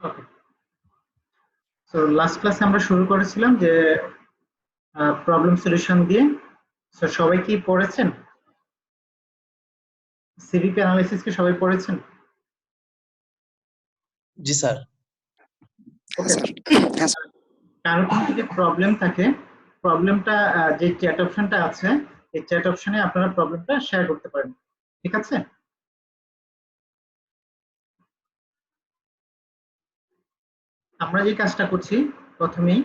ওকে, so last ক্লাসে আমরা শুরু করেছিলাম যে প্রবলেম সলিউশন দিয়ে। সো সবাই কি পড়েছেন? সিভিপি অ্যানালাইসিস কি সবাই পড়েছেন? জি স্যার। ওকে, কারো কোনো যদি প্রবলেম থাকে, প্রবলেমটা যে চ্যাট অপশনটা আছে এই চ্যাট অপশনে আপনারা প্রবলেমটা শেয়ার করতে পারেন, ঠিক আছে? আমরা যে কাজটা করছি প্রথমেই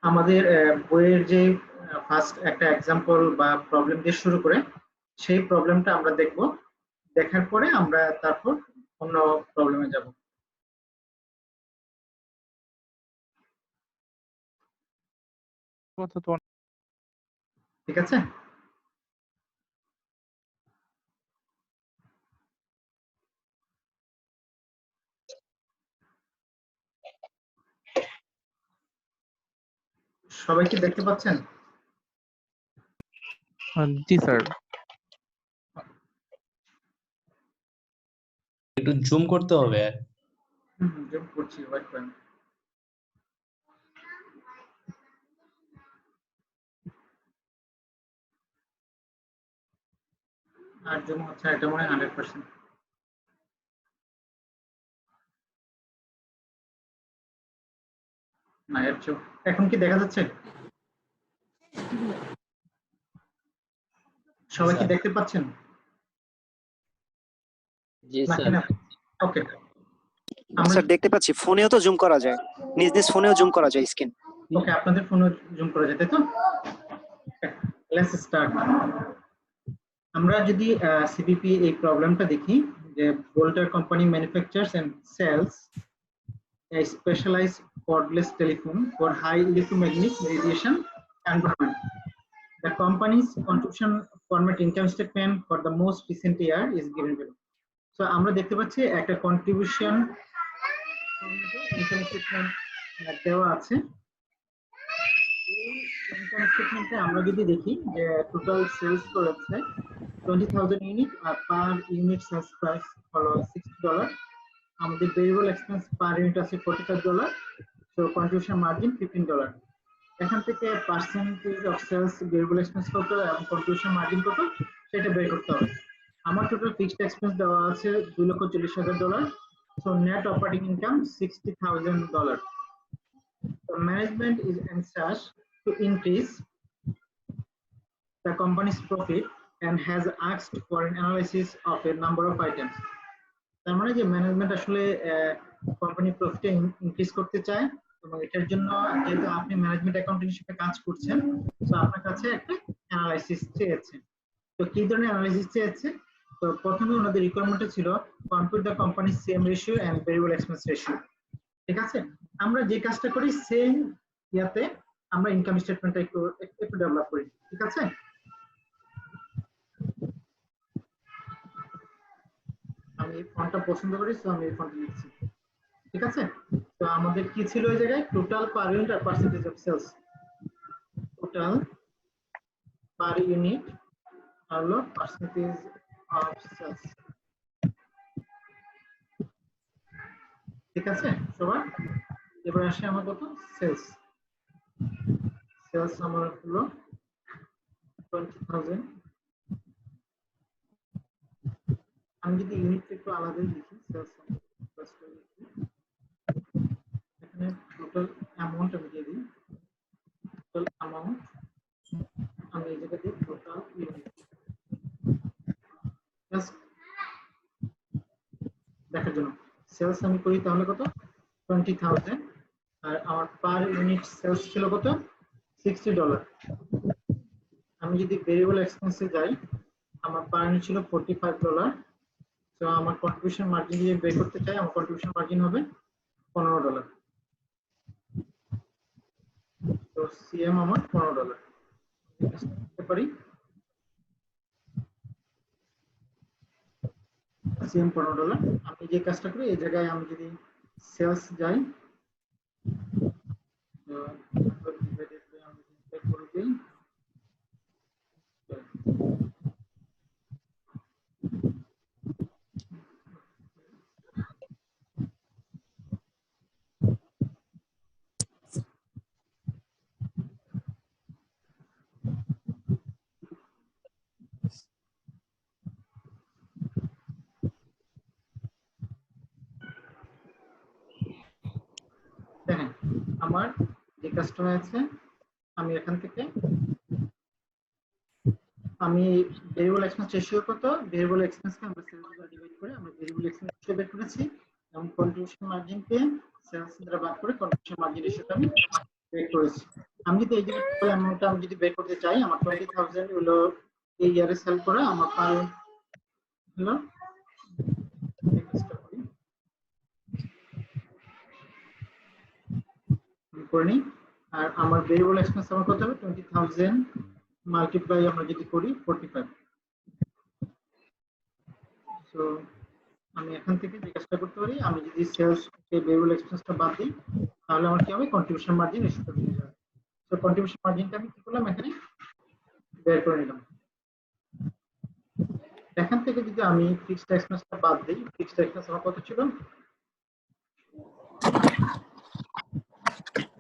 আমাদের বইয়ের যে ফার্স্ট একটা এক্সাম্পল বা প্রবলেম দিয়ে শুরু করে সেই প্রবলেমটা আমরা দেখব, দেখার পরে আমরা তারপর অন্য প্রবলেমে যাব। ঠিক আছে, সবাই কি দেখতে পাচ্ছেন? জি স্যার। একটু জুম করতে হবে। জুম করছি, ওয়েট করেন। আর জুম হচ্ছে, এটা মনে হয় 100%। না, এর চেয়েও। এখন কি দেখা যাচ্ছে? সবাই কি স্যার। দেখতে পাচ্ছেন জি নাকি স্যার। না? ওকে, আমরা স্যার দেখতে পাচ্ছি, ফোনেও তো জুম করা যায়, নিজ নিজ ফোনেও জুম করা যায় স্ক্রিন। ওকে, আপনাদের ফোনে জুম করা যায়, তাই তো? Let's start. আমরা যদি সিবিপি এই প্রবলেমটা দেখি যে Bolter company manufactures and sales a specialized cordless telephone for high electromagnetic radiation environment. The company's contribution format income statement for the most recent year is given below. So আমরা দেখতে পাচ্ছি একটা কন্ট্রিবিউশন ইনকাম স্টেটমেন্ট দেওয়া আছে। এই income স্টেটমেন্টে আমরা যদি দেখি যে টোটাল সেলস করেছে 20,000 ইউনিট আর পার ইউনিট সেলস প্রাইস হলো $60। আমাদের ভেরিয়েবল এক্সপেন্স পার ইউনিট আছে $45, সো কন্ট্রিবিউশন মার্জিন $15। এখান থেকে percentage of sales, variable expense কত এবং কন্ট্রিবিউশন মার্জিন কত সেটা বের করতে হবে। আমার টোটাল ফিক্সড এক্সপেন্স দেওয়া আছে $2,40,000, so net operating income $60,000। The management is encouraged to increase the company's profit and has asked for an analysis of a number of items. তার মানে যে ম্যানেজমেন্ট আসলে কোম্পানি প্রফিট ইনক্রিজ করতে চায় এবং এটার জন্য যেহেতু আপনি ম্যানেজমেন্ট অ্যাকাউন্টিং হিসেবে কাজ করছেন, তো আপনার কাছে একটা অ্যানালাইসিস চেয়েছে। তো কি ধরনের অ্যানালাইসিস চেয়েছে? তো প্রথমে ওনাদের রিকোয়ারমেন্ট ছিল compute the company CM ratio and variable expense ratio. ঠিক আছে, আমরা যে কাজটা করি সেম ইয়াতে আমরা ইনকাম স্টেটমেন্টটা একটু একটু ডেভেলপ করি, ঠিক আছে? আমি এই ফন্টটা পছন্দ করি, সো আমি এই ফন্ট লিখছি, ঠিক আছে? তো আমাদের কি ছিল এই জায়গায়? টোটাল পার ইউনিট আর percentage of sales. Total per unit হলো পার্সেন্টেজ অফ সেলস, ঠিক আছে সবার? এবার আসে আমার কত সেলস। সেলস আমার হলো 20,000। আমি যদি ইউনিটটা একটু আলাদা লিখি, সেলস এখানে টোটাল অ্যামাউন্ট আমি দিয়ে দিই। টোটাল অ্যামাউন্ট আমি এই জায়গায় দিই টোটাল ইউনিট। জাস্ট দেখার জন্য সেলস আমি করি তাহলে কত 20,000 আর আমার পার ইউনিট সেলস ছিল কত $60। আমি যদি ভেরিয়েবল এক্সপেন্সে যাই আমার পার ইউনিট ছিল $45। তো আমার কন্ট্রিবিউশন মার্জিন দিয়ে বের করতে চাই, আমার কন্ট্রিবিউশন মার্জিন হবে $15। তো সিএম আমার $15 করতে পারি। সিএম $15। আমি যে কাজটা করি এই জায়গায় আমি যদি সেলস যাই আমার যে কাস্টমার আছে আমি এখান থেকে আমি ভেরিয়েবল এক্সপেন্স রেশিও কত ভেরিয়েবল এক্সপেন্সকে আমরা সেলস দ্বারা ডিভাইড করে আমরা ভেরিয়েবল এক্সপেন্স রেশিও বের করেছি এবং কন্ট্রিবিউশন মার্জিনকে সেলস দ্বারা ভাগ করে কন্ট্রিবিউশন মার্জিন রেশিওটা আমি বের করেছি আমি যদি এই যে টোটাল অ্যামাউন্টটা আমি যদি বের করতে চাই আমার 20000 হলো এই ইয়ারে সেল করা আমার পার হলো করি আর আমার ভেরিয়েবল এক্সপেন্স আমার কত হবে 20000 মাল্টিপ্লাই আমরা যদি করি 45 সো আমি এখান থেকে যে কাজটা করতে পারি আমি যদি সেলস কে ভেরিয়েবল এক্সপেন্সটা বাদ দিই তাহলে আমার কি হবে কন্ট্রিবিউশন মার্জিন রেশিওটা বেরিয়ে যাবে সো কন্ট্রিবিউশন মার্জিনটা আমি কি করলাম এখানে বের করে নিলাম এখান থেকে যদি আমি ফিক্সড এক্সপেন্সটা বাদ দিই ফিক্সড এক্সপেন্স আমার কত ছিল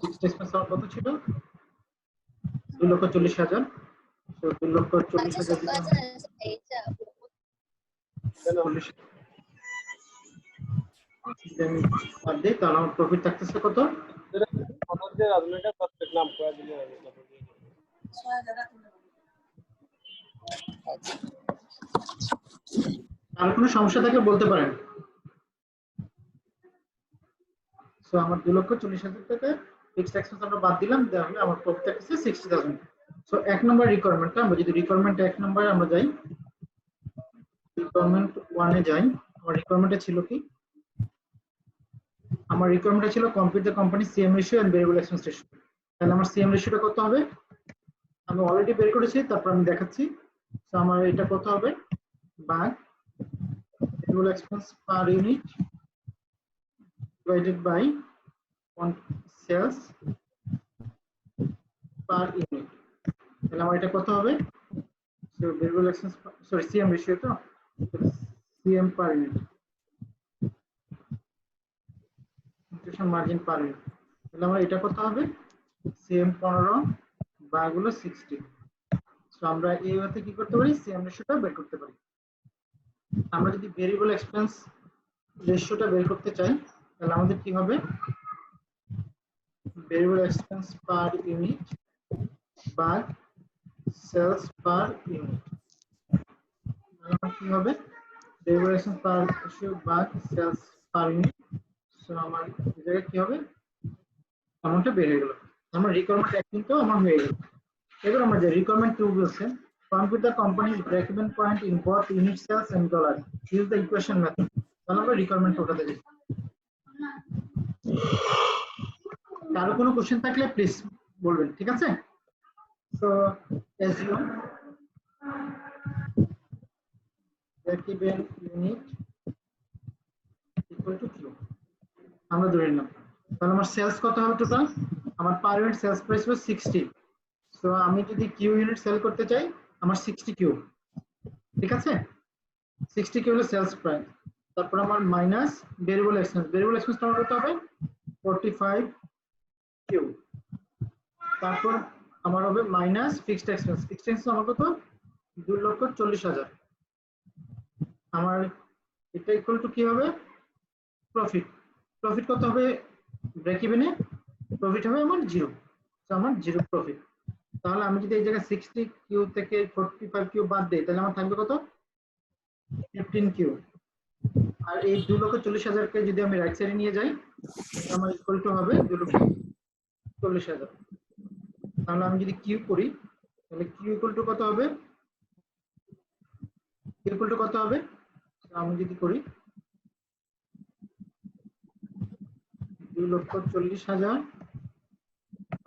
ফিক্সড এক্সপেন্স আমার কত ছিল 2,40,000 সো 2,40,000 তাহলে আমার প্রফিট থাকতেছে কত আর কোনো সমস্যা থাকলে বলতে পারেন সো আমার 2,40,000 টাকা ফিক্সড এক্সপেন্স আমরা বাদ দিলাম তাহলে আমার প্রফিট থাকছে 60,000 সো এক নম্বর রিকোয়ারমেন্টটা আমরা যদি রিকোয়ারমেন্ট এক নম্বরে আমরা যাই রিকোয়ারমেন্ট 1 এ যাই আমার রিকোয়ারমেন্টে ছিল কি আমার রিকোয়ারমেন্টে ছিল compute the company CM ratio and variable expense ratio তাহলে আমার সিএম রেশিওটা কত হবে আমি অলরেডি বের করেছি তারপর আমি দেখাচ্ছি সো আমার এটা কত হবে ভাগ variable expense per unit divided by sales per unit তাহলে আমার এটা কত হবে so variable expense sorry CM ratio তো CM per unit contribution margin per unit তাহলে আমার এটা কত হবে সিএম 15 ভাগ হলো 60 সো আমরা এই ওয়েতে কি করতে পারি সিএম রেশিওটা বের করতে পারি আমরা যদি ভেরিয়েবল এক্সপেন্স রেশিওটা বের করতে চাই তাহলে আমাদের কি হবে ভেরিয়েবল এক্সপেন্স পার ইউনিট ভাগ সেলস পার ইউনিট তাহলে কি হবে ভেরিয়েবল এক্সপেন্স পার রেশিও ভাগ সেলস পার ইউনিট সো আমার এই জায়গায় কি হবে অ্যামাউন্টটা বেড়ে গেল আমার রিকোয়ারমেন্ট এক কিন্তু আমার হয়ে গেল এবার আমরা যে রিকোয়ারমেন্ট 2 বলছে compute the company's break-even point in both unit sales and dollar use the equation method তাহলে আমরা রিকোয়ারমেন্ট ওটাতে যাই কারো কোনো কোশ্চেন থাকলে প্লিজ বলবেন ঠিক আছে so assume break-even unit equal to q আমরা ধরে নিলাম তাহলে আমার সেলস কত হবে টোটাল আমার পার ইউনিট সেলস প্রাইস হবে 60 সো আমি যদি কিউ ইউনিট সেল করতে চাই আমার 60 কিউ ঠিক আছে 60 কিউ হলো সেলস প্রাইস তারপর আমার মাইনাস ভেরিয়েবল এক্সপেন্স আমার কত হবে 45 কিউ তারপর আমার হবে মাইনাস ফিক্সড এক্সপেন্স আমার কত 2,40,000 আমার এটা ইকুয়াল টু কি হবে প্রফিট কত হবে ব্রেক ইভেনে প্রফিট হবে আমার 0 সো আমার 0 প্রফিট তাহলে আমি যদি এই জায়গায় 60 কিউ থেকে 45 কিউ বাদ দেই তাহলে আমার থাকবে কত 15 কিউ আর এই 2,40,000 কে যদি আমি রাইট সাইডে নিয়ে যাই আমার ইকুয়াল টু হবে 2,40,000 তাহলে আমি যদি কিউ করি তাহলে কিউ ইকুয়াল টু কত হবে আমি যদি করি 2,40,000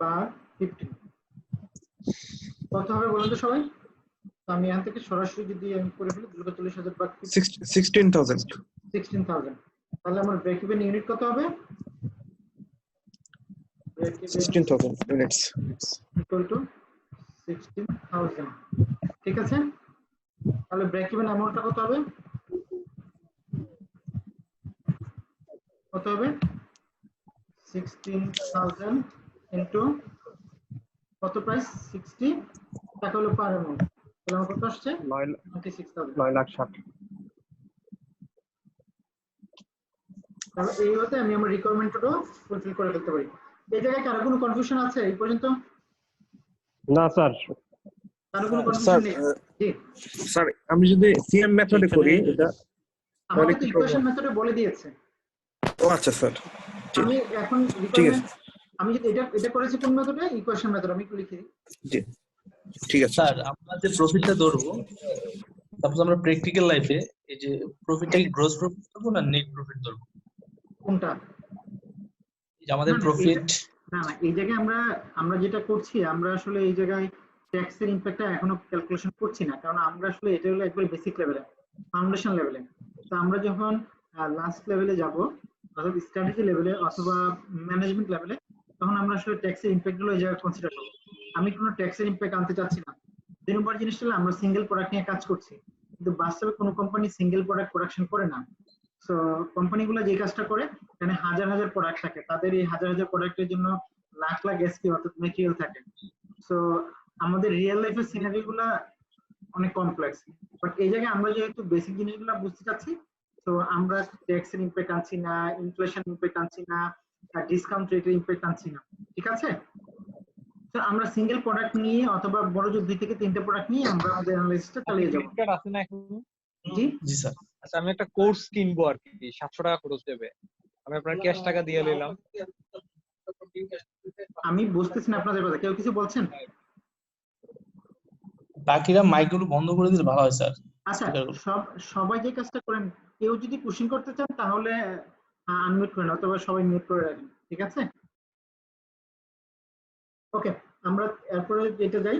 ভাগ 15 কত হবে বলুন তো সবাই আমি এখান থেকে সরাসরি যদি আমি করে ফেলি 2,40,000 ভাগ 16,000 তাহলে আমার ব্রেক ইভেন ইউনিট কত হবে 16,000 units ইকুয়াল টু 16,000 ঠিক আছে তাহলে ব্রেক ইভেন অ্যামাউন্টটা কত হবে 16,000 ইনটু কত প্রাইস 60 টাকা হলো পার অ্যামাউন্ট তাহলে আমার কত আসছে 9,60,000 তাহলে এই হতে আমি আমার রিকোয়ারমেন্টটাও ফুলফিল করে ফেলতে পারি এই জায়গায় কারো কোনো কনফিউশন আছে এই পর্যন্ত? না স্যার। কারো কোনো স্যার কনফিউশন নেই? জি, স্যার আমি যদি সিএম মেথডে করি এটা আমাকে তাহলে তো কি ইকুয়েশন করব? মেথডে বলে দিয়েছে। ও আচ্ছা স্যার, জি আমি এখন ঠিক আছে, রিকোয়ারমেন্ট, আমি যদি এটা করেছি কোন মেথডে, ইকুয়েশন মেথড, আমি একটু লিখে দিই। জি ঠিক আছে। স্যার আমরা যে প্রফিটটা ধরবো, সাপোজ আমরা প্র্যাকটিক্যাল লাইফে এই যে প্রফিটটা কি গ্রস প্রফিট ধরবো না নেট প্রফিট ধরবো? কোনটা? এই যে আমাদের না না এইটা, প্রফিট। না না এই জায়গায় আমরা যেটা করছি, আমরা আসলে এই জায়গায় ট্যাক্সের ইম্প্যাক্টটা এখনো ক্যালকুলেশন করছি না, কারণ আমরা আসলে এটা হলো একবার বেসিক লেভেলে, ফাউন্ডেশন লেভেলে। তো আমরা যখন লাস্ট লেভেলে যাব, অর্থাৎ স্ট্র্যাটেজি লেভেলে অথবা ম্যানেজমেন্ট লেভেলে, তখন আমরা আসলে ট্যাক্সের ইম্প্যাক্ট গুলো এই জায়গায় কনসিডার করবো। আমি কোনো ট্যাক্সের ইম্প্যাক্ট আনতে চাচ্ছি না। 2 নম্বর জিনিসটা হলো আমরা সিঙ্গেল প্রোডাক্ট নিয়ে কাজ করছি, কিন্তু বাস্তবে কোনো কোম্পানি সিঙ্গেল প্রোডাক্ট প্রোডাকশন করে না। সো কোম্পানিগুলো যে কাজটা করে, এখানে হাজার হাজার প্রোডাক্ট থাকে, তাদের এই হাজার হাজার প্রোডাক্টের জন্য লাখ লাখ এসকিউ অর্থাৎ মেটেরিয়াল থাকে। সো আমাদের রিয়েল লাইফের সিনারিও গুলা অনেক কমপ্লেক্স, বাট এই জায়গায় আমরা যেহেতু বেসিক জিনিসগুলো বুঝতে চাচ্ছি, তো আমরা ট্যাক্সের ইম্প্যাক্ট আনছি না, ইনফ্লেশন ইম্প্যাক্ট আনছি না, ডিসকাউন্ট রেটের ইম্প্যাক্ট আনছি না, ঠিক আছে? তো আমরা সিঙ্গেল প্রোডাক্ট নিয়ে অথবা বড় জোর 2 থেকে 3টে প্রোডাক্ট নিয়ে আমরা আমাদের অ্যানালাইসিসটা চালিয়ে যাব। ক্রেডিট কার্ড আছে না এখন? জি জি স্যার। আচ্ছা আমি একটা কোর্স কিনবো আর কি, 700 টাকা খরচ দেবে, আমি আপনার ক্যাশ টাকা দিয়ে নিলাম। আমি বুঝতেছি না আপনাদের কথা, কেউ কিছু বলছেন? বাকিরা মাইকগুলো বন্ধ করে দিলে ভালো হয় স্যার। আচ্ছা, স্পিকারগুলো। সবাই যে কাজটা করেন, কেউ যদি কোশ্চেন করতে চান তাহলে আনমিউট করেন অথবা সবাই মিউট করে রাখেন, ঠিক আছে? ওকে, আমরা এরপরে যেটা যাই,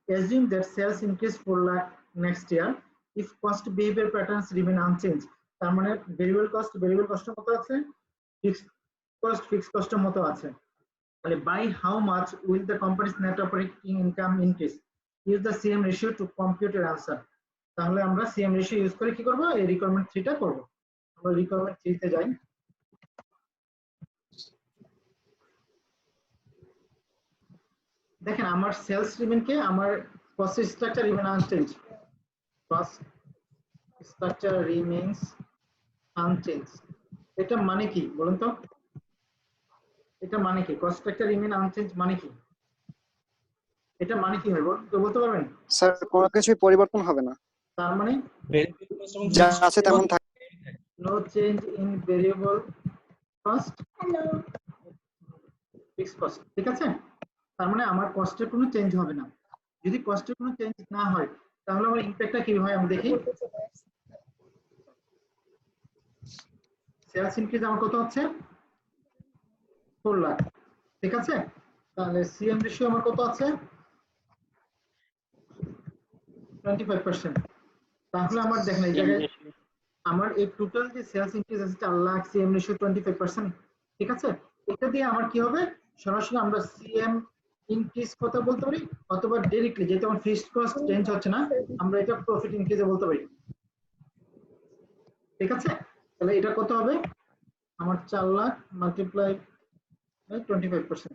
assume that sales increase 4 lakh next year if cost behavior patterns remain unchanged। তার মানে ভেরিয়েবল কস্টের মতো আছে, ফিক্সড কস্টের মতো আছে। তাহলে by how much will the company's net operating income increase? Use the CM ratio to compute your answer। তাহলে আমরা CM ratio use করে কি করব, এই রিকোয়ারমেন্ট 3টা করব। আমরা রিকোয়ারমেন্ট 3 তে যাই। দেখেন আমার সেলস রিমেন কে, আমার cost structure remain unchange, cost structure remains unchange. এটা মানে কি বলুন তো? এটা মানে কি কস্ট স্ট্রাকচার রিমেইন আনচেঞ্জ মানে কি? এটা মানে কি হবে কেউ বলতে পারবেন? স্যার কোনো কিছুই পরিবর্তন হবে না, তার মানে ভেরিয়েবল কস্ট এবং যা আছে তেমন থাকবে। No change in variable cost, fixed cost, ঠিক আছে? তার মানে আমার কস্টের কোনো চেঞ্জ হবে না। যদি কস্টের কোনো চেঞ্জ না হয় তাহলে আমার ইমপ্যাক্টটা কি হয় আমরা দেখি। সেলস ইনক্রিজ আমার কত হচ্ছে? 4 লাখ, ঠিক আছে? তাহলে সিএম রেশিও আমার কত আছে? 25%। তাহলে আমার দেখেন এই জায়গায় আমার এই টোটাল যে সেলস ইনক্রিজ আছে 4 লাখ, সিএম রেশিও 25%, ঠিক আছে? এটা দিয়ে আমার কি হবে, সরাসরি আমরা সিএম ইনক্রিজ কথা বলতে পারি, অথবা ডাইরেক্টলি যেহেতু আমার ফিক্সড কস্ট চেঞ্জ হচ্ছে না, আমরা এটা প্রফিট ইনক্রিজে বলতে পারি, ঠিক আছে? তাহলে এটা কত হবে, আমার 4 লাখ মাল্টিপ্লাই 25%,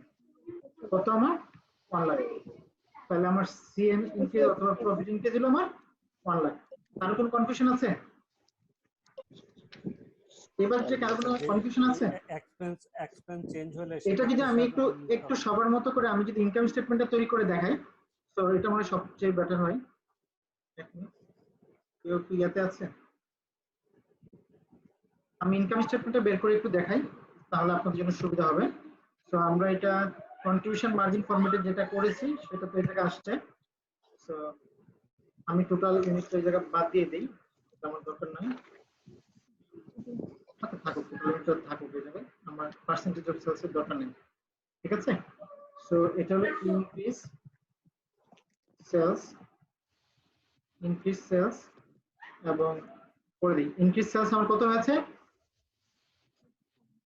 কত আমার 1 লাখ। তাহলে আমার সিএম ইনক্রিজ অথবা প্রফিট ইনক্রিজ হলো আমার 1 লাখ। কারো কোনো কনফিউশন আছে? এবার যে কারো কোনো কনফিউশন আছে? এক্সপেন্স চেঞ্জ হলে এটা যদি আমি একটু সবার মতো করে আমি যদি ইনকাম স্টেটমেন্টটা তৈরি করে দেখাই, তো এটা মানে সবচেয়ে বেটার হয়। কেউ কি ইয়াতে আছে? আমি ইনকাম স্টেটমেন্টটা বের করে একটু দেখাই, তাহলে আপনাদের জন্য সুবিধা হবে। তো আমরা এটা কন্ট্রিবিউশন মার্জিন ফরম্যাটে যেটা করেছি সেটা তো এই জায়গায় আসছে। তো আমি টোটাল ইউনিটটা এই জায়গায় বাদ দিয়ে দিই, এটা আমার দরকার নাই। আচ্ছা থাকুক, টোটাল ইউনিটটা থাকুক এই জায়গায়, আমার পার্সেন্টেজ অফ সেলস এর দরকার নেই, ঠিক আছে? সো এটা হলো ইনক্রিজ সেলস এবং করে দিই ইনক্রিজ সেলস আমার কত হয়েছে?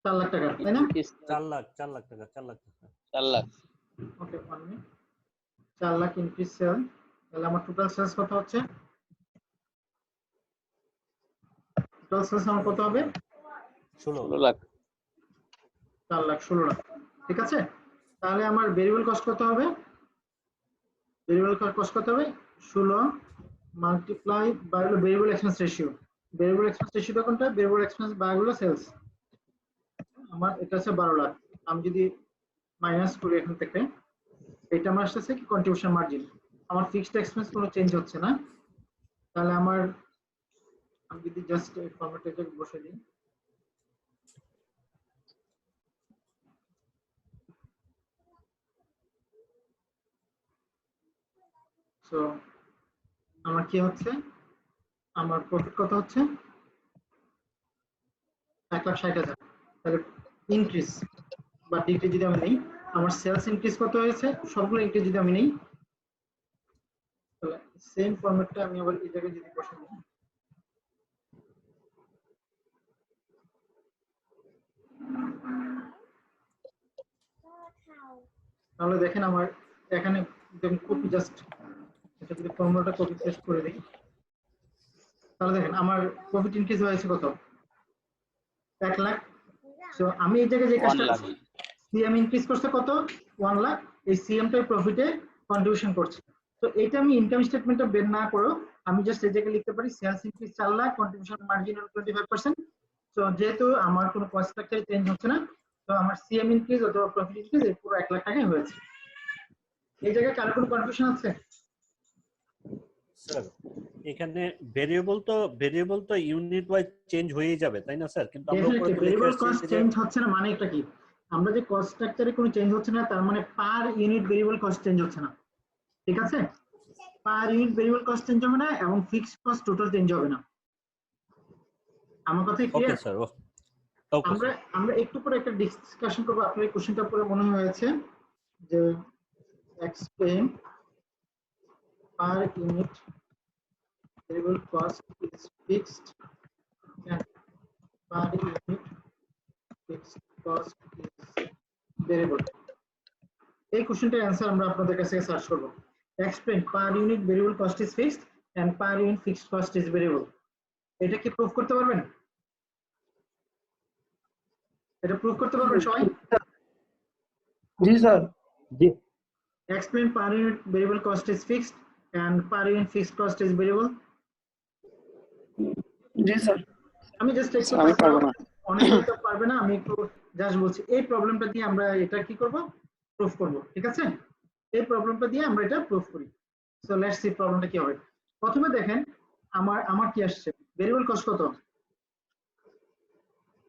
4 লাখ টাকা, তাই না? 4 লাখ টাকা 4 লাখ টাকা। ওকে 1 মিনিট। 4 লাখ ইনক্রিজ সেল, তাহলে আমার টোটাল সেলস কত হচ্ছে? টোটাল সেলস আমার কত হবে? 16 লাখ। 4 লাখ 16 লাখ, ঠিক আছে? তাহলে আমার ভেরিয়েবল কস্ট কত হবে? ভেরিয়েবল কস্ট কত হবে? 16 মাল্টিপ্লাই বাই হলো variable expense ratio. Variable expense রেশিওটা কোনটা? ভেরিয়েবল এক্সপেন্স বাই হলো সেলস। আমার এটা হচ্ছে 12 লাখ। আমি যদি মাইনাস করি এখান থেকে, এটা আমার আসতেছে কি কন্ট্রিবিউশন মার্জিন। আমার ফিক্সড এক্সপেন্স কোনো চেঞ্জ হচ্ছে না, তাহলে আমার আমি যদি জাস্ট এই ফরম্যাটে বসে দিই, সো আমার কি হচ্ছে, আমার প্রফিট কত হচ্ছে 1,60,000। তাহলে ইনক্রিজ বা ডিক্রিজ যদি আমি নেই, আমার সেলস ইনক্রিজ কত হয়েছে, সবগুলো ইনক্রিজ যদি আমি নেই, তাহলে সেম ফরম্যাটটা আমি আবার এই জায়গায় যদি বসে দিই, তাহলে দেখেন আমার এখানে কপি জাস্ট এটা যদি ফর্মুলাটা কপি পেস্ট করে দিই, তাহলে দেখেন আমার প্রফিট ইনক্রিজ হয়েছে কত 1 লাখ। সো আমি এই জায়গায় যে কাজটা করছি, সিএম ইনক্রিজ করছে কত 1 লাখ, এই সিএমটাই প্রফিটে কন্ট্রিবিউশন করছে। তো এটা আমি ইনকাম স্টেটমেন্টটা বের না করেও আমি জাস্ট এই জায়গায় লিখতে পারি sales increase 4 lakh, contribution margin হলো 25%। সো যেহেতু আমার কোনো কস্ট স্ট্রাকচার চেঞ্জ হচ্ছে না, তো আমার সিএম ইনক্রিজ অথবা প্রফিট ইনক্রিজ এই পুরো 1 লাখ টাকাই হয়েছে। এই জায়গায় কার কোনো কনফিউশন আছে? স্যার এখানে ভেরিয়েবল তো ইউনিট ওয়াইজ চেঞ্জ হয়েই যাবে তাই না স্যার? কিন্তু আমরা উপরে ডেফিনেটলি তো লিখে ভেরিয়েবল আসছি কস্ট যে চেঞ্জ হচ্ছে না, মানে এটা কি, আমরা যে কস্ট স্ট্রাকচারে কোনো চেঞ্জ হচ্ছে না তার মানে পার ইউনিট ভেরিয়েবল কস্ট চেঞ্জ হচ্ছে না, ঠিক আছে? পার ইউনিট ভেরিয়েবল কস্ট চেঞ্জ হবে না এবং ফিক্সড কস্ট টোটাল চেঞ্জ হবে না। আমার কথা ওকে ক্লিয়ার? স্যার, ওকে আমরা স্যার। আমরা একটু পরে একটা ডিসকাশন করব। আপনার এই কোশ্চেনটা পরে মনে হয়েছে যে explain per unit variable cost is fixed and per unit fixed cost is variable। এই কোশ্চেনটার অ্যান্সার আমরা আপনাদের কাছে সার্চ করব। Explain per unit variable cost is fixed and per unit fixed cost is variable. এটা কি প্রুফ করতে পারবেন? এটা প্রুফ করতে পারবেন সবাই? জি স্যার। জি explain per unit variable cost is fixed and per unit fixed cost is variable. জি স্যার। আমি জাস্ট একটু, আমি পারবো না। অনেকেই তো পারবে না, আমি একটু জাস্ট বলছি এই প্রবলেমটা দিয়ে আমরা এটা কি করব, প্রুফ করব, ঠিক আছে? এই প্রবলেমটা দিয়ে আমরা এটা প্রুফ করি। সো লেটস সি প্রবলেমটা কি হবে। প্রথমে দেখেন আমার কি আসছে, ভেরিয়েবল কস্ট কত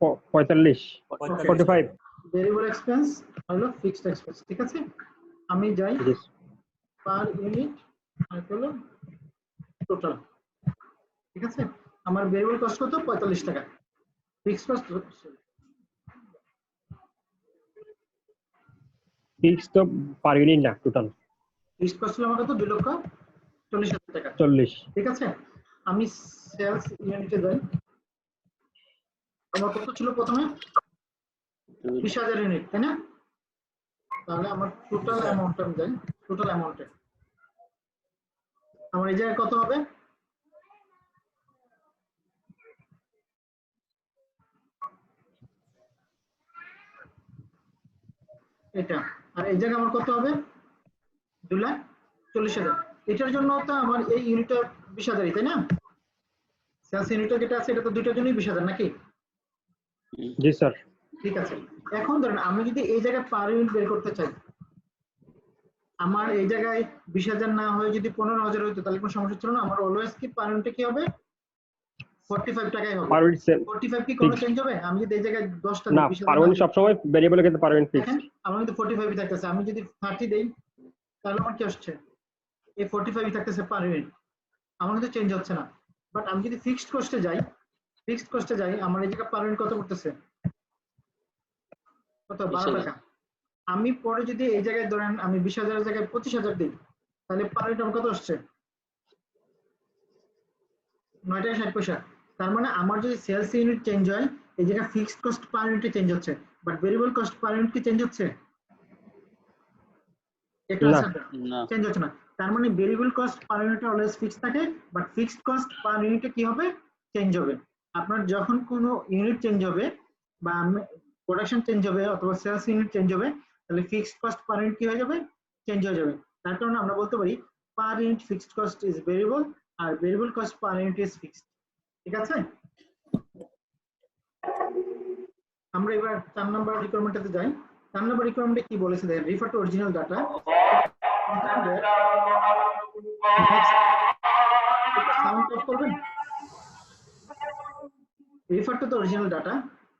45 45 ভেরিয়েবল এক্সপেন্স হলো ফিক্সড এক্সপেন্স, ঠিক আছে? আমি যাই পার ইউনিট আর হলো টোটাল, ঠিক আছে? আমার ভেরিয়েবল কস্ট কত 45 টাকা, ফিক্সড কস্ট ফিক্সড তো পার ইউনিট না টোটাল ফিক্সড কস্ট হলো আমার কত 2,40,000 টাকা, 40 ঠিক আছে? আমি সেলস ইউনিটে যাই, আমার কত ছিল প্রথমে 20,000 ইউনিট, তাই না? তাহলে আমার টোটাল অ্যামাউন্ট আমি যাই, টোটাল অ্যামাউন্টে আমার এই জায়গায় কত হবে, এটা, আর এই জায়গায় আমার কত হবে 2,40,000। এটার জন্য তো আমার এই ইউনিটটা 20,000, তাই না? সেলস ইউনিটটা যেটা আছে এটা তো দুইটার জন্যই 20,000 নাকি? জি স্যার। ঠিক আছে, এখন ধরেন আমি যদি এই জায়গায় পার ইউনিট বের করতে চাই, আমার এই জায়গায় 20,000 না হয়ে যদি 15,000 হইতো তাহলে কোনো সমস্যা ছিল না। আমার অলওয়েজ কি পার ইউনিটে কি হবে 45 টাকাই হবে। পার ইউনিট 45 কি কোনো চেঞ্জ হবে? আমি যদি এই জায়গায় 10টা না, পার ইউনিট সব সময় ভেরিয়েবল কিন্তু পার ইউনিট ফিক্সড। দেখেন আমার কিন্তু 45 থাকতেছে, আমি যদি 30 দেই তাহলে আমার কি আসছে, এই 45 থাকতেছে পার ইউনিট, আমার কিন্তু চেঞ্জ হচ্ছে না। বাট আমি যদি ফিক্সড কস্টে যাই, আমার এই জায়গায় পার ইউনিট কত করতেছে, কত 12 টাকা। আমি পরে যদি এই জায়গায় ধরেন আমি 20,000 এর জায়গায় 25,000 দিই, তাহলে পার ইউনিট আমার কত আসছে 9 টাকা 60 পয়সা। তার মানে আমার যদি সেলস ইউনিট চেঞ্জ হয়, এই জায়গায় ফিক্সড কস্ট পার ইউনিটে চেঞ্জ হচ্ছে, but variable cost per unit কি চেঞ্জ হচ্ছে? একটু চেঞ্জ হচ্ছে না। তার মানে ভেরিয়েবল কস্ট পার ইউনিটে অলওয়েজ ফিক্সড থাকে, বাট ফিক্সড কস্ট পার ইউনিটে কি হবে, চেঞ্জ হবে। আপনার যখন কোনো ইউনিট চেঞ্জ হবে বা প্রোডাকশন চেঞ্জ হবে অথবা সেলস ইউনিট চেঞ্জ হবে, তাহলে ফিক্সড কস্ট পার ইউনিট কি হয়ে যাবে, চেঞ্জ হয়ে যাবে। তার কারণে আমরা বলতে পারি per unit fixed cost is variable আর variable cost per unit is fixed, ঠিক আছে? আমরা এবার 4 নম্বর রিকোয়ারমেন্টে যাই। 4 নম্বর রিকোয়ারমেন্টে কি বলেছে দেখেন, refer to original data. Sound of করবেন। Refer to the original data.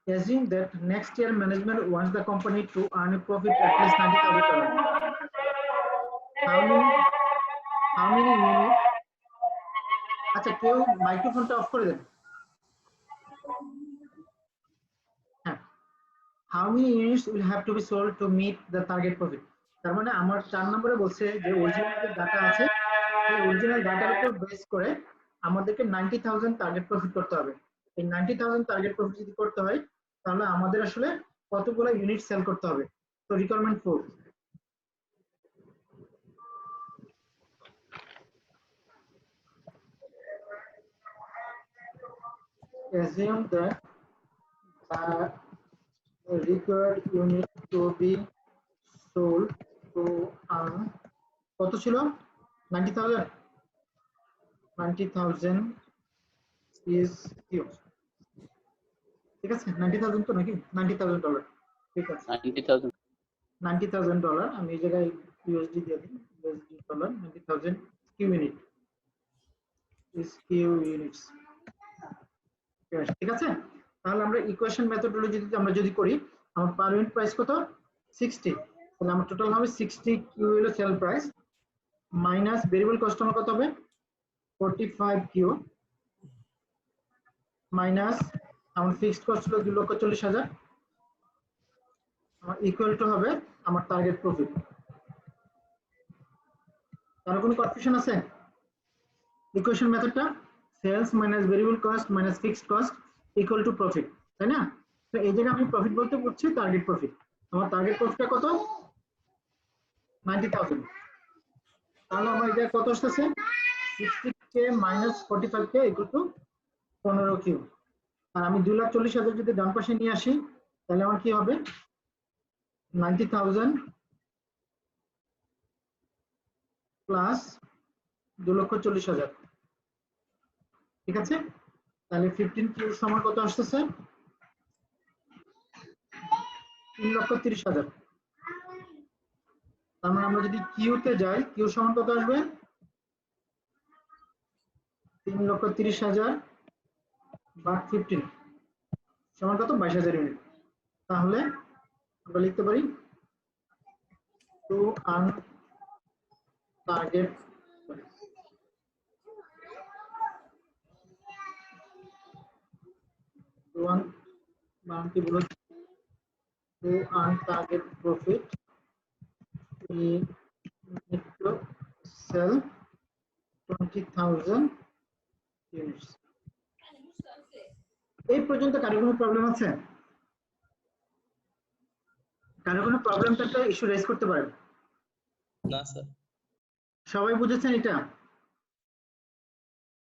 Assume that next year management wants the company to earn a profit at least $90,000. How many units? আচ্ছা কেউ মাইক্রোফোনটা অফ করে দেন। হ্যাঁ, how many units will have to be sold to meet the target profit? তার মানে আমার 4 নম্বরে বলছে যে অরিজিনাল যে ডাটা আছে এই অরিজিনাল ডাটার উপর বেস করে আমাদেরকে 90,000 টার্গেট প্রফিট করতে হবে। এই 90,000 টার্গেট প্রফিট যদি করতে হয় তাহলে আমাদের আসলে কতগুলো ইউনিট সেল করতে হবে। তো requirement 4, assume that the required unit to be sold to কত ছিল 90,000 is Q, ঠিক আছে 90,000 তো নাকি $90,000, ঠিক আছে $90,000 আমি এই জায়গায় ইউএসডি দিয়ে দিই, USD dollar 90,000 Q unit is Q units, ঠিক আছে। তাহলে আমরা ইকুয়েশন মেথডোলজি আমরা যদি করি আমার পার ইউনিট প্রাইস কত 60, তাহলে আমার টোটাল হবে 60 কিউ হলো sale price minus variable cost আমার কত হবে 45 কিউ মাইনাস আমার ফিক্সড কস্ট হলো 2,40,000 আমার ইকুয়াল টু হবে আমার টার্গেট প্রফিট। তার কোনো কনফিউশন আছে? ইকুয়েশন মেথডটা sales minus variable cost minus fixed cost equal to profit, তাই না? তো এই জায়গায় আমি প্রফিট বলতে বলছি টার্গেট প্রফিট। আমার টার্গেট প্রফিটটা কত 90,000, তাহলে আমার এটা কত আসছে 60k minus 45k equal to 15 Q. আর আমি 2,40,000 যদি ডান পাশে নিয়ে আসি তাহলে আমার কি হবে 90,000 প্লাস 2,40,000, ঠিক আছে। তাহলে 15 কিউ সমান কত আসছে 3,30,000। তার মানে আমরা যদি কিউতে যাই কিউ সমান কত আসবে 3,30,000 ভাগ 15 সমান কত 22,000 ইউনিট। তাহলে আমরা লিখতে পারি to earn target to earn target profit we need to sell 20,000 units. এই পর্যন্ত কারো কোনো প্রবলেম আছে? কারো কোনো প্রবলেম থাকলে ইস্যু রেজ করতে পারেন। না স্যার, সবাই বুঝেছেন এটা?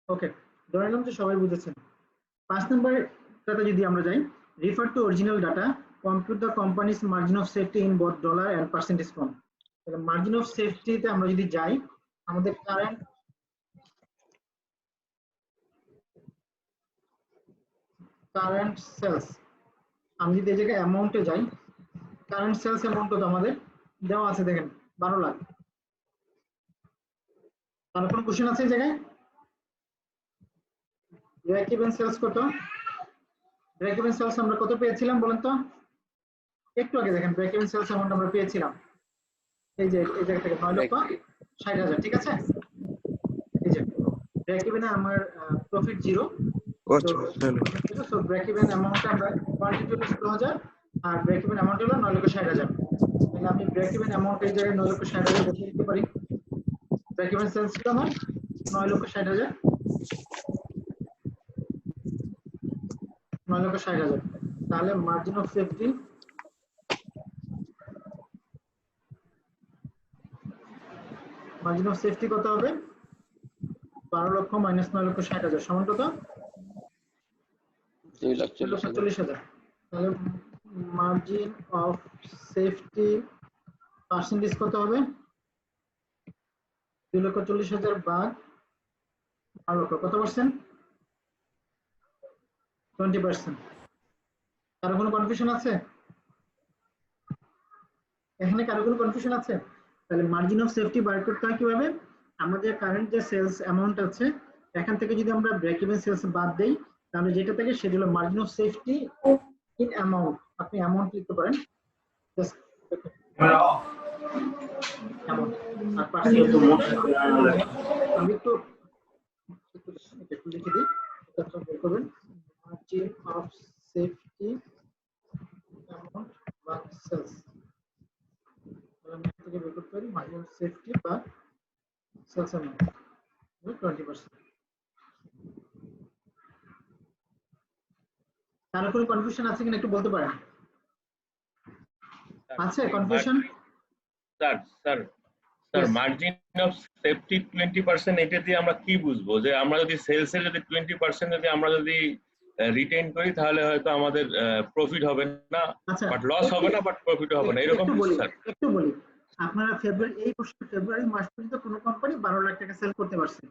ওকে, ধরে নিলাম যে সবাই বুঝেছেন। 5 নম্বরটাতে যদি আমরা যাই, refer to original data, compute the company's margin of safety in both dollar and percentage form. তাহলে মার্জিন অফ সেফটিতে আমরা যদি যাই আমাদের কারেন্ট সেলস, আমি যদি এই জায়গায় অ্যামাউন্টে যাই কারেন্ট সেলস অ্যামাউন্ট তো আমাদের দেওয়া আছে দেখেন 12 লাখ। তার কোনো কোশ্চেন আছে এই জায়গায়? ব্রেক ইভেন সেলস কত? ব্রেক ইভেন সেলস আমরা কত পেয়েছিলাম বলেন তো? একটু আগে দেখেন ব্রেক ইভেন সেলস অ্যামাউন্ট আমরা পেয়েছিলাম এই যে এই জায়গা থেকে 9,60,000, ঠিক আছে। এই যে ব্রেক ইভেনে আমার profit 0, so break even amount আমরা কোয়ান্টিটি হলো 16,000 আর ব্রেক ইভেন অ্যামাউন্ট হলো 9,60,000। তাহলে আমি ব্রেক ইভেন অ্যামাউন্ট এই জায়গায় 9,60,000 বসিয়ে দিতে পারি। ব্রেক ইভেন সেলস ছিল আমার 9,60,000, 9,60,000। তাহলে মার্জিন অফ সেফটি কত হবে 12 লক্ষ মাইনাস 9,60,000 সমান কত 2,40,000। তাহলে মার্জিন অফ সেফটি পার্সেন্টেজ কত হবে 2,40,000 ভাগ 12 লক্ষ, কত পার্সেন্ট 20%। কারো কোনো কনফিউশন আছে? এখানে কারো কোনো কনফিউশন আছে? তাহলে মার্জিন অফ সেফটি বার করতে হয় কিভাবে? আমাদের কারেন্ট যে সেলস অ্যামাউন্ট আছে এখান থেকে যদি আমরা ব্রেক ইভেন সেলস বাদ দেই তাহলে যেটা থাকে সেটা হলো margin of safety in amount. আপনি অ্যামাউন্ট লিখতে পারেন, জাস্ট অ্যামাউন্ট আর পার্সেন্টেজ। আমি একটু লিখে দিই, এটা বের করবেন। মার্জিন অফ সেফটি অ্যামাউন্ট বা সেলস, আমি থেকে বের করতে পারি মার্জিন অফ সেফটি বা সেলস অ্যামাউন্ট 20%। কারো কোনো কনফিউশন আছে কিনা একটু বলতে পারেন? আছে confusion? Sir sir sir margin of safety 20%, এটা দিয়ে আমরা কি বুঝবো? যে আমরা যদি সেলসে যদি 20% যদি আমরা যদি রিটেইন করি তাহলে হয়তো আমাদের প্রফিট হবে না, আচ্ছা, বাট লস হবে না, বাট প্রফিট হবে না, এরকম একটু বলি স্যার? একটু বলি আপনারা এই বছর ফেব্রুয়ারি মাস পর্যন্ত কোনো কোম্পানি 12 লাখ টাকা সেল করতে পারছে।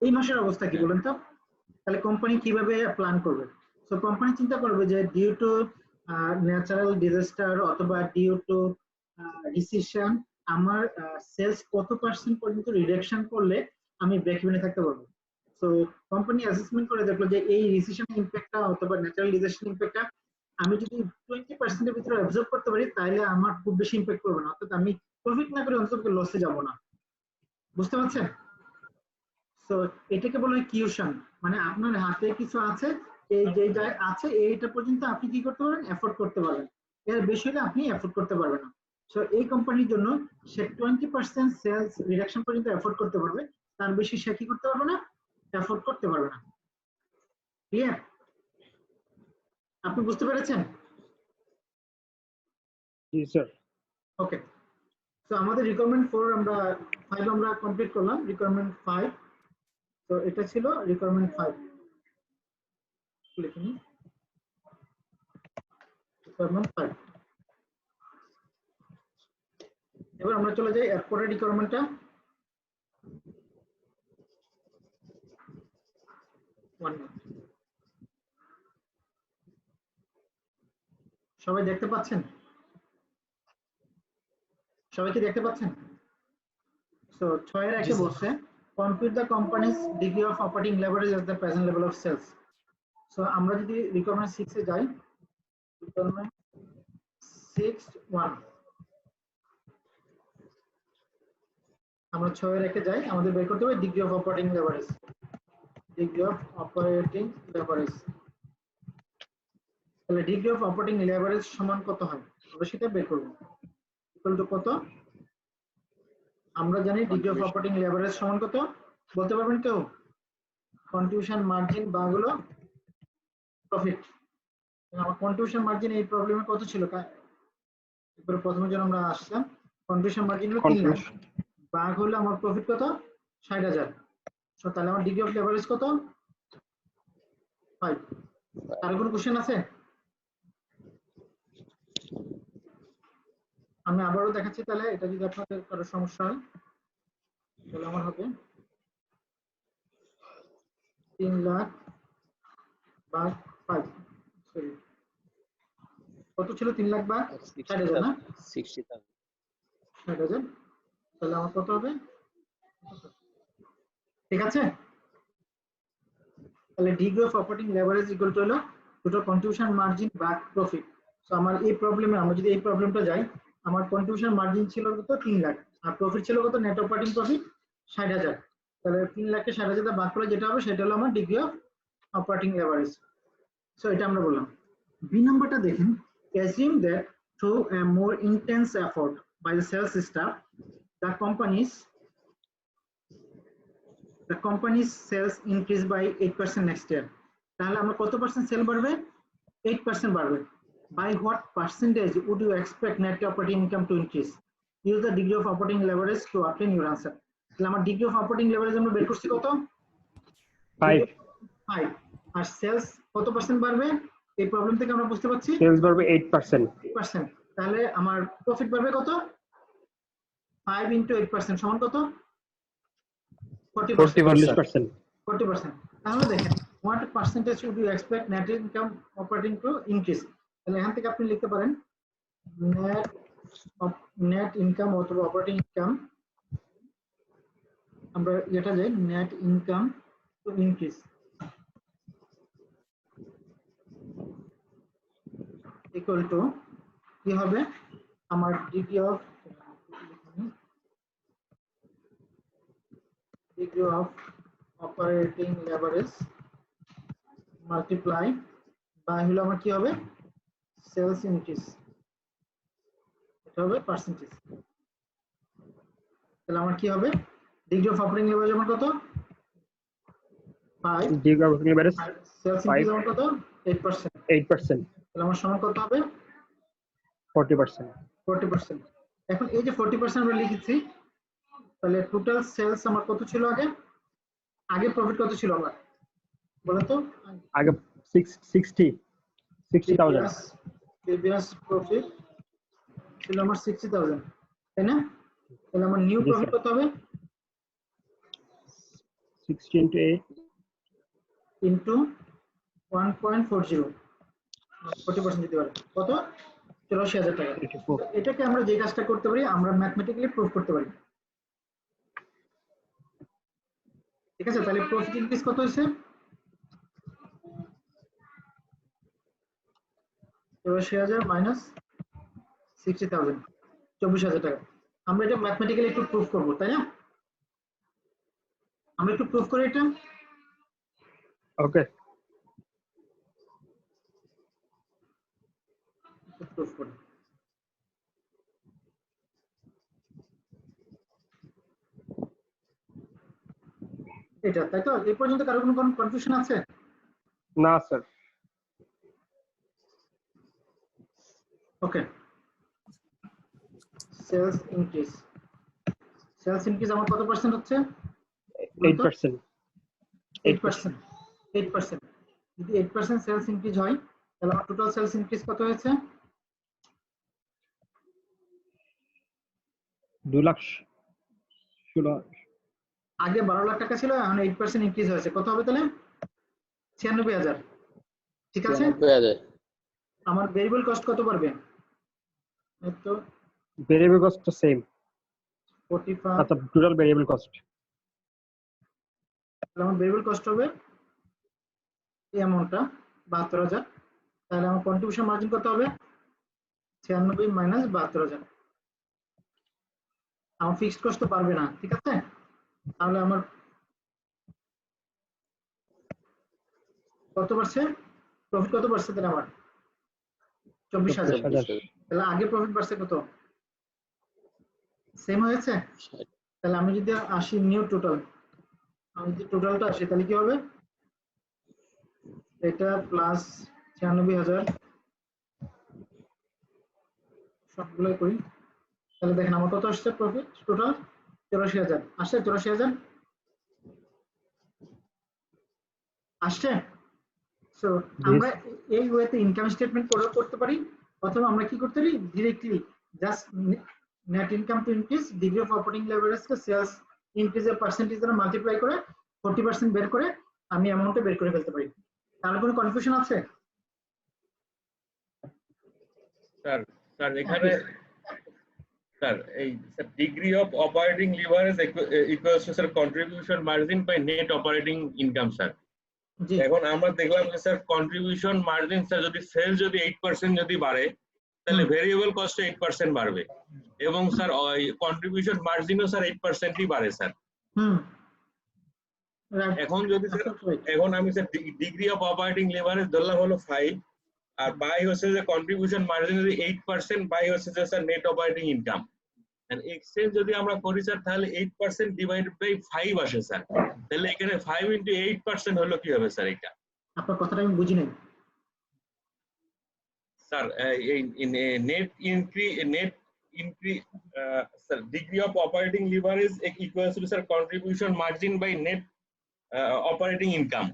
এই মাসের অবস্থা কি বলেন তো? তাহলে কোম্পানি কিভাবে প্ল্যান করবে? সো কোম্পানি চিন্তা করবে যে ডিউ টু ন্যাচারাল ডিজাস্টার অথবা ডিউ টু রিসেশন আমার সেলস কত পার্সেন্ট পর্যন্ত রিডাকশন করলে আমি ব্রেক ইভেনে থাকতে পারবো। সো কোম্পানি অ্যাসেসমেন্ট করে দেখলো যে এই রিসেশন ইমপ্যাক্টটা অথবা ন্যাচারাল ডিজাস্টার ইমপ্যাক্টটা আমি যদি 20% এর ভিতরে অবজর্ভ করতে পারি তাহলে আমার খুব বেশি ইমপ্যাক্ট করবে না, অর্থাৎ আমি প্রফিট না করে অন্তত লসে যাব না। বুঝতে পারছেন? সো এটাকে বলা হয় কিউশন, মানে আপনার হাতে কিছু আছে, এই যে যা আছে এইটা পর্যন্ত আপনি কি করতে পারবেন, এফোর্ড করতে পারবেন, এর বেশি হলে আপনি এফোর্ড করতে পারবেন না। সো এই কোম্পানির জন্য সে 20% সেলস রিডাকশন পর্যন্ত এফোর্ড করতে পারবে, তার বেশি সে কি করতে পারবে না, এফোর্ড করতে পারবে না। ক্লিয়ার? আপনি বুঝতে পেরেছেন? জি স্যার। ওকে, তো আমাদের রিকোয়ারমেন্ট 4 আমরা 5 আমরা কমপ্লিট করলাম। রিকোয়ারমেন্ট 5, তো এটা ছিল রিকোয়ারমেন্ট 5। লিখে নিই রিকোয়ারমেন্ট 5। এবার আমরা চলে যাই এরপরের রিকোয়ারমেন্টটা। সবাই দেখতে পাচ্ছেন? সবাই কি দেখতে পাচ্ছেন? সো 6 এর একে বলছে compute the company's degree of operating leverage at the present level of sales. So আমরা যদি রিকোয়ারমেন্ট 6 এ যাই, রিকোয়ারমেন্ট 6.1 আমরা 6 এর একে যাই, আমাদের বের করতে হবে degree of operating leverage. Degree of operating leverage, তাহলে ডিগ্রি অফ অপারেটিং লেভারেজ সমান কত হয় আমরা সেটা বের করব। ইকুয়াল টু কত? আমরা জানি ডিগ্রি অফ অপারেটিং লেভারেজ সমান কত, বলতে পারবেন কেউ? কন্ট্রিবিউশন মার্জিন বা হলো প্রফিট। আমার কন্ট্রিবিউশন মার্জিন এই প্রবলেমে কত ছিল? এবারে প্রথমে যখন আমরা আসলাম কন্ট্রিবিউশন মার্জিন হলো 3 লাখ, ভাগ হলো আমার প্রফিট কত 60,000। সো তাহলে আমার ডিগ্রি অফ লেভারেজ কত? 5। আর কোনো কোশ্চেন আছে? আমি আবারও দেখাচ্ছি, তাহলে এটা যদি আপনাদের কারো সমস্যা হয় তাহলে আমার হবে 3 লাখ ভাগ 5। সরি, কত ছিল? 3 লাখ ভাগ 60,000 না? 60,000। তাহলে আমার কত হবে? ঠিক আছে? তাহলে degree of operating leverage equal to হলো টোটাল কন্ট্রিবিউশন মার্জিন ভাগ প্রফিট। সো আমার এই প্রবলেমে আমরা যদি এই প্রবলেমটা যাই, আমার কন্ট্রিবিউশন মার্জিন ছিল কত? 3 লাখ, আর প্রফিট ছিল কত? Net operating profit 60,000। তাহলে 3 লাখকে 60,000 ভাগ করলে যেটা হবে সেটা হলো আমার degree of operating leverage. So এটা আমরা বললাম। বি নাম্বারটা দেখেন, assume that through a more intense effort by the sales staff the company's sales increase by 8% next year. তাহলে আমরা কত পার্সেন্ট সেল বাড়বে? 8% বাড়বে। By what percentage would you expect net operating income to increase? Use the degree of operating leverage to obtain your answer. তাহলে আমার degree of operating leverage আমরা বের করছি কত? 5। আর সেলস কত পার্সেন্ট বাড়বে? এই প্রবলেম থেকে আমরা বুঝতে পারছি সেলস বাড়বে 8%। তাহলে আমার প্রফিট বাড়বে কত? 5 into 8% সমান কত? 40%। 40%। তাহলে দেখেন what percentage would you expect net income operating to increase? তাহলে এখান থেকে আপনি লিখতে পারেন net নেট ইনকাম অথবা অপারেটিং ইনকাম, আমরা এটা যাই net income to increase equal to কি হবে আমার degree of operating leverage multiply by হলো আমার কি হবে সেলস ইনক্রিজ, এটা হবে পার্সেন্টেজ। তাহলে আমার কি হবে ডিগ্রি অফ অপারেটিং লেভারেজ আমার কত 5, degree of leverage sales increase আমার কত 8%, 8%, তাহলে আমার সমান কত হবে 40%. 40%। এখন এই যে 40% আমরা লিখেছি, তাহলে টোটাল সেলস আমার কত ছিল আগে, আগে প্রফিট কত ছিল আমার বলো তো? আগে 60,000. প্রিভিয়াস প্রফিট ছিল আমার 60,000, তাই না? তাহলে আমার নিউ Yes, প্রফিট sir. কত হবে 60 into 8, ইনটু 1.40, 40% দিতে পারে কত 84,000 টাকা। 84. এটাকে আমরা যে কাজটা করতে পারি আমরা ম্যাথমেটিক্যালি প্রুফ করতে পারি, ঠিক আছে? তাহলে প্রফিট ইনক্রিজ কত হয়েছে 84,000 মাইনাস 60,000, 24,000 টাকা। আমরা এটা ম্যাথমেটিক্যালি একটু প্রুফ করব, তাই না? আমরা একটু প্রুফ করি এটা। Okay. প্রুফ করি এটা, তাই তো? এই পর্যন্ত কারো কোনো কনফিউশন আছে? না স্যার. ওকে, সেলস ইনক্রিজ আমার কত পার্সেন্ট হচ্ছে 8%. 8%। 8% যদি 8% সেলস ইনক্রিজ হয় তাহলে আমার টোটাল সেলস ইনক্রিজ কত হয়েছে 2,16,000. আগে 12 লাখ টাকা ছিল, এখন 8% ইনক্রিজ হয়েছে, কত হবে তাহলে 96,000, ঠিক আছে? আমার ভেরিয়েবল কস্ট কত বাড়বে তো Variable cost the same. 45, That's the total variable cost. তাহলে আমার ভেরিয়েবল কস্ট হবে এই অ্যামাউন্টটা 72,000, তাহলে আমার কন্ট্রিবিউশন মার্জিন কত হবে 96 মাইনাস 72,000। আমার ফিক্সড কস্ট তো পারবে না, ঠিক আছে? তাহলে আমার কত বাড়ছে প্রফিট, কত বাড়ছে তাহলে আমার 24,000। 24,000. তাহলে আগে প্রফিট বাড়ছে কত সেম হয়েছে? তাহলে আমি যদি আসি নিউ টোটাল, আমি যদি টোটালটা আসি তাহলে কি হবে এটা প্লাস 96,000 সবগুলোই করি, তাহলে দেখেন আমার কত আসছে প্রফিট টোটাল 84,000 আসছে, 84,000 আসছে। সো আমরা এই ওয়েতে ইনকাম স্টেটমেন্ট করতে পারি, অথবা আমরা কি করতে পারি directly just net income to increase degree of operating leverage কে সেলস ইনক্রিজের পার্সেন্টেজ দ্বারা মাল্টিপ্লাই করে 40% বের করে আমি অ্যামাউন্টটা বের করে ফেলতে পারি। তার কোনো কনফিউশন আছে স্যার এখানে স্যার এই degree of operating leverage equals to sir contribution margin by net operating income sir. জি এখন আমরা দেখলাম যে স্যার কন্ট্রিবিউশন মার্জিন স্যার যদি সেল যদি 8% যদি বাড়ে তাহলে ভেরিয়েবল কস্ট 8% বাড়বে, এবং স্যার কন্ট্রিবিউশন মার্জিনও স্যার 8%ই বাড়ে স্যার। এখন যদি স্যার এখন আমি sir degree of operating leverage ধরলাম হলো 5, আর বাই হচ্ছে যে কন্ট্রিবিউশন মার্জিন যদি 8%, বাই হচ্ছে যে sir net operating income, and exchange যদি আমরা করি স্যার তাহলে 8% ডিভাইডেড বাই 5 আসে স্যার। তাহলে এখানে 5 into 8% হলো কি হবে স্যার এটা? আপনার কথাটা আমি বুঝি নাই স্যার এই net increase sir degree of operating leverage equals to sir contribution margin by net operating income.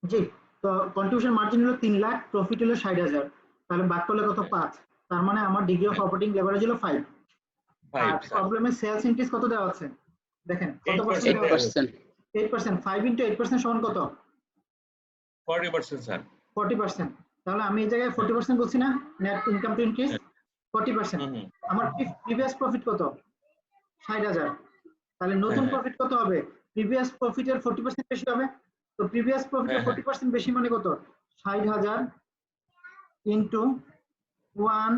জি, তো কন্ট্রিবিউশন মার্জিন হলো 3 লাখ, প্রফিট হলো 60,000, তাহলে বাদ করলে কত 5, তার মানে আমার ডিগ্রি অফ অপারেটিং লেভারেজ হলো 5। আর প্রবলেমে সেলস ইনক্রিজ কত দেওয়া আছে দেখেন কত পার্সেন্ট 8%. 8%, 5 into 8% সমান কত 40% স্যার। 40%। তাহলে আমি এই জায়গায় 40% বলছি না নেট ইনকাম টু ইনক্রিজ, 40%, হুম, হুম। আমার প্রিভিয়াস প্রফিট কত? 60,000। তাহলে নতুন হ্যাঁ। প্রফিট কত হবে? প্রিভিয়াস প্রফিটের 40% বেশি হবে। তো প্রিভিয়াস প্রফিটের হ্যাঁ, 40% বেশি মানে কত? 60,000 ইনটু 1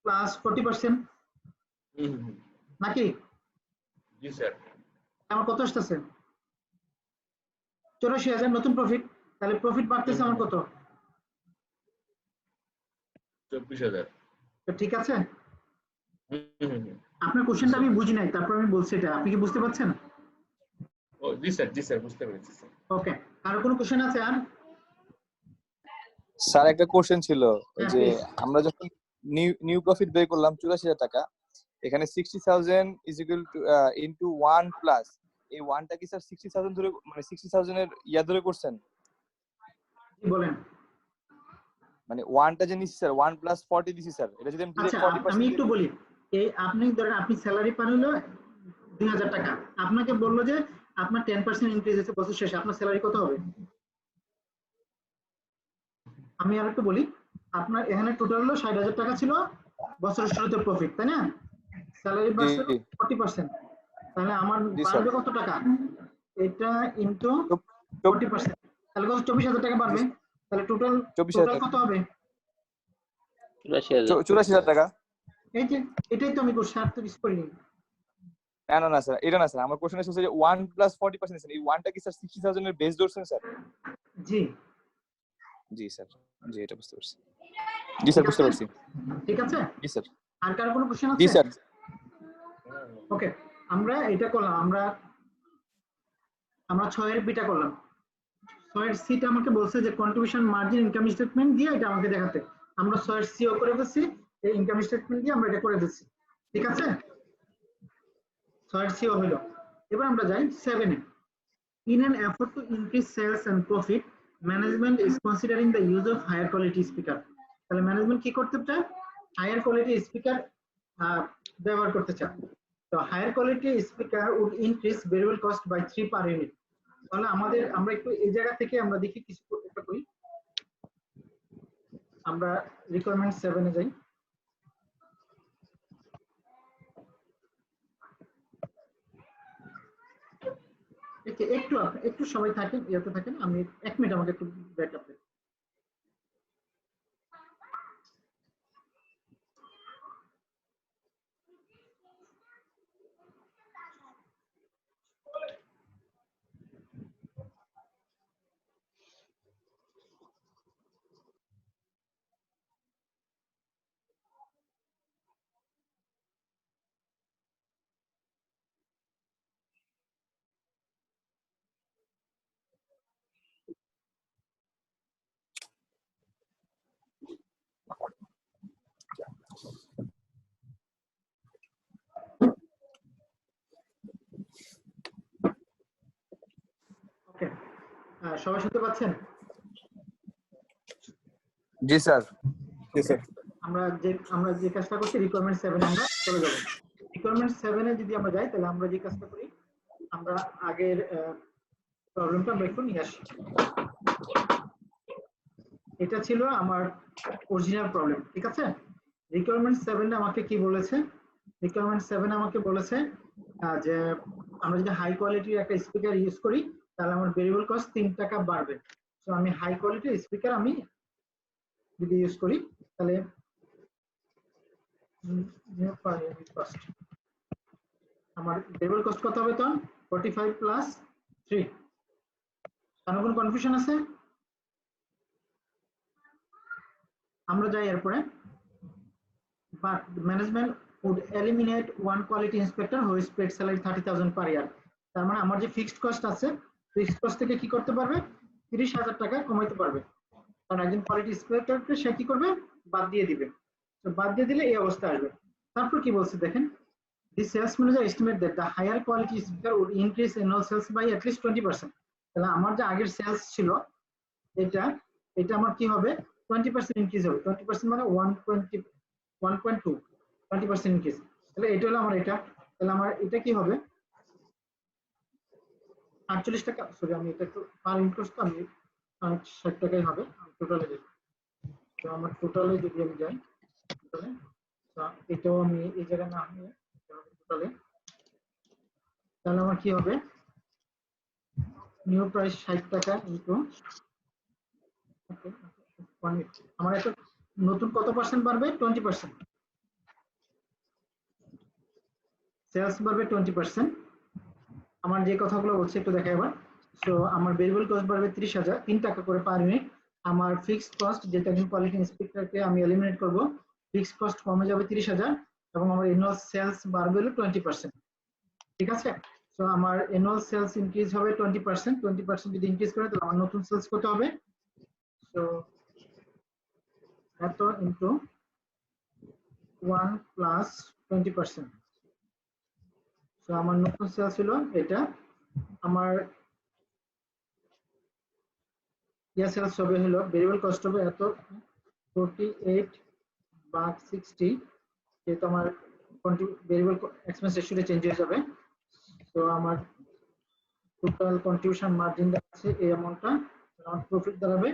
প্লাস 40%, হুম, হুম, হুম। নাকি? জি স্যার। আমার কত আসতেছে? 84,000 নতুন প্রফিট। তাহলে প্রফিট বাড়তেছে আমার কত? 24,000। তো ঠিক আছে? হুম, হুম, হুম। আপনার কোশ্চেনটা আমি বুঝি নাই, তারপর আমি বলছি এটা। আপনি কি বুঝতে পারছেন? ও জি স্যার, জি স্যার, বুঝতে পেরেছি স্যার। ওকে, কারো কোনো কোশ্চেন আছে আর? স্যার একটা কোশ্চেন ছিল হ্যাঁ, যে প্লিজ। আমরা যখন নিউ প্রফিট বের করলাম 84,000 টাকা, এখানে 60,000 is equal to into 1 plus এই 1টা কি স্যার 60,000 ধরে মানে 60,000 এর ইয়া ধরে করছেন? কি বলেন? মানে 1টা যে নিছি স্যার 1 প্লাস 40 দিছি স্যার, এটা যদি আমি আচ্ছা, ডিরেক্ট আমি 40% একটু বলি। এই আপনি ধরেন আপনি স্যালারি পান হলো 2,000 টাকা। আপনাকে বললো যে আপনার 10% ইনক্রিজ হয়েছে বছর শেষে, আপনার স্যালারি কত হবে? আমি আর একটু বলি। আপনার এখানে টোটাল হলো 60,000 টাকা ছিল বছরের শুরুতে প্রফিট, তাই না? স্যালারি জি বাড়ছে 40%। তাহলে আমার জি স্যার বাড়বে কত টাকা? এটা ইনটু তো 40%, তাহলে কত? 24,000 টাকা বাড়বে। তাহলে টোটাল 24,000 টাকা কত হবে? 84,000 টাকা। এই যে এটাই তো আমি করছি, আর তো কিছু করিনি। না স্যার, এটা না স্যার, আমার কোশ্চেন হচ্ছে যে 1 প্লাস 40% স্যার, এই 1টা কি স্যার 60,000 এর বেস ধরছেন স্যার? জি, জি স্যার, জি এটা বুঝতে পারছি। জি স্যার, ঠিক বুঝতে আছে, পারছি। ঠিক আছে। জি স্যার। আর কারো কোনো কোশ্চেন জি আছে? স্যার। ওকে, আমরা এটা করলাম। আমরা 6 এর বিটা করলাম। 6 এর সিটা আমাকে বলছে যে কন্ট্রিবিউশন মার্জিন ইনকাম স্টেটমেন্ট দিয়ে এটা আমাকে দেখাতে। আমরা 6 এর সিও করে ফেলছি, এই ইনকাম স্টেটমেন্ট দিয়ে আমরা এটা করে ফেলছি। ঠিক আছে, 6 এর সিও হলো। এবার আমরা যাই 7 এ। In an effort to increase sales and profit, management is considering the use of higher quality speaker. তাহলে ম্যানেজমেন্ট কি করতে চায়? হায়ার কোয়ালিটি স্পিকার ব্যবহার করতে চায়। তো higher quality speaker would increase variable cost by 3 per unit. তাহলে আমরা একটু এই জায়গা থেকে আমরা দেখি কিছু একটা করি। আমরা রিকোয়ারমেন্ট 7 এ যাই। একটু সবাই থাকেন, ইয়াতে থাকেন। আমি 1 মিনিট, আমাকে একটু ব্যাকআপ দেন। ওকে, সবাই শুনতে পাচ্ছেন? জি স্যার। জি স্যার। আমরা যে কাজটা করছি রিকোয়ারমেন্ট 7 আমরা চলে যাব। রিকোয়ারমেন্ট 7 এ যদি আমরা যাই, তাহলে আমরা যে কাজটা করি, আমরা আগের প্রবলেমটা আমরা একটু নিয়ে আসি। এটা ছিল আমার অরিজিনাল প্রবলেম, ঠিক আছে। রিকোয়ারমেন্ট 7 আমাকে কি বলেছে? রিকোয়ারমেন্ট 7 আমাকে বলেছে যে আমরা যদি হাই কোয়ালিটির একটা স্পিকার ইউজ করি, তাহলে আমার ভেরিয়েবল কস্ট 3 টাকা বাড়বে। সো আমি হাই কোয়ালিটির স্পিকার আমি যদি ইউজ করি, তাহলে আমার ভেরিয়েবল কস্ট কত হবে তখন? 45 প্লাস 3। কারণ কোনো কনফিউশন আছে? আমরা যাই এরপরে। But management would eliminate one quality inspector who is paid salary 30,000 per year. তার মানে আমার যে ফিক্সড কস্ট আছে, ফিক্সড কস্ট থেকে কি করতে পারবে? 30,000 টাকা কমাইতে পারবে। কারণ একজন কোয়ালিটি ইন্সপেক্টরকে সে কি করবে? বাদ দিয়ে দিবে। তো বাদ দিয়ে দিলে এই অবস্থা আসবে। তারপর কি বলছে দেখেন, the sales manager estimate that the higher quality speaker would increase annual sales by at least 20%. তাহলে আমার যে আগের সেলস ছিল এটা আমার কি হবে? 20% ইনক্রিজ হবে। 20% মানে 1.2 20% ইনক্রিজ। তাহলে এটা হলো আমার এটা। তাহলে আমার এটা কি হবে? 48 টাকা। সরি, আমি এটা একটু পার ইউনিট কস্ট, আমি 60 টাকাই হবে টোটালে। তো আমার টোটালে যদি আমি যাই, টোটালে এটাও আমি এই জায়গায় না নিয়ে টোটালে, তাহলে আমার কি হবে, নিউ প্রাইস 60 টাকা ইনটু আমার একটা নতুন কত পার্সেন্ট বাড়বে, 20%। সেলস বাড়বে 20%। আমার যে কথাগুলো বলছি একটু দেখা এবার। সো আমার ভেরিয়েবল কস্ট বাড়বে 30,000, 3 টাকা করে পার ইউনিট। আমার ফিক্সড কস্ট, যেটা নিউ কোয়ালিটি ইন্সপেক্টরকে আমি এলিমিনেট করব, ফিক্সড কস্ট কমে যাবে 30,000 এবং আমার অ্যানুয়াল সেলস বাড়বে হলো 20%। ঠিক আছে? সো আমার অ্যানুয়াল সেলস ইনক্রিজ হবে 20%। 20% যদি ইনক্রিজ করে তাহলে আমার নতুন সেলস কত হবে? সো এত ইনটু 1 প্লাস 20%। সো আমার নতুন সেলস ছিল এটা, আমার সেলস হবে হলো ভেরিয়েবল কস্ট হবে এত 48 ভাগ 60, যেহেতু আমার ভেরিয়েবল এক্সপেন্স রেশিওটা চেঞ্জ হয়ে যাবে। তো আমার টোটাল কন্ট্রিবিউশন মার্জিন আছে এই অ্যামাউন্টটা, আমার প্রফিট দাঁড়াবে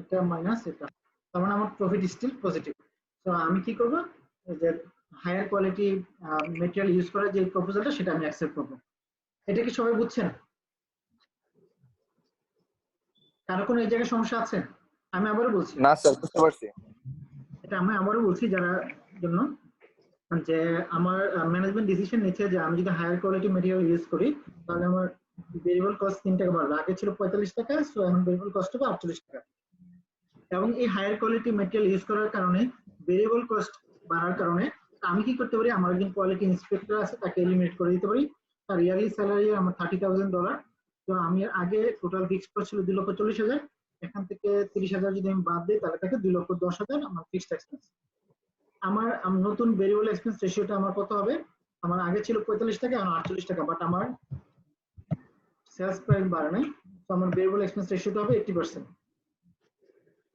এটা মাইনাস এটা, তার মানে আমার প্রফিট স্টিল পজিটিভ। তো আমি কি করব, যে হায়ার কোয়ালিটি মেটেরিয়াল ইউজ করার যে প্রপোজালটা সেটা আমি অ্যাকসেপ্ট করব। এটা কি সবাই বুঝছেন? কারো কোনো এই জায়গায় সমস্যা আছে? আমি আবারও বলছি। না স্যার, বুঝতে পারছি। এটা আমি আবারও বলছি যারা জন্য, যে আমার ম্যানেজমেন্ট ডিসিশন নিচ্ছে যে আমি যদি হায়ার কোয়ালিটি মেটেরিয়াল ইউজ করি তাহলে আমার ভেরিয়েবল কস্ট 3 টাকা বাড়বে। আগে ছিল 45 টাকা, সো এখন ভেরিয়েবল কস্ট হবে 48 টাকা। এবং এই হায়ার কোয়ালিটি মেটেরিয়াল ইউজ করার কারণে ভেরিয়েবল কস্ট বাড়ার কারণে আমি কি করতে পারি, আমার একজন কোয়ালিটি ইন্সপেক্টর আছে তাকে এলিমিনেট করে দিতে পারি। তার ইয়ারলি স্যালারি আমার $30,000। তো আমি আগে টোটাল ফিক্সড কস্ট ছিল 2,40,000, এখান থেকে 30,000 যদি আমি বাদ দিই তাহলে থাকে 2,10,000 আমার ফিক্সড এক্সপেন্স। আমার নতুন ভেরিয়েবল এক্সপেন্স রেশিওটা আমার কত হবে, আমার আগে ছিল 45 টাকা, এখন 48 টাকা, বাট আমার সেলস প্রাইস বাড়ে নাই, তো আমার ভেরিয়েবল এক্সপেন্স রেশিওটা হবে 80%।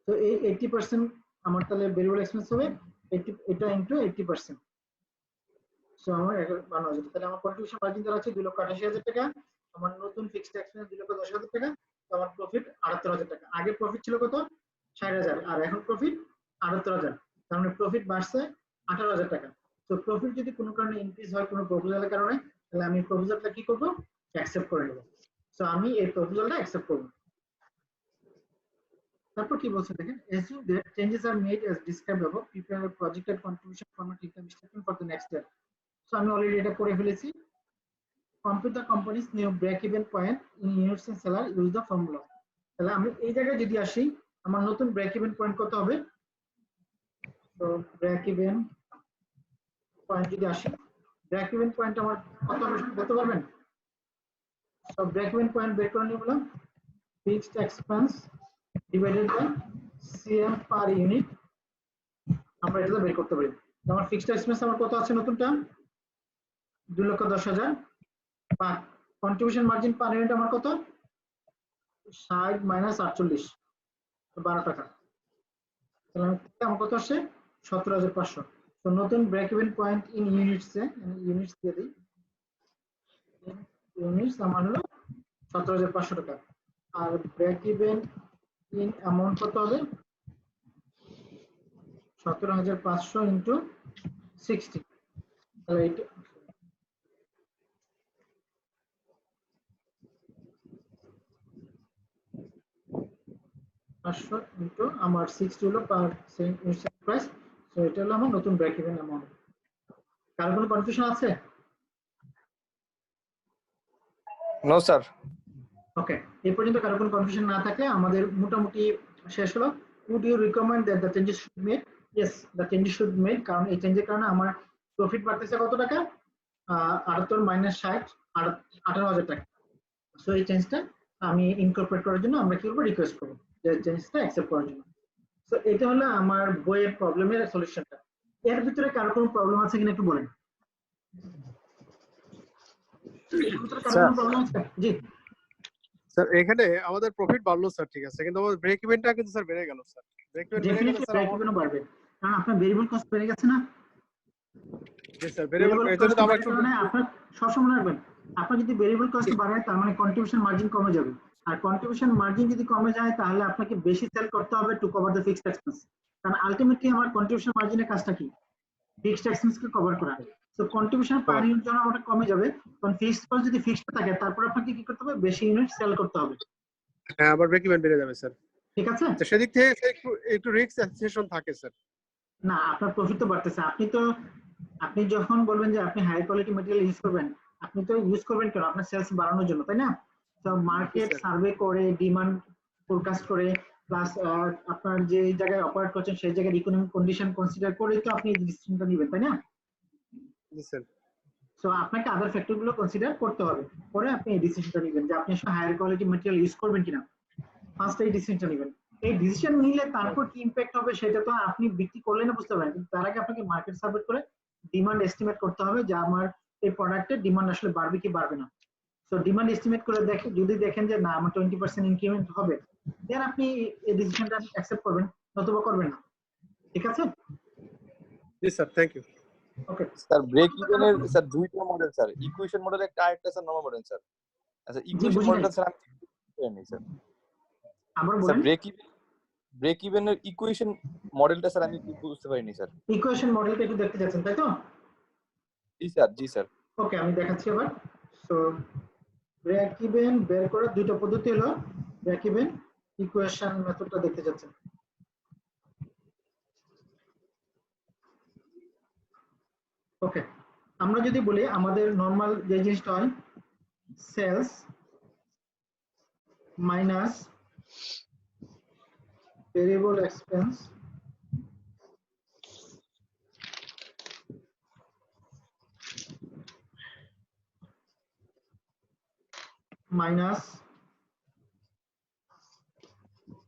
তো এই 80% আমার তাহলে ভেরিয়েবল এক্সপেন্স হবে এটা ইনটু 80%। সো আমার 52,000, তাহলে আমার কন্ট্রিবিউশন মার্জিন দাঁড়াচ্ছে 2,88,000 টাকা, আমার নতুন ফিক্সড এক্সপেন্স 2,10,000 টাকা, তো আমার প্রফিট 78,000 টাকা। আগে প্রফিট ছিল কত, 60,000, আর এখন প্রফিট 78,000, তার মানে প্রফিট বাড়ছে 18,000 টাকা। তো প্রফিট যদি কোনো কারণে ইনক্রিজ হয় কোনো প্রপোজালের কারণে, তাহলে আমি প্রপোজালটা কি করব, অ্যাকসেপ্ট করে নেব। সো আমি এই প্রপোজালটা অ্যাকসেপ্ট করব। তারপর কি বলছে দেখেন, assume that changes are made as described above, prepare a projected contribution from a income statement for the next year. So আমি অলরেডি এটা করে ফেলেছি। compute the company's new break even point in units and seller, use the formula। তাহলে আমি এই জায়গায় যদি আসি, আমার নতুন ব্রেক ইভেন পয়েন্ট কত হবে, তো ব্রেক ইভেন পয়েন্ট যদি আসি, ব্রেক ইভেন পয়েন্ট আমার কত হবে বলতে পারবেন? তো ব্রেক ইভেন পয়েন্ট বের করে নিয়ে বললাম fixed expense divided by CM per unit, আমরা এটা বের করতে পারি। আমার ফিক্সড এক্সপেন্স আমার কত আছে নতুনটা, 2,10,000, বা কন্ট্রিবিউশন মার্জিন পার ইউনিট আমার কত, 60 মাইনাস 48, 12 টাকা। তাহলে আমার কত আসছে, 17,500। তো নতুন break even point in units, units দিয়ে দিই, ইউনিটস আমার হলো 17,500 টাকা। আর ব্রেক ইভেন ইন অ্যামাউন্ট কত হবে, 17,500 ইন্টু 60, তাহলে এটা 500 ইন্টু আমার 60 হলো পার সেল প্রাইস। তো এটা হলো আমার নতুন ব্রেক ইভেন অ্যামাউন্ট। কার কোনো কনফিউশন আছে? No sir. ওকে, এই পর্যন্ত কারো কোনো কনফিউশন না থাকলে আমাদের মোটামুটি শেষ হলো। would you recommend that the changes should be made? Yes, the changes should be made, কারণ এই চেঞ্জের কারণে আমার প্রফিট বাড়তেছে কত টাকা, 78 মাইনাস 60, 18,000 টাকা। সো এই চেঞ্জটা আমি ইনকর্পোরেট করার জন্য আমরা কি করব, রিকোয়েস্ট করব যে চেঞ্জটা অ্যাকসেপ্ট করার জন্য। সো এটা হলো আমার বইয়ের প্রবলেমের সলিউশনটা। এর ভিতরে কারো কোনো প্রবলেম আছে কিনা একটু বলেন। জি স্যার, এখানে আমাদের প্রফিট বাড়লো স্যার, ঠিক আছে, কিন্তু আমাদের ব্রেক ইভেনটা কিন্তু স্যার বেড়ে গেল স্যার। ব্রেক ইভেন বেড়ে গেল স্যার, ব্রেক ইভেনও বাড়বে কারণ আপনার ভেরিয়েবল কস্ট বেড়ে গেছে না। জি স্যার, ভেরিয়েবল এজন্য তো আমরা একটু আপনার সবসময় রাখবেন, আপনার যদি ভেরিয়েবল কস্ট বাড়ে তার মানে কন্ট্রিবিউশন মার্জিন কমে যাবে, আর কন্ট্রিবিউশন মার্জিন যদি কমে যায় তাহলে আপনাকে বেশি সেল করতে হবে to cover the fixed expense. কারণ আলটিমেটলি আমার কন্ট্রিবিউশন মার্জিনের কাজটা কি, ফিক্সড এক্সপেন্সকে কভার করা। তো কন্ট্রিবিউশন পার ইউনিট যখন আমাদের কমে যাবে তখন ফিক্সড কস্ট যদি ফিক্সড থাকে তারপর আপনাকে কি করতে হবে, বেশি ইউনিট সেল করতে হবে। হ্যাঁ, আবার ব্রেক ইভেন বেড়ে যাবে স্যার। ঠিক আছে? তো সেদিক থেকে একটু রিস্ক অ্যাসোসিয়েশন থাকে স্যার। না, আপনার প্রফিট তো বাড়তেছে। আপনি যখন বলবেন যে আপনি হাই কোয়ালিটি ম্যাটেরিয়াল ইউজ করবেন, আপনি তো ইউজ করবেন কেন? আপনার সেলস বাড়ানোর জন্য, তাই না? তো মার্কেট সার্ভে করে, ডিমান্ড ফোরকাস্ট করে, প্লাস আপনার যে জায়গায় অপারেট করছেন সেই জায়গার ইকোনমিক কন্ডিশন কনসিডার করে তো আপনি এই ডিসিশনটা নেবেন, তাই না? জি স্যার। সো আপনাকে আদার ফ্যাক্টর গুলো কনসিডার করতে হবে, পরে আপনি এই ডিসিশনটা নেবেন যে আপনি আসলে হায়ার কোয়ালিটি ম্যাটেরিয়াল ইউজ করবেন কিনা। ফার্স্ট এই ডিসিশনটা নেবেন। এই ডিসিশন নিলে তারপর কি ইমপ্যাক্ট হবে সেটা তো আপনি বিক্রি করলে না বুঝতে পারবেন, কিন্তু তার আগে আপনাকে মার্কেট সার্ভে করে ডিমান্ড এস্টিমেট করতে হবে যে আমার এই প্রোডাক্টের ডিমান্ড আসলে বাড়বে কি বাড়বে না। সো ডিমান্ড এস্টিমেট করে দেখে যদি দেখেন যে না আমার 20% ইনক্রিমেন্ট হবে, দেন আপনি এই ডিসিশনটা অ্যাকসেপ্ট করবেন, নতুবা করবেন না। ঠিক আছে? জি sir, thank you. Okay sir break ইভেনের স্যার দুইটা মডেল স্যার, ইকুয়েশন মডেল একটা, আরেকটা স্যার নরমাল মডেল স্যার। আচ্ছা ইকুয়েশন বুঝি মডেলটা নাই। স্যার আমি জানি স্যার। আবার স্যার বলেন। ব্রেক ইভেনের ইকুয়েশন মডেলটা স্যার আমি বুঝতে পারিনি স্যার। ইকুয়েশন মডেলটা একটু দেখতে যাচ্ছেন, তাই তো? জি স্যার, জি স্যার। ওকে, আমি দেখাচ্ছি আবার। সো ব্রেক ইভেন বের করার দুইটা পদ্ধতি হলো ব্রেক ইভেন ইকুয়েশন মেথডটা দেখতে যাচ্ছেন। ওকে, আমরা যদি বলি আমাদের নরমাল যে জিনিসটা হয় sales minus variable expense minus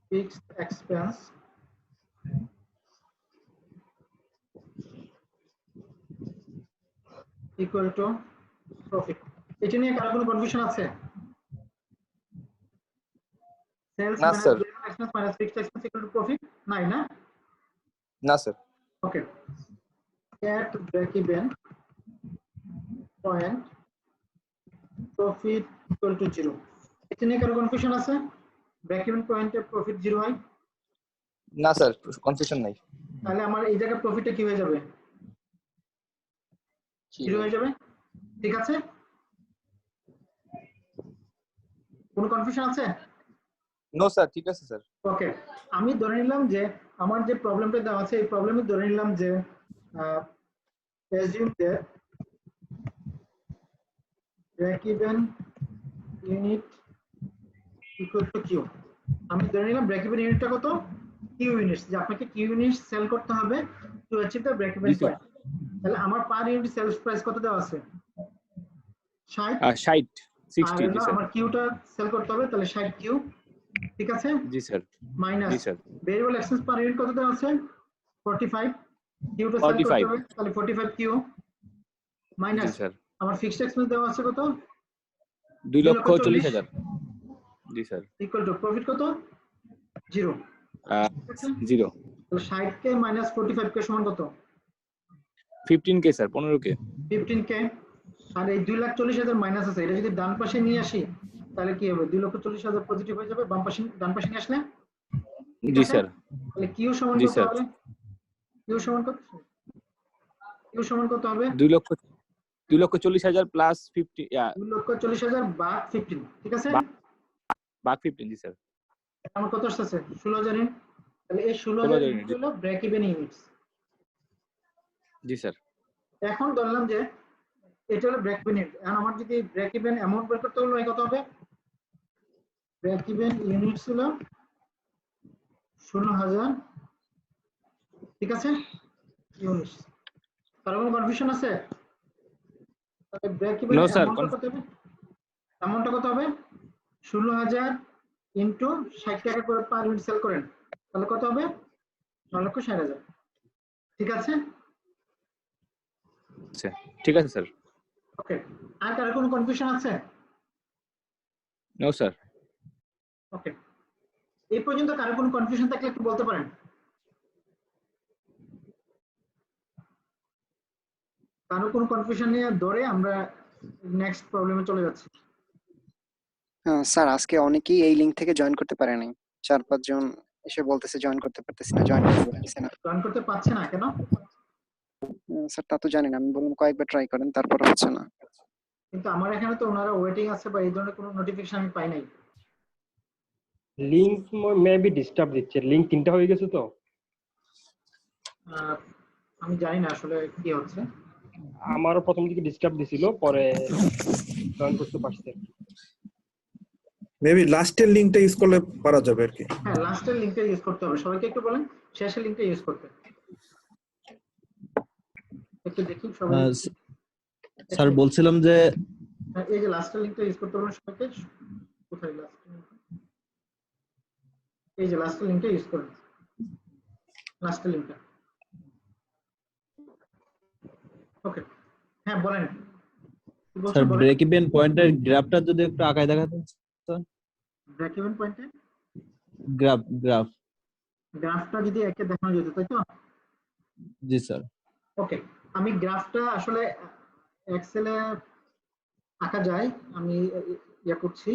fixed expense equal to profit. এটা নিয়ে কারো কোনো কনফিউশন আছে? সেলস না minus sir, expense minus fixed expense equal to profit, নাই না? না sir. Okay, at break even point profit equal to 0, এটা নিয়ে কারো কনফিউশন আছে? ব্রেক ইভেন পয়েন্টে প্রফিট 0 হয়? না স্যার, কনফিউশন নাই। তাহলে আমার এই জায়গায় প্রফিটটা কি হয়ে যাবে? 0 হয়ে যাবে। ঠিক আছে? কোনো কনফিউশন আছে? নো স্যার, ঠিক আছে স্যার। ওকে, আমি ধরে নিলাম যে আমার যে প্রবলেমটা দেওয়া আছে এই প্রবলেমে ধরে নিলাম যে assume that break even unit equal to q। আমি ধরে নিলাম ব্রেক ইভেন ইউনিটটা কত? q ইউনিটস, যে আপনাকে q ইউনিটস সেল করতে হবে to achieve the break even point. তাহলে আমার পার ইউনিট সেলস প্রাইস কত দেওয়া আছে? 60। 60 আর জি স্যার। আমার কিউটা সেল করতে হবে, তাহলে 60 কিউ। ঠিক আছে? জি স্যার। মাইনাস জি sir. Variable expense per unit কত দেওয়া আছে? 45। কিউটা সেল করতে হবে, তাহলে 45 কিউ জি মাইনাস স্যার। আমার ফিক্সড এক্সপেন্স দেওয়া আছে কত? 2,40,000 জি স্যার। ইকুয়াল টু প্রফিট কত? 0। 0 তাহলে 60 কে মাইনাস 45 কে সমান কত? 15K sir, 15K। 15K। আর এই 2,40,000 মাইনাস আছে, এটা যদি ডান পাশে নিয়ে আসি তাহলে কি হবে? 2,40,000 পজিটিভ হয়ে যাবে বাম পাশে, ডান পাশে নিয়ে আসলে। জি স্যার। তাহলে কিউ সমান জি কত স্যার। হবে? কিউ সমান কত? কিউ সমান কত হবে? 2,40,000 প্লাস 50 2,40,000 ভাগ 15। ঠিক আছে? ভাগ 15 জি স্যার। আমার কত আসছে? 16,000 ইউনিট। তাহলে এই 16,000 ইউনিট হলো ব্রেক ইভেন ইউনিটস। জি স্যার। এখন ধরলাম যে এটা হলো ব্রেক ইভেন ইউনিট। এখন আমার যদি ব্রেক ইভেন অ্যামাউন্ট বের করতে হলো কত হবে? ব্রেক ইভেন ইউনিটস হলো 16,000। ঠিক আছে? ইউনিটস। কারো কোনো কনফিউশন আছে? তাহলে ব্রেক ইভেন নো স্যার। অ্যামাউন্টটা কত হবে? অ্যামাউন্টটা কত হবে? 16,000 ইনটু 60 টাকা করে পার ইউনিট সেল করেন, তাহলে কত হবে? 9,60,000। ঠিক আছে? আচ্ছা ঠিক আছে স্যার। ওকে, আর কারো কোনো কনফিউশন আছে? No sir. ওকে, এই পর্যন্ত কারো কোনো কনফিউশন থাকলে একটু বলতে পারেন। কারো কোনো কনফিউশন নিয়ে ধরে আমরা নেক্সট প্রবলেমে চলে যাচ্ছি। স্যার আজকে অনেকেই এই লিংক থেকে জয়েন করতে পারে নাই, 4-5 জন এসে বলতেছে জয়েন করতে পারতেছি না, জয়েন করতে পারতেছি না। জয়েন করতে পারছে না কেন? স্যার তা তো জানি না, আমি বললাম কয়েকবার ট্রাই করেন, তারপর হচ্ছে না। কিন্তু আমার এখানে তো ওনারা ওয়েটিং আছে বা এই ধরনের কোনো নোটিফিকেশন আমি পাই নাই। লিংক মেবি ডিস্টার্ব দিচ্ছে, লিংক 3টা হয়ে গেছে তো। আমি জানি না আসলে কি হচ্ছে। আমারও প্রথম দিকে ডিস্টার্ব দিছিল, পরে জয়েন করতে পারছি। মেবি লাস্টের লিংকটা ইউজ করলে পারা যাবে আর কি। হ্যাঁ, লাস্টের লিংকটা ইউজ করতে হবে। সবাইকে একটু বলেন শেষের লিংকটা ইউজ করতে। একটু দেখি সবাই। স্যার বলছিলাম যে এই যে লাস্টের লিংকটা ইউজ করতে বলেন সবাইকে। কোথায় লাস্ট? এই যে লাস্টের লিংকটা ইউজ করুন, লাস্টের লিংকটা। ওকে, হ্যাঁ বলেন। স্যার ব্রেক ইভেন পয়েন্টের গ্রাফটা যদি একটু আঁকায় দেখাতেন স্যার। ব্রেক ইভেন পয়েন্টে গ্রাফটা যদি একে দেখানো যেত, তাই তো? জি স্যার। ওকে, আমি গ্রাফটা আসলে এক্সেলে আঁকা যায়, আমি ইয়া করছি।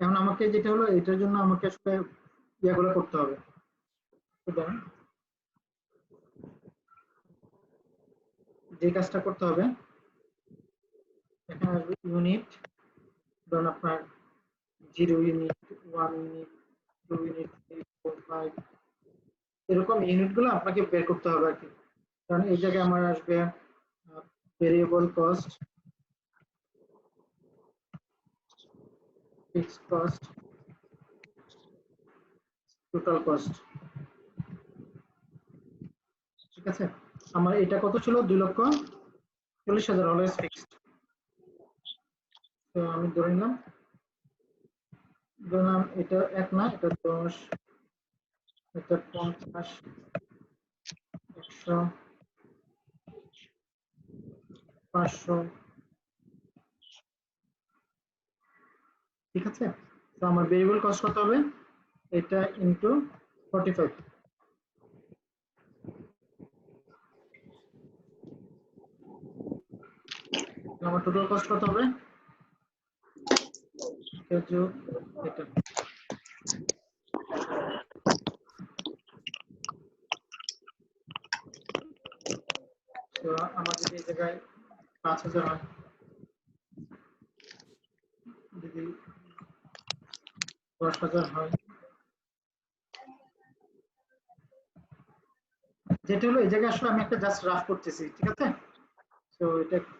এখন আমাকে যেটা হলো, এটার জন্য আমাকে আসলে ইয়াগুলো করতে হবে। যে কাজটা করতে হবে, এখানে আসবে ইউনিট, ধরুন আপনার 0 ইউনিট, 1 ইউনিট, 2 ইউনিট, 3, 4, 5, এরকম ইউনিটগুলো আপনাকে বের করতে হবে আর কি। কারণ এই জায়গায় আমার আসবে variable cost, fixed cost, total cost. ঠিক আছে, আমার এটা কত ছিল? 2,40,000 অলওয়েজ ফিক্সড। তো আমি ধরে নিলাম এটা 1 না, এটা 10, এটা 50, 100, 500। ঠিক আছে, তো আমার ভেরিয়েবল কস্ট কত হবে? এটা ইনটু 45। আমার টোটাল কস্ট কত হবে? এটা তো আমার যদি এই জায়গায় 5,000 হয়, যদি 10,000 হয়, যেটা হলো এই জায়গায় আসলে আমি একটা জাস্ট রাফ করতেছি। ঠিক আছে, তো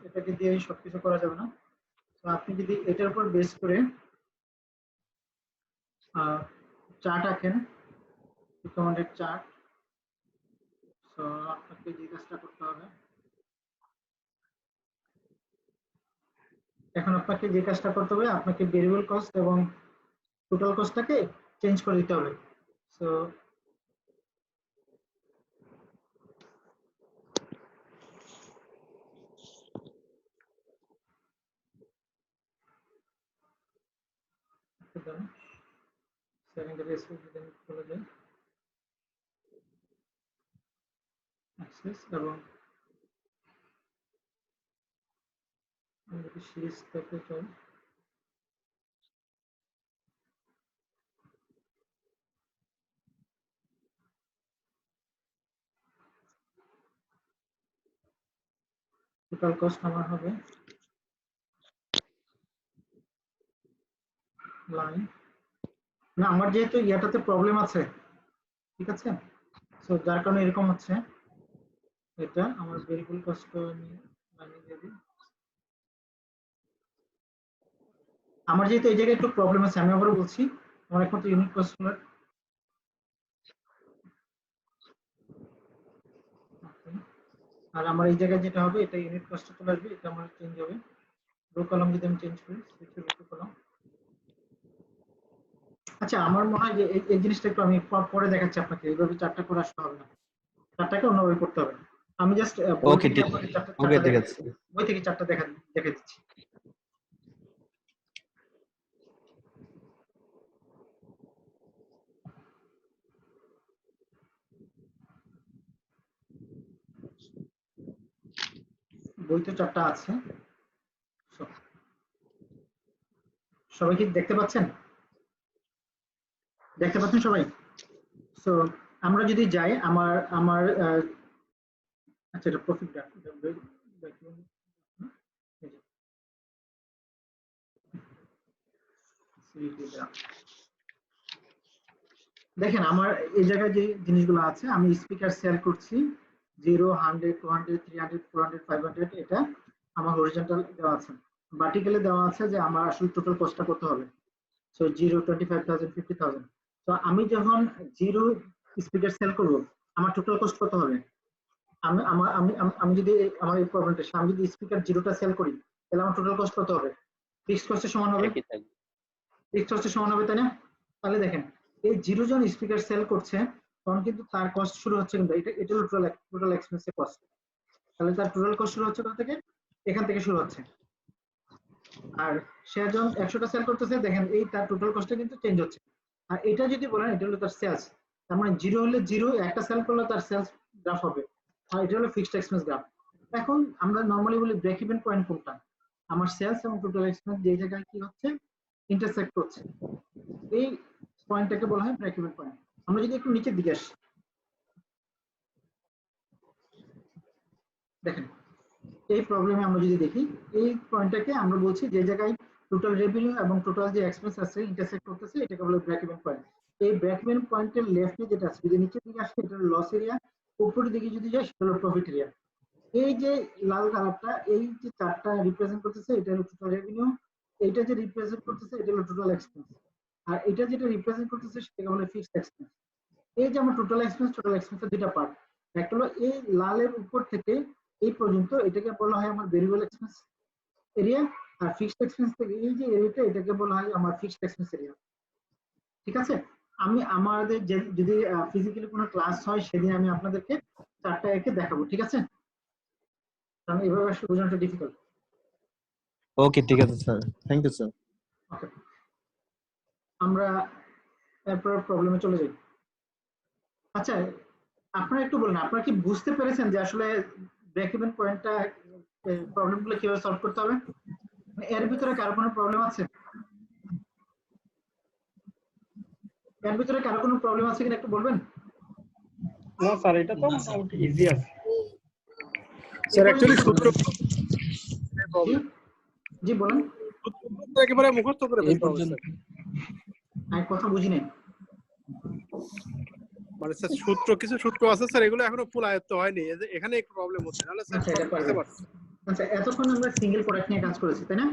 এটাকে দিয়ে সবকিছু করা যাবে না। তো আপনি যদি এটার উপর বেস করে চার্ট আঁকেন, রিকমেন্ডেড চার্ট, তো আপনাকে যে কাজটা করতে হবে, এখন আপনাকে যে কাজটা করতে হবে, আপনাকে ভেরিয়েবল কস্ট এবং টোটাল কস্টটাকে চেঞ্জ করে দিতে হবে। সো সেকেন্ডারি এসপিএম খুলে দেন, অ্যাক্সেস, এবং আমি যদি সিরিজ করতে চাই, টোটাল কস্ট আমার হবে লাইন না, আমার যেহেতু ইয়াটাতে প্রবলেম আছে, ঠিক আছে, সো যার কারণে এরকম হচ্ছে। এটা আমার ভেরিয়েবল কস্ট আমি লাইনে দিয়ে দিই। আমার যেহেতু এই জায়গায় একটু প্রবলেম আছে, আমি আবারও বলছি, আমার একমাত্র ইউনিট কস্ট হলো, আর আমার এই জায়গায় যেটা হবে, এটা ইউনিট কস্টে চলে আসবে, এটা আমার চেঞ্জ হবে। রো কলাম যদি আমি চেঞ্জ করি, রো কলাম। আচ্ছা, আমার মনে হয় যে এই জিনিসটা একটু আমি পরে দেখাচ্ছি আপনাকে। এইভাবে চারটা করে আসতে হবে না, চারটাকে অন্যভাবে করতে হবে। আমি জাস্ট ওকে ঠিক আছে। বই থেকে চারটা দেখে দিচ্ছি। বইতে চারটা আছে, সবাই কি দেখতে পাচ্ছেন? সবাই? সো আমরা যদি যাই আমার আমার আচ্ছা এটা প্রফিট দেখেন আমার এই জায়গায় যে জিনিসগুলো আছে আমি স্পিকার সেল করছি 0 100 200 300 400 500 এটা আমার হরিজন্টাল দেওয়া আছে ভার্টিক্যালি দেওয়া আছে যে আমার আসলে টোটাল কস্টটা কত হবে সো 0 25000 50000 তো আমি যখন 0 স্পিকার সেল করব আমার টোটাল কস্ট কত হবে আমি আমি আমি যদি আমার এই প্রবলেমটা আমি যদি স্পিকার 0টা সেল করি তাহলে আমার টোটাল কস্ট কত হবে ফিক্সড কস্টের সমান হবে ফিক্সড কস্টের সমান হবে তাই না তাহলে দেখেন এই 0 জন স্পিকার সেল করছে তখন কিন্তু তার কস্ট শুরু হচ্ছে কিন্তু এটা হলো টোটাল এক্সপেন্সের কস্ট তাহলে তার টোটাল কস্ট শুরু হচ্ছে কোথা থেকে এখান থেকে শুরু হচ্ছে আর সে যখন 100টা সেল করতেছে দেখেন এই তার টোটাল কস্টটা কিন্তু চেঞ্জ হচ্ছে আর এটা যদি বলেন এটা হলো তার সেলস তার মানে 0 হলে 0 একটা সেল করলে তার সেলস গ্রাফ হবে আর এটা হলো ফিক্সড এক্সপেন্স গ্রাফ এখন আমরা নরমালি বলি ব্রেক ইভেন পয়েন্ট কোনটা আমার সেলস এবং টোটাল এক্সপেন্স যে জায়গায় কি হচ্ছে ইন্টারসেক্ট করছে এই পয়েন্টটাকে বলা হয় ব্রেক ইভেন পয়েন্ট আমরা যদি একটু নিচের দিকে আসি দেখেন এই প্রবলেমে আমরা যদি দেখি এই পয়েন্টটাকে আমরা বলছি যে জায়গায় টোটাল রেভিনিউ এবং টোটাল যে এক্সপেন্স আছে ইন্টারসেক্ট করতেছে এটাকে বলে ব্রেক ইভেন পয়েন্ট এই ব্রেক ইভেন পয়েন্টের লেফটে যেটা আছে যদি নিচের দিকে আসে এটা লস এরিয়া উপরের দিকে যদি যায় সেটা হলো প্রফিট এরিয়া এই যে লাল কালারটা এই যে চারটা রিপ্রেজেন্ট করতেছে এটা হলো টোটাল রেভিনিউ এইটা যে রিপ্রেজেন্ট করতেছে এটা হলো টোটাল এক্সপেন্স আর এটা যেটা রিপ্রেজেন্ট করতেছে সেটাকে বলে ফিক্সড এক্সপেন্স এই যে আমার টোটাল এক্সপেন্সের দুটো পার্ট একটা হলো এই লালের উপর থেকে এই পর্যন্ত এটাকে বলা হয় আমার ভেরিয়েবল এক্সপেন্স এরিয়া আর ফিক্সড এক্সপেন্স থেকে এই যে এরিয়াটা এটাকে বলা হয় আমার ফিক্সড এক্সপেন্স এরিয়া ঠিক আছে আমি আমাদের যদি ফিজিক্যালি কোনো ক্লাস হয় সেদিন আমি আপনাদেরকে চারটা একে দেখাবো ঠিক আছে কারণ এভাবে আসলে বোঝানোটা ডিফিকাল্ট ওকে ঠিক আছে sir thank you sir okay আমরা এরপর প্রবলেমে চলে যাই আচ্ছা আপনারা একটু বলুন আপনারা কি বুঝতে পেরেছেন যে আসলে ব্রেক ইভেন পয়েন্টটা প্রবলেমগুলো কিভাবে সলভ করতে হবে এর ভিতরে কারো কোনো প্রবলেম আছে এর ভিতরে কারো কোনো প্রবলেম আছে কিনা একটু বলবেন না স্যার এটা তো মোটামুটি ইজি আছে স্যার অ্যাকচুয়ালি সূত্র জি বলেন সূত্র একেবারে মুখস্থ করে ফেলতে হবে স্যার আমি কথা বুঝি নাই মানে স্যার কিছু সূত্র আছে স্যার এগুলো এখনো ফুল আয়ত্ত হয়নি এখানে একটু প্রবলেম হচ্ছে নাহলে স্যার বুঝতে পারছি আচ্ছা এতক্ষণ আমরা সিঙ্গেল প্রোডাক্ট নিয়ে কাজ করেছি তাই না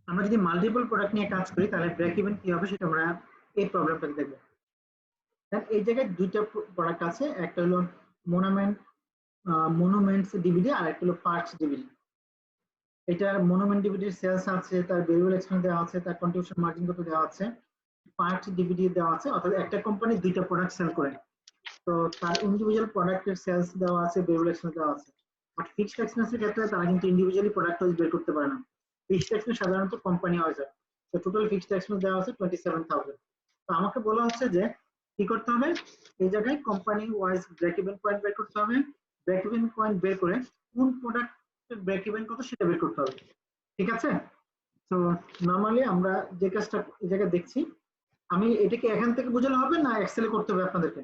আমরা যদি মাল্টিপল প্রোডাক্ট নিয়ে কাজ করি তাহলে ব্রেক ইভেন কি হবে সেটা আমরা এই প্রবলেমটাকে দেখব এই জায়গায় দুইটা প্রোডাক্ট আছে একটা হলো মনুমেন্টস ডিভিডি আর একটা হলো পার্টস ডিভিডি এটা মনুমেন্ট ডিভিডির সেলস আছে তার ভেরিয়েবল এক্সপেন্স দেওয়া আছে তার কন্ট্রিবিউশন মার্জিন কত দেওয়া আছে পার্টস ডিভিডি দেওয়া আছে অর্থাৎ একটা কোম্পানি দুইটা প্রোডাক্ট সেল করে তো তার ইন্ডিভিজুয়াল প্রোডাক্টের সেলস দেওয়া আছে ভেরিয়েবল এক্সপেন্স দেওয়া আছে বাট ফিক্সড এক্সপেন্সের ক্ষেত্রে তারা কিন্তু ইন্ডিভিজুয়ালি প্রোডাক্ট ওয়াইজ বের করতে পারে না ফিক্সড এক্সপেন্স সাধারণত কোম্পানি ওয়াইজ হয় তো টোটাল ফিক্সড এক্সপেন্স দেওয়া আছে 27000 তো আমাকে বলা হচ্ছে যে কি করতে হবে এই জায়গায় company wise break even point বের করতে হবে ব্রেক ইভেন পয়েন্ট বের করে কোন প্রোডাক্টের ব্রেক ইভেন কত সেটা বের করতে হবে ঠিক আছে তো নরমালি আমরা যে কাজটা এই জায়গায় দেখছি আমি এটাকে এখান থেকে বুঝালে হবে না এক্সেলে করতে হবে আপনাদেরকে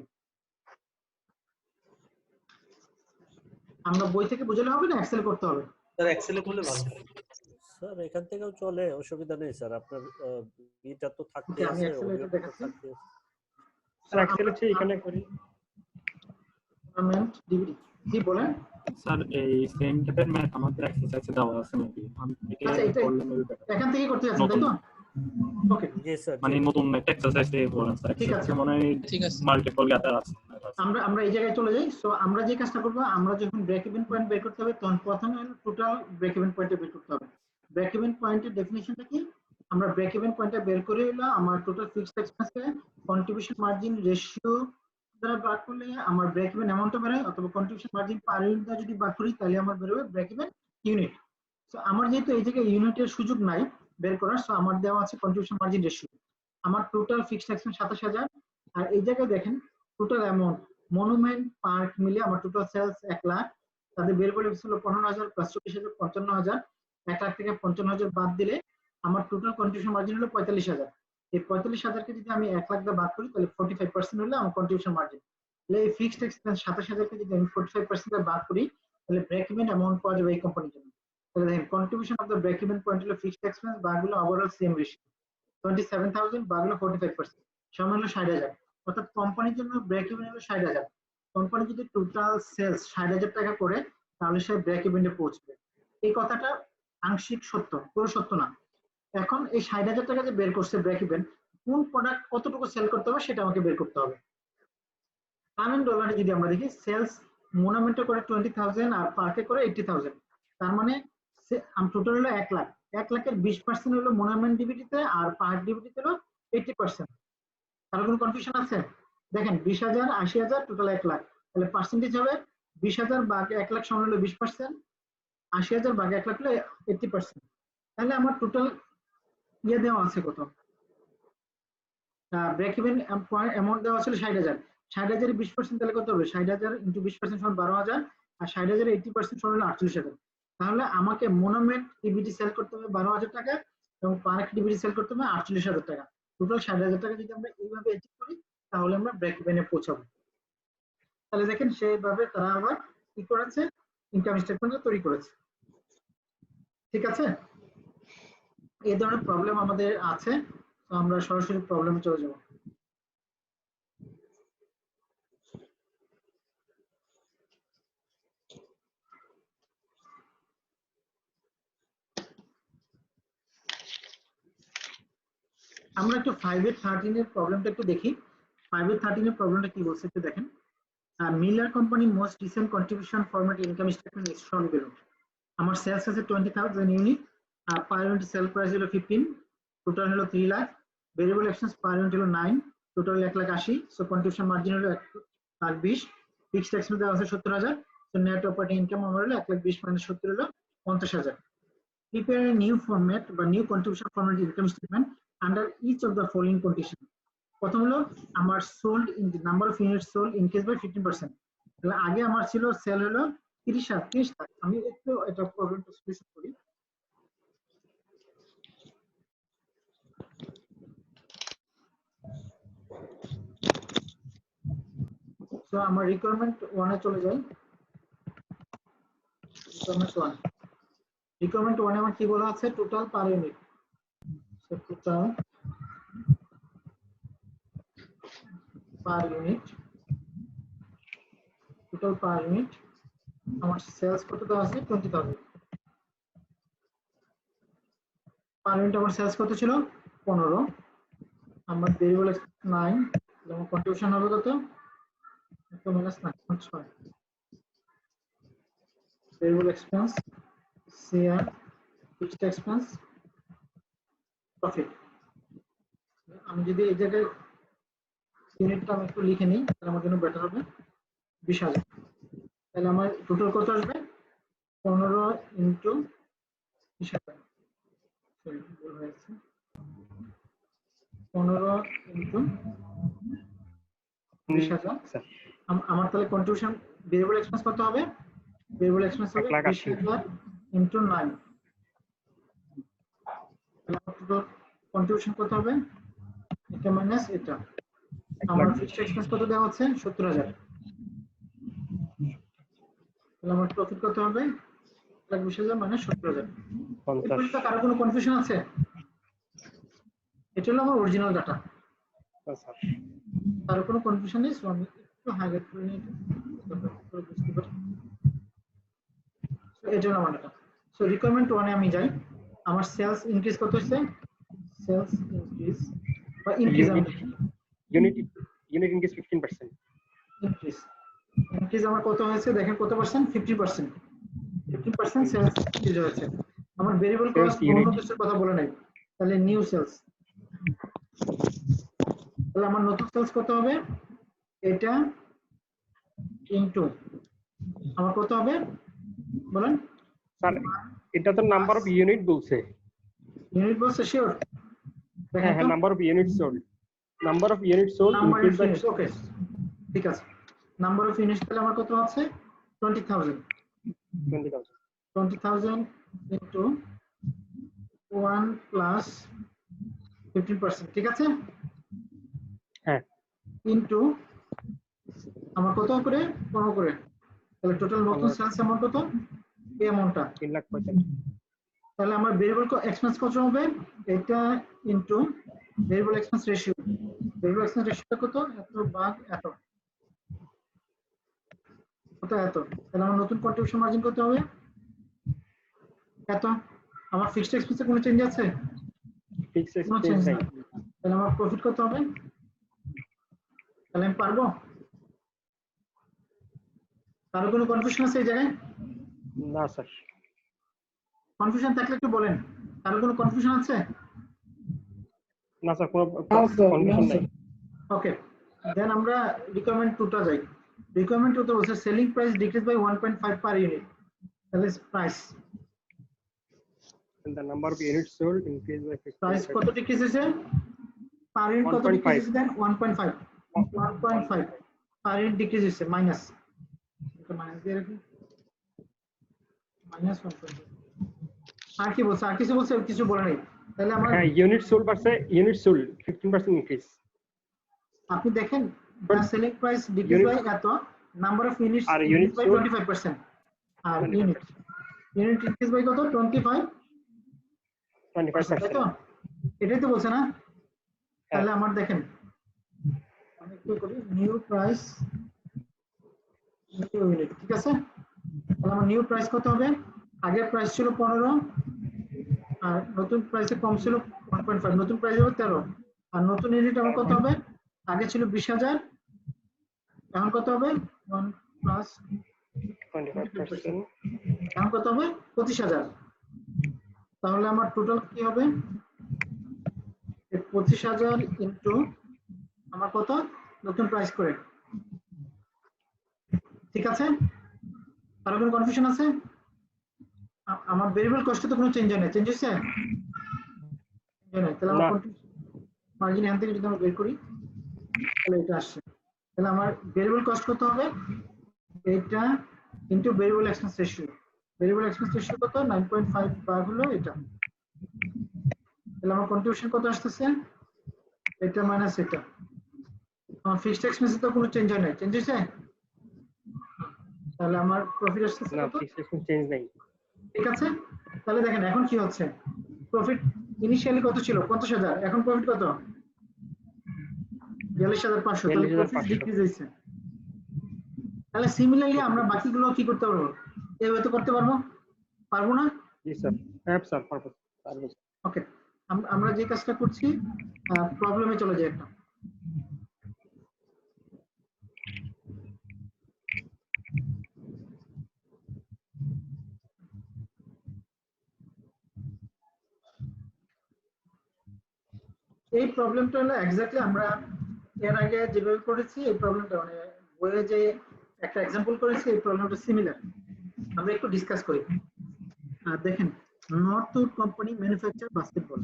আমরা বই থেকে বুঝালে হবে না এক্সেল করতে হবে স্যার এক্সেলে করলে ভালো স্যার এখান থেকেও চলে অসুবিধা নেই স্যার আপনার এটা তো থাকতে আমি আছে এক্সেলে এটা দেখাচ্ছি স্যার এক্সেলে ঠিক এখানে করি কমেন্ট ডিভিডি জি বলেন স্যার এই সেম টাইপের ম্যাথ আমাদের এক্সারসাইজে দেওয়া আছে নাকি আচ্ছা এটা এখান থেকে করতে যাচ্ছেন তাই তো ওকে জি স্যার মানে নতুন একটা এক্সারসাইজ দিয়ে বলেন স্যার ঠিক আছে মানে ঠিক আছে মাল্টিপল গ্যাদার আছে আমরা এই জায়গায় চলে যাই সো আমরা যে কাজটা করব আমরা যখন ব্রেক ইভেন পয়েন্ট বের করতে হবে তখন প্রথমে টোটাল ব্রেক ইভেন পয়েন্ট বের করতে হবে ব্রেক ইভেন পয়েন্টের ডেফিনিশনটা কি আমরা ব্রেক ইভেন পয়েন্টটা বের করে হলো আমার টোটাল ফিক্সড এক্সপেন্সকে কন্ট্রিবিউশন মার্জিন রেশিও দ্বারা ভাগ করলে আমার ব্রেক ইভেন অ্যামাউন্টটা বের হয় অথবা কন্ট্রিবিউশন মার্জিন পার ইউনিট দ্বারা যদি ভাগ করি তাহলে আমার বের হবে ব্রেক ইভেন ইউনিট সো আমার যেহেতু এই জায়গায় ইউনিটের সুযোগ নাই বের করার সো আমার দেওয়া আছে কন্ট্রিবিউশন মার্জিন রেশিও আমার টোটাল ফিক্সড এক্সপেন্স 27000 আর এই জায়গায় দেখেন টোটাল অ্যামাউন্ট মনুমেন্ট পার্ক মিলে আমার টোটাল সেলস 1 লাখ তাদের ভেরিয়েবল ছিল 15000 প্লাস 24000 55000 1 লাখ থেকে 55000 বাদ দিলে আমার টোটাল কন্ট্রিবিউশন মার্জিন হলো 45000 এই 45,000 কে যদি আমি 1 লাখ দিয়ে ভাগ করি তাহলে 45% হলে আমার কন্ট্রিবিউশন মার্জিন। তাহলে এই ফিক্সড এক্সপেন্স 27,000 কে যদি আমি 45% দিয়ে ভাগ করি তাহলে ব্রেক ইভেন অ্যামাউন্ট পাওয়া যাবে এই কোম্পানির জন্য। তাহলে দেখেন contribution of the break even point হলো ফিক্সড এক্সপেন্স ভাগ হলো ওভারঅল সেম রেশিও 27,000 ভাগ হলো 45% সমান হলো 60,000। অর্থাৎ কোম্পানির জন্য ব্রেক ইভেন হলো 60,000। কোম্পানি যদি টোটাল সেলস 60,000 টাকা করে তাহলে সে ব্রেক ইভেনে পৌঁছবে। এই কথাটা আংশিক সত্য, পুরো সত্য না। এখন এই 60,000 টাকা যে বের করছে ব্রেক ইভেন, কোন প্রোডাক্ট কতটুকু সেল করতে হবে সেটা আমাকে বের করতে হবে। কারেন্ট ডলারে যদি আমরা দেখি সেলস মোনামেন্টে করে 20,000 আর পার্কে করে 80,000, তার মানে টোটাল হলো 1 লাখ। 1 লাখের 20% হলো মোনামেন্ট ডিবিটিতে আর পার্ক ডিবিটিতে হলো 80%। তার কোনো কনফিউশন আছে? দেখেন 20,000 80,000 টোটাল 1 লাখ, তাহলে পার্সেন্টেজ হবে 20,000 ভাগ 1 লাখ সমান হলো 20%, 80,000 ভাগ 1 লাখ হলো 80%। তাহলে আমার টোটাল ইয়ে দেওয়া আছে কত, ব্রেক ইভেন অ্যামাউন্ট দেওয়া ছিল 60,000। 60,000 এর 20% তাহলে কত হবে? 60,000 ইনটু 20% সমান 12,000 আর 60,000 এর 80% সমান হলো 48,000। তাহলে আমাকে মোনোমেন্ট ডিবিটি সেল করতে হবে 12,000 টাকা এবং পার্ক ডিবিটি সেল করতে হবে 48,000 টাকা। টোটাল 60,000 টাকা যদি আমরা এইভাবে অ্যাচিভ করি তাহলে আমরা ব্রেক ইভেনে পৌঁছাবো। তাহলে দেখেন সেইভাবে তারা আবার কি করেছে, ইনকাম স্টেটমেন্ট তৈরি করেছে। ঠিক আছে, এই ধরনের প্রবলেম আমাদের আছে, তো আমরা সরাসরি প্রবলেমে চলে যাব। আমরা একটু 5-13 এর প্রবলেমটা একটু দেখি। 5-13 এর প্রবলেমটা কি বলছে একটু দেখেন। Miller company most recent contribution format income statement is shown below. আমার সেলস আছে 20,000 unit, per unit sale price হলো 15, টোটাল হলো 3 lakh, variable expense per unit হলো 9, টোটাল 1,80,000, সো কন্ট্রিবিউশন মার্জিন হলো 1,20,000, ফিক্সড এক্সপেন্স দেওয়া আছে 70,000, সো নেট অপারেটিং ইনকাম আমার হলো 1,20,000 মাইনাস 70 হলো 50,000। Prepare a new format বা new contribution format income statement under each of the following condition. প্রথম হলো আমার sold in the number of units sold increase by 15%। তাহলে আগে আমার ছিল সেল হলো 30 লাখ। আমি একটু এটা প্রবলেমটা স্পেসিফাই করি। সো আমার রিকোয়ারমেন্ট 1 এ চলে যাই। রিকোয়ারমেন্ট 1 এ আমার কি বলা আছে, total per unit. So total per unit, total per unit আমার সেলস কত দেওয়া আছে 20,000। পার ইউনিট আমার সেলস কত ছিল 15, আমার ভেরিয়েবল 9, এবং কন্ট্রিবিউশন হবে কত minus 9.6। Variable expense CR, fixed expense, profit. আমি যদি এই জায়গায় ইউনিটটা আমি একটু লিখে নিই তাহলে আমার জন্য বেটার হবে। 20,000, তাহলে আমার টোটাল কত আসবে 15 ইনটু 20,000, সরি ভুল হয়েছে, 15 ইনটু 20,000। আমার তাহলে কন্ট্রিবিউশন ভেরিয়েবল এক্সপেন্স কত হবে, ভেরিয়েবল এক্সপেন্স হবে 20,000 ইনটু 9, তাহলে আমার টোটাল কন্ট্রিবিউশন কত হবে এটা মাইনাস এটা। আমার ফিক্সড এক্সপেন্স কত দেওয়া আছে 70,000, তাহলে আমার প্রফিট কত হবে 1,20,000 মাইনাস 70,000। এরপরে তো কারো কোনো কনফিউশন আছে? এটা হলো আমার অরিজিনাল ডাটা। কারো কোনো কনফিউশন নেই? সো আমি একটু হাইলাইট করে নিই বুঝতে পারি। সো এটা হলো আমার ডাটা। সো রিকোয়ারমেন্ট 1 এ আমি যাই। আমার সেলস ইনক্রিজ কত হচ্ছে, সেলস ইনক্রিজ বা ইনক্রিজ ইউনিট ইনক্রিজ 15%। ইনক্রিজ আমার কত হয়েছে দেখেন কত পার্সেন্ট, 50%। 50% সেলস ইনক্রিজ হয়েছে। আমার ভেরিয়েবল কস্ট কোনো কিছুর কথা বলে নাই, তাহলে নিউ সেলস। তাহলে আমার নতুন সেলস কত হবে, এটা ইনটু আমার কত হবে বলেন স্যার? এটা তো নাম্বার অফ ইউনিট বলছে। ইউনিট বলছে শিওর? হ্যাঁ হ্যাঁ, number of unit sold, number of unit sold increase by. Okay ঠিক আছে, নাম্বার অফ ইউনিটস তাহলে আমার কত আছে 20,000। 20,000 ইনটু 1 প্লাস 15%, ঠিক আছে? হ্যাঁ। ইনটু আমার কত করে 15 করে, তাহলে টোটাল নতুন সেলস অ্যামাউন্ট কত? এই অ্যামাউন্টটা 3,45,000। তাহলে আমার ভেরিয়েবল এক্সপেন্স কত হবে? এটা into variable expense ratio. Variable expense রেশিওটা কত? এত ভাগ এত, কত এত। তাহলে আমার নতুন কন্ট্রিবিউশন মার্জিন কত হবে? এত। আমার ফিক্সড এক্সপেন্সে কোনো চেঞ্জ আছে? ফিক্সড কোনো চেঞ্জ নাই। তাহলে আমার প্রফিট কত হবে? তাহলে আমি পারবো? কারো কোনো কনফিউশন আছে এই জায়গায়? না স্যার। কনফিউশন থাকলে একটু বলেন। কারো কোনো কনফিউশন আছে? না স্যার, কোনো কনফিউশন নাই। ওকে, দেন আমরা রিকোয়ারমেন্ট 2টা যাই। রিকোয়ারমেন্ট 2 তে বলছে selling price decrease by 1.5 per unit. তাহলে price The number of units sold increased by 50%. Price কত ডিক্রিজ হয়েছে? পার ইউনিট কত ডিক্রিজ হয়েছে? দেন 1.5 পার ইউনিট ডিক্রিজ হয়েছে, মাইনাস, এটা মাইনাস দিয়ে রাখি, মাইনাস 1.5। আর কি বলছে? আর কিছু বলছে? কিছু বলে নাই। তাহলে আমরা হ্যাঁ, unit sold versus unit sold 15% increase. আপনি দেখেন সেলিং প্রাইস ডিক্রিজ বাই এত, নাম্বার অফ ইউনিটস আর ইউনিট বাই 25%, আর ইউনিট ইনক্রিজ বাই কত? 25%, তাই তো? এটাই তো বলছে না? তাহলে আমার দেখেন আমি কি করি, নিউ প্রাইস নিউ ইউনিট, ঠিক আছে? তাহলে আমার নিউ প্রাইস কত হবে? আগের প্রাইস ছিল 15 আর নতুন প্রাইসে কম ছিল 1.5, নতুন প্রাইস হবে 13। আর নতুন ইউনিট আমার কত হবে? আগে ছিল 20,000, এখন কত হবে? 1 প্লাস 25%, এখন কত হবে? 25,000। তাহলে আমার টোটাল কি হবে? 25,000 ইনটু আমার কত নতুন প্রাইস করে, ঠিক আছে? আর কোনো কনফিউশন আছে? আমার ভেরিয়েবল কস্টে তো কোনো চেঞ্জ হয় না, চেঞ্জ হয়েছে? তাহলে আমার মার্জিন এখান থেকে যদি আমরা বের করি তাহলে এটা আসছে। তাহলে আমার ভেরিয়েবল কস্ট কত হবে? এটা into variable expense ratio. Variable expense ratio কত? 9.5 ভাগ হলো এটা। তাহলে আমার কন্ট্রিবিউশন কত আসতেছে? এটা মাইনাস এটা। আমার ফিক্সড এক্সপেন্সে তো কোনো চেঞ্জ হয় না, চেঞ্জ হয়েছে? তাহলে আমার প্রফিট আসতেছে না, কত? ফিক্সড এক্সপেন্স চেঞ্জ নাই। ঠিক আছে, তাহলে দেখেন এখন কি হচ্ছে। প্রফিট ইনিশিয়ালি কত ছিল? 50,000, এখন প্রফিট কত? 42,500। তাহলে প্রফিট ডিক্রিজ হয়েছে। তাহলে সিমিলারলি আমরা বাকিগুলো কি করতে পারবো? এইভাবে তো করতে পারবো, পারবো না? জি স্যার, হ্যাঁ স্যার, পারবো। ওকে, আমরা যে কাজটা করছি প্রবলেমে চলে যাই একটা। এই প্রবলেমটা হলো এক্স্যাক্টলি আমরা এর আগে যেভাবে করেছি এই প্রবলেমটা, মানে বইয়ে যে একটা এক্সাম্পল করেছি এই প্রবলেমটা সিমিলার। আমরা একটু ডিসকাস করি। দেখেন, Northwood company manufacture basketball.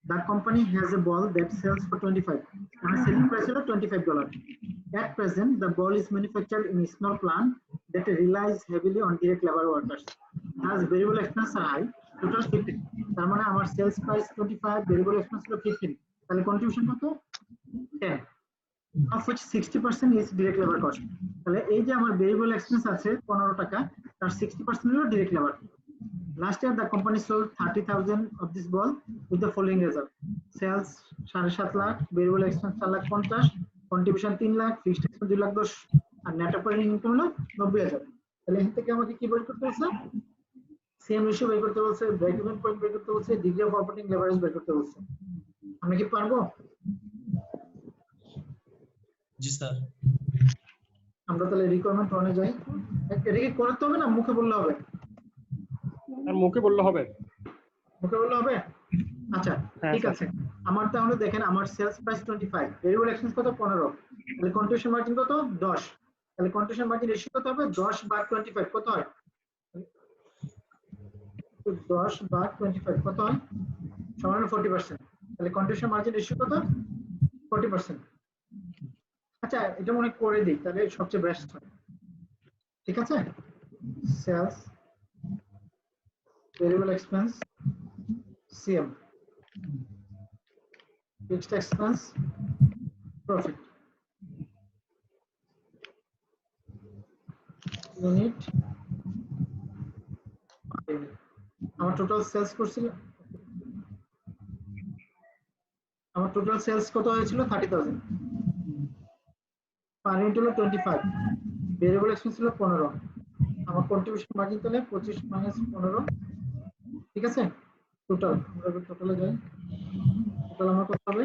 The company has a ball that sells for 25 and the selling price is $25. At present, the ball is manufactured in a small plant that relies heavily on direct labor workers. As variable expenses are high, total 15. তার মানে আমার sales price 25, variable expense হলো 15, তাহলে contribution কত? 10, of which 60% is direct labor cost. তাহলে এই যে আমার ভেরিয়েবল এক্সপেন্স আছে 15 টাকা, তার 60% হলো direct labor. Last year, the company sold 30,000 of this ball with the following result: sales 7.5 lakh, variable expense 4,50,000, contribution 3 lakh, fixed expense 2,10,000, and net operating income হলো 90,000। তাহলে এখান থেকে আমাকে কি বের করতে বলছে? সেম রেশিও বের করতে বলছে, ব্রেক ইভেন পয়েন্ট বের করতে বলছে, ডিগ্রি অফ অপারেটিং লেভারেজ বের করতে বলছে। আমরা কি পারবো? জি স্যার। আমরা তাহলে রিকোয়ারমেন্ট 1 এ যাই। এটা কি করতে হবে না মুখে বললে হবে? আর মুখে বললে হবে। মুখে বললে হবে? আচ্ছা, ঠিক আছে। আমার তাহলে দেখেন আমার সেলস প্রাইস 25, ভেরিয়েবল এক্সপেন্স কত? 15, তাহলে কন্ট্রিবিউশন মার্জিন কত? 10। তাহলে কন্ট্রিবিউশন মার্জিন রেশিও কত হবে? 10 ভাগ 25 কত হয়? 10 ভাগ 25 কত হয়? সমান 40%। তাহলে কন্ট্রিবিউশন মার্জিন রেশিও কত? 40%। আচ্ছা, এটা মনে করে দিই তাহলে সবচেয়ে বেস্ট হয়। ঠিক আছে, sales variable expense CM fixed expense profit unit আমার টোটাল সেলস করছিল, আমার টোটাল সেলস কত হয়েছিল 30,000, পার ইউনিট হলো 25, ভেরিয়েবল এক্সপেন্স হলো 15, আমার কন্ট্রিবিউশন মার্জিন তাহলে 25 মাইনাস 15, ঠিক আছে। টোটাল আমরা টোটালে যাই, টোটাল আমার কত হবে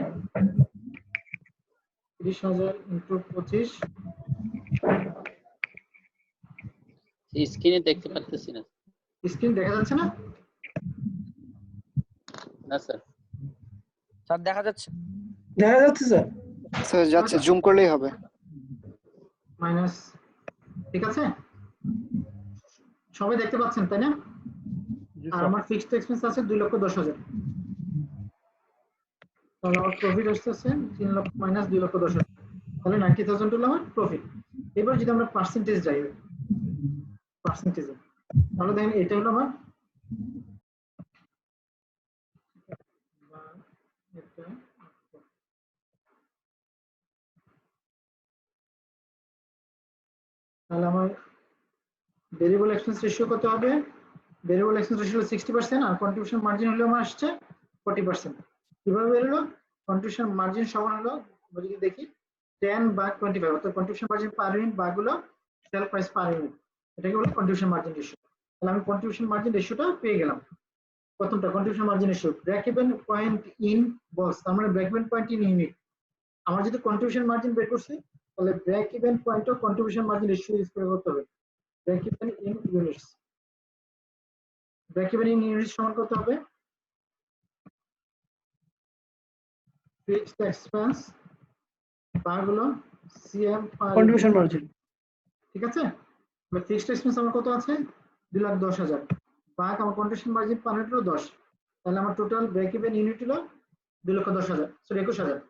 30,000 ইনটু 25। স্ক্রিনে দেখতে পাচ্ছি না। স্ক্রিন দেখা যাচ্ছে না? না স্যার। স্যার দেখা যাচ্ছে? দেখা যাচ্ছে স্যার। স্যার যাচ্ছে, জুম করলেই হবে। মাইনাস, ঠিক আছে সবাই দেখতে পাচ্ছেন তাই না? আর আমার ফিক্সড এক্সপেন্স আছে 2,10,000, তাহলে আমার প্রফিট আসছে 3 লক্ষ মাইনাস 2,10,000, তাহলে 90,000 হলো আমার প্রফিট। এবার যদি আমরা পার্সেন্টেজ যাই, পার্সেন্টেজে তাহলে দেখেন এটা হলো আমার তাহলে আমার ভেরিয়েবল এক্সপেন্স রেশিও কত হবে? ভেরিয়েবল এক্সপেন্স রেশিও 60% আর কন্ট্রিবিউশন মার্জিন হলো আমার আসছে 40%। কিভাবে বেরোলো? কন্ট্রিবিউশন মার্জিন সমান হলো, আমরা যদি দেখি 10 ভাগ 25, অর্থাৎ কন্ট্রিবিউশন মার্জিন পার ইউনিট ভাগ হলো সেল প্রাইস পার ইউনিট, এটাকে বলে কন্ট্রিবিউশন মার্জিন রেশিও। তাহলে আমি কন্ট্রিবিউশন মার্জিন রেশিওটা পেয়ে গেলাম। প্রথমটা contribution margin ratio, break even point in box, তার মানে break even point in unit. আমার যদি কন্ট্রিবিউশন মার্জিন বের করছি তাহলে ব্রেক ইভেন পয়েন্টও কন্ট্রিবিউশন মার্জিন রেশিও ইউজ করে করতে হবে। Break even in units, break even in units সমান কত হবে? ফিক্সড এক্সপেন্স ভাগ হলো সিএম পার কন্ট্রিবিউশন মার্জিন, ঠিক আছে। তাহলে ফিক্সড এক্সপেন্স আমার কত আছে 2,10,000 ভাগ আমার কন্ট্রিবিউশন মার্জিন পার ইউনিট হলো 10, তাহলে আমার টোটাল ব্রেক ইভেন ইউনিট হলো 2,10,000, সরি 21,000।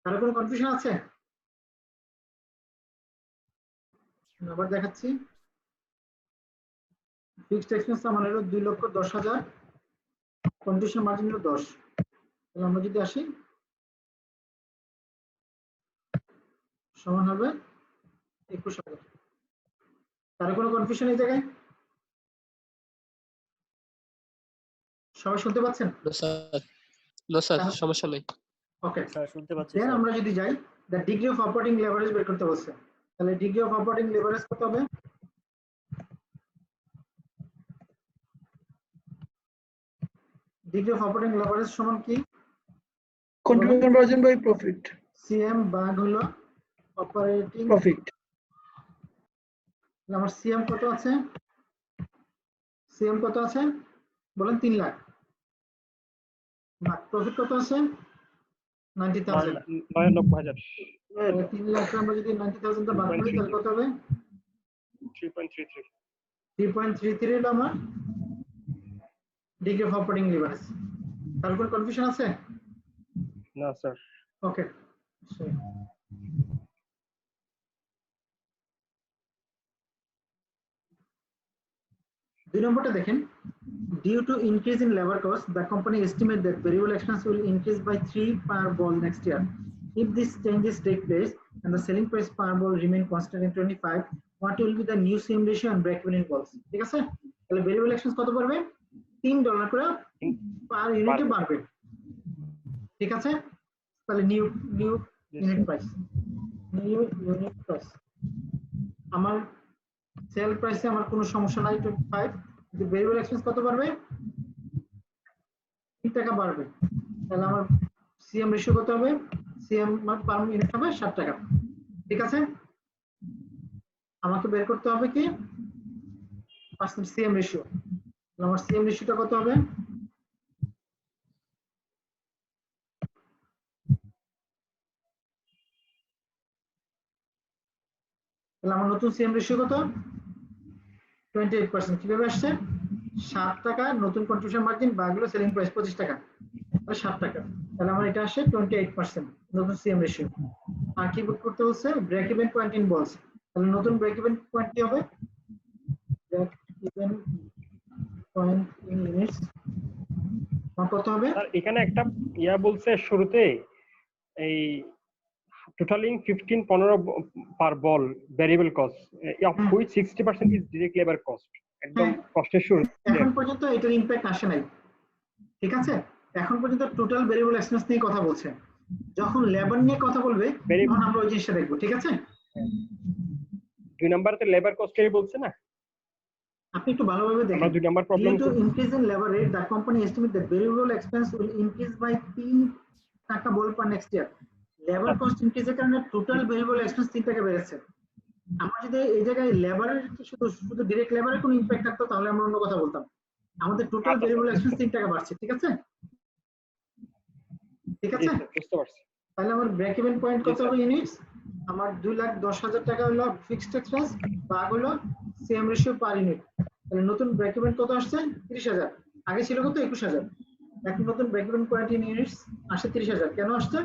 তার কোনো কনফিউশন আছে? আবার দেখাচ্ছি, ফিক্সড এক্সপেন্স আমার হলো 2,10,000, কন্ট্রিবিউশন মার্জিন হলো 10, তাহলে আমরা যদি আসি সমান হবে 21,000। তার কোনো কনফিউশন এই জায়গায়? সবাই শুনতে পাচ্ছেন? স্যার সমস্যা নেই। ওকে স্যার শুনতে পাচ্ছি। দেন আমরা যদি যাই the degree of operating leverage বের করতে বলছে, তাহলে ডিগ্রি অফ অপারেটিং লেভারেজ কত হবে? ডিগ্রি অফ অপারেটিং লেভারেজ সমান কি? Contribution margin by profit, CM ভাগ হলো অপারেটিং প্রফিট। আমার সিএম কত আছে? সিএম কত আছে বলেন? 3 লাখ। প্রফিট কত আছে? 90,000। 99,000। 3 লাখ আমরা যদি 90,000 টা বাদ করি তাহলে কত হবে? 3.33। 3.33 হলো আমার ডিগ্রি অফ অপারেটিং লেভারেজ। তার কোনো কনফিউশন আছে? না স্যার। ওকে, দুই নম্বরটা দেখেন, due to increase in labor cost the company estimate that variable expense will increase by 3 per ball next year. If these changes take place and the selling price per ball remain constant in 25, what will be the new CM ratio and break even in balls? ঠিক আছে, তাহলে variable expense কত বাড়বে? $3 করে পার ইউনিটে বাড়বে, ঠিক আছে। তাহলে new unit price, new unit price আমার সেল প্রাইসে আমার কোনো সমস্যা নাই 25, কিন্তু ভেরিয়েবল এক্সপেন্স কত বাড়বে? 3 টাকা বাড়বে। তাহলে আমার সিএম রেশিও কত হবে? সিএম পার ইউনিট হবে 60 টাকা, ঠিক আছে। আমাকে বের করতে হবে কি পার্সেন্ট সিএম রেশিও। আমার সিএম রেশিওটা কত হবে? তাহলে আমার নতুন সিএম রেশিও কত? 28%। কিভাবে আসছে? 7 টাকা নতুন কন্ট্রিবিউশন মার্জিন ভাগ হলো সেলিং প্রাইস 25 টাকা, তাহলে 7 টাকা। তাহলে আমার এটা আসে 28% নতুন সিএম রেশিও। আর কি বুক করতে হচ্ছে? ব্রেক ইভেন পয়েন্ট ইন বলস। তাহলে নতুন ব্রেক ইভেন পয়েন্ট কি হবে? Break even point in units কত হবে? স্যার এখানে একটা বলছে শুরুতে এই totaling 15 per ball variable cost of which 60% is direct labour cost, একদম কষ্টের শুরু। এখন পর্যন্ত এটার ইমপ্যাক্ট আসে নাই, ঠিক আছে? এখন পর্যন্ত টোটাল ভেরিয়েবল এক্সপেন্স নিয়ে কথা বলছে। যখন লেবার নিয়ে কথা বলবে তখন আমরা ওই জিনিসটা দেখবো, ঠিক আছে? 2 নাম্বারতে লেবার কস্টই বলছে না, আপনি একটু ভালোভাবে দেখেন। আমরা 2 number problem Due to increase in labor rate, the company estimate the variable expense will increase by 3 টাকা বল per next year. Labor cost increase এর কারণে টোটাল ভেরিয়েবল এক্সপেন্স 3 টাকা বেড়েছে। আমরা যদি এই জায়গায় লেবারের শুধু ডাইরেক্ট লেবারের কোনো ইমপ্যাক্ট থাকতো তাহলে আমরা অন্য কথা বলতাম। আমাদের টোটাল ভেরিয়েবল এক্সপেন্স 3 টাকা বাড়ছে, ঠিক আছে? ঠিক আছে, বুঝতে পারছি। তাহলে আমার ব্রেক ইভেন পয়েন্ট কত হবে ইউনিটস? আমার 2,10,000 টাকা হলো ফিক্সড এক্সপেন্স, ভাগ হলো সেম রেশিও পার ইউনিট। তাহলে নতুন ব্রেক ইভেন কত আসছে? 30,000। আগে ছিল কত? 21,000। এখন নতুন break even point in units আসছে 30,000। কেন আসছে?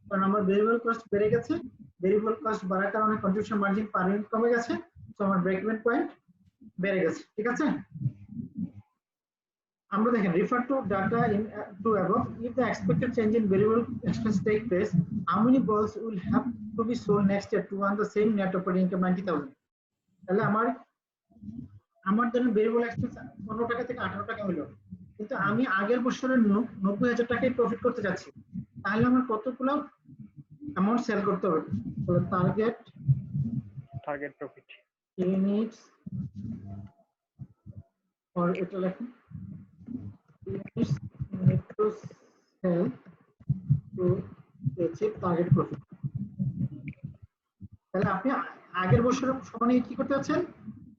কারণ আমার ভেরিয়েবল কস্ট বেড়ে গেছে। ভেরিয়েবল কস্ট বাড়ার কারণে কন্ট্রিবিউশন মার্জিন পার ইউনিট কমে গেছে, তো আমার ব্রেক ইভেন পয়েন্ট বেড়ে গেছে, ঠিক আছে? আমরা দেখেন refer to data in two above, if the expected change in variable expense take place, how many balls will have to be sold next year to earn the same net operating income 90,000? তাহলে আমার ধরেন variable expense 15 টাকা থেকে 18 টাকা হলো, কিন্তু আমি আগের বছরের 90,000 টাকায় প্রফিট করতে যাচ্ছি, তাহলে আমার কতগুলো অ্যামাউন্ট সেল করতে হবে? তাহলে টার্গেট প্রফিট ইউনিটস or এটা লেখুন units need to sell to achieve target profit. তাহলে আপনি আগের বছরের সমানে কি করতে যাচ্ছেন?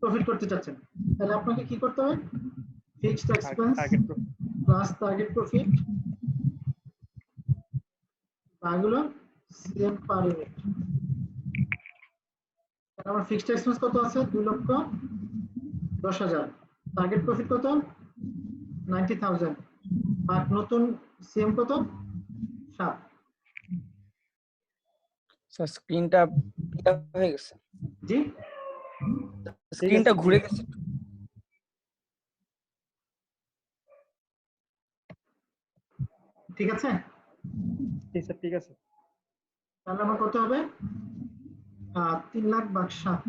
প্রফিট করতে যাচ্ছেন। তাহলে আপনাকে কি করতে হবে? Fixed expense plus target profit বাগুলো সিএম পার ইউনিট। তাহলে আমার ফিক্সড এক্সপেন্স কত আছে? 2,10,000। টার্গেট প্রফিট কত? 90,000। আর নতুন সিএম কত? 7। স্যার স্ক্রিনটা হয়ে গেছে। জি, স্ক্রিনটা ঘুরে গেছে। ঠিক আছে, ঠিক আছে। তাহলে আমার কত হবে? 3 লাখ ভাগ 7।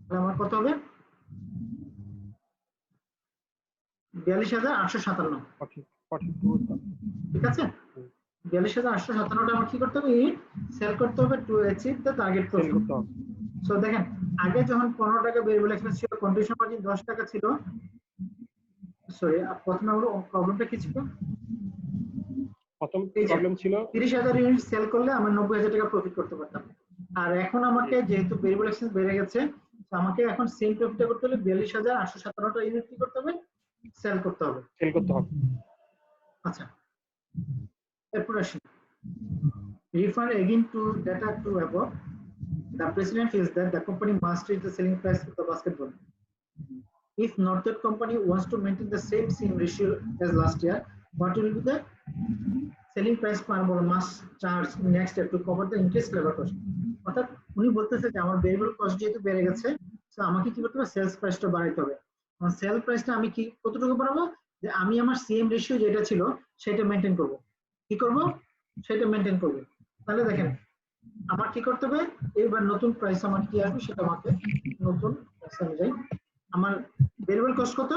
তাহলে আমার কত হবে? 42,857। ঠিক আছে, 42,857টা আমার কি করতে হবে? সেল করতে হবে to achieve the target profit. So দেখেন আগে যখন 15 টাকা ভেরিয়েবল এক্সপেন্স ছিল, কন্ট্রিবিউশন মার্জিন 10 টাকা ছিল। সরি, প্রথমে আমার প্রবলেমটা কি ছিল? প্রথম প্রবলেম ছিল 30,000 ইউনিট সেল করলে আমি 90,000 টাকা প্রফিট করতে পারতাম। আর এখন আমাকে যেহেতু ভেরিয়েবল এক্সপেন্স বেড়ে গেছে, তো আমাকে এখন সেম প্রফিটটা করতে হলে 42,857টা ইউনিট কি করতে হবে? সেল করতে হবে। আচ্ছা, এরপর আসি refer again to data to above. The precedent is that the company must reach the selling price of the basketball. If Northern company wants to maintain the same ratio as last year, what will be the selling price per ball must charge next year to cover the increased labor cost? অর্থাৎ উনি বলতেছে যে আমার variable cost যেহেতু বেড়ে গেছে, তো আমাকে কি করতে হবে? সেলস প্রাইসটা বাড়াইতে হবে। আমার সেল প্রাইসটা আমি কি কতটুকু বাড়াবো? যে আমি আমার সেম রেশিও যেটা ছিল সেটা মেইনটেইন করব। কি করব? সেটা মেইনটেইন করব। তাহলে দেখেন আমার কি করতে হবে? এবার নতুন প্রাইস আমার কি আসবে সেটা আমাকে নতুন প্রাইস অনুযায়ী আমার ভেরিয়েবল কস্ট কত?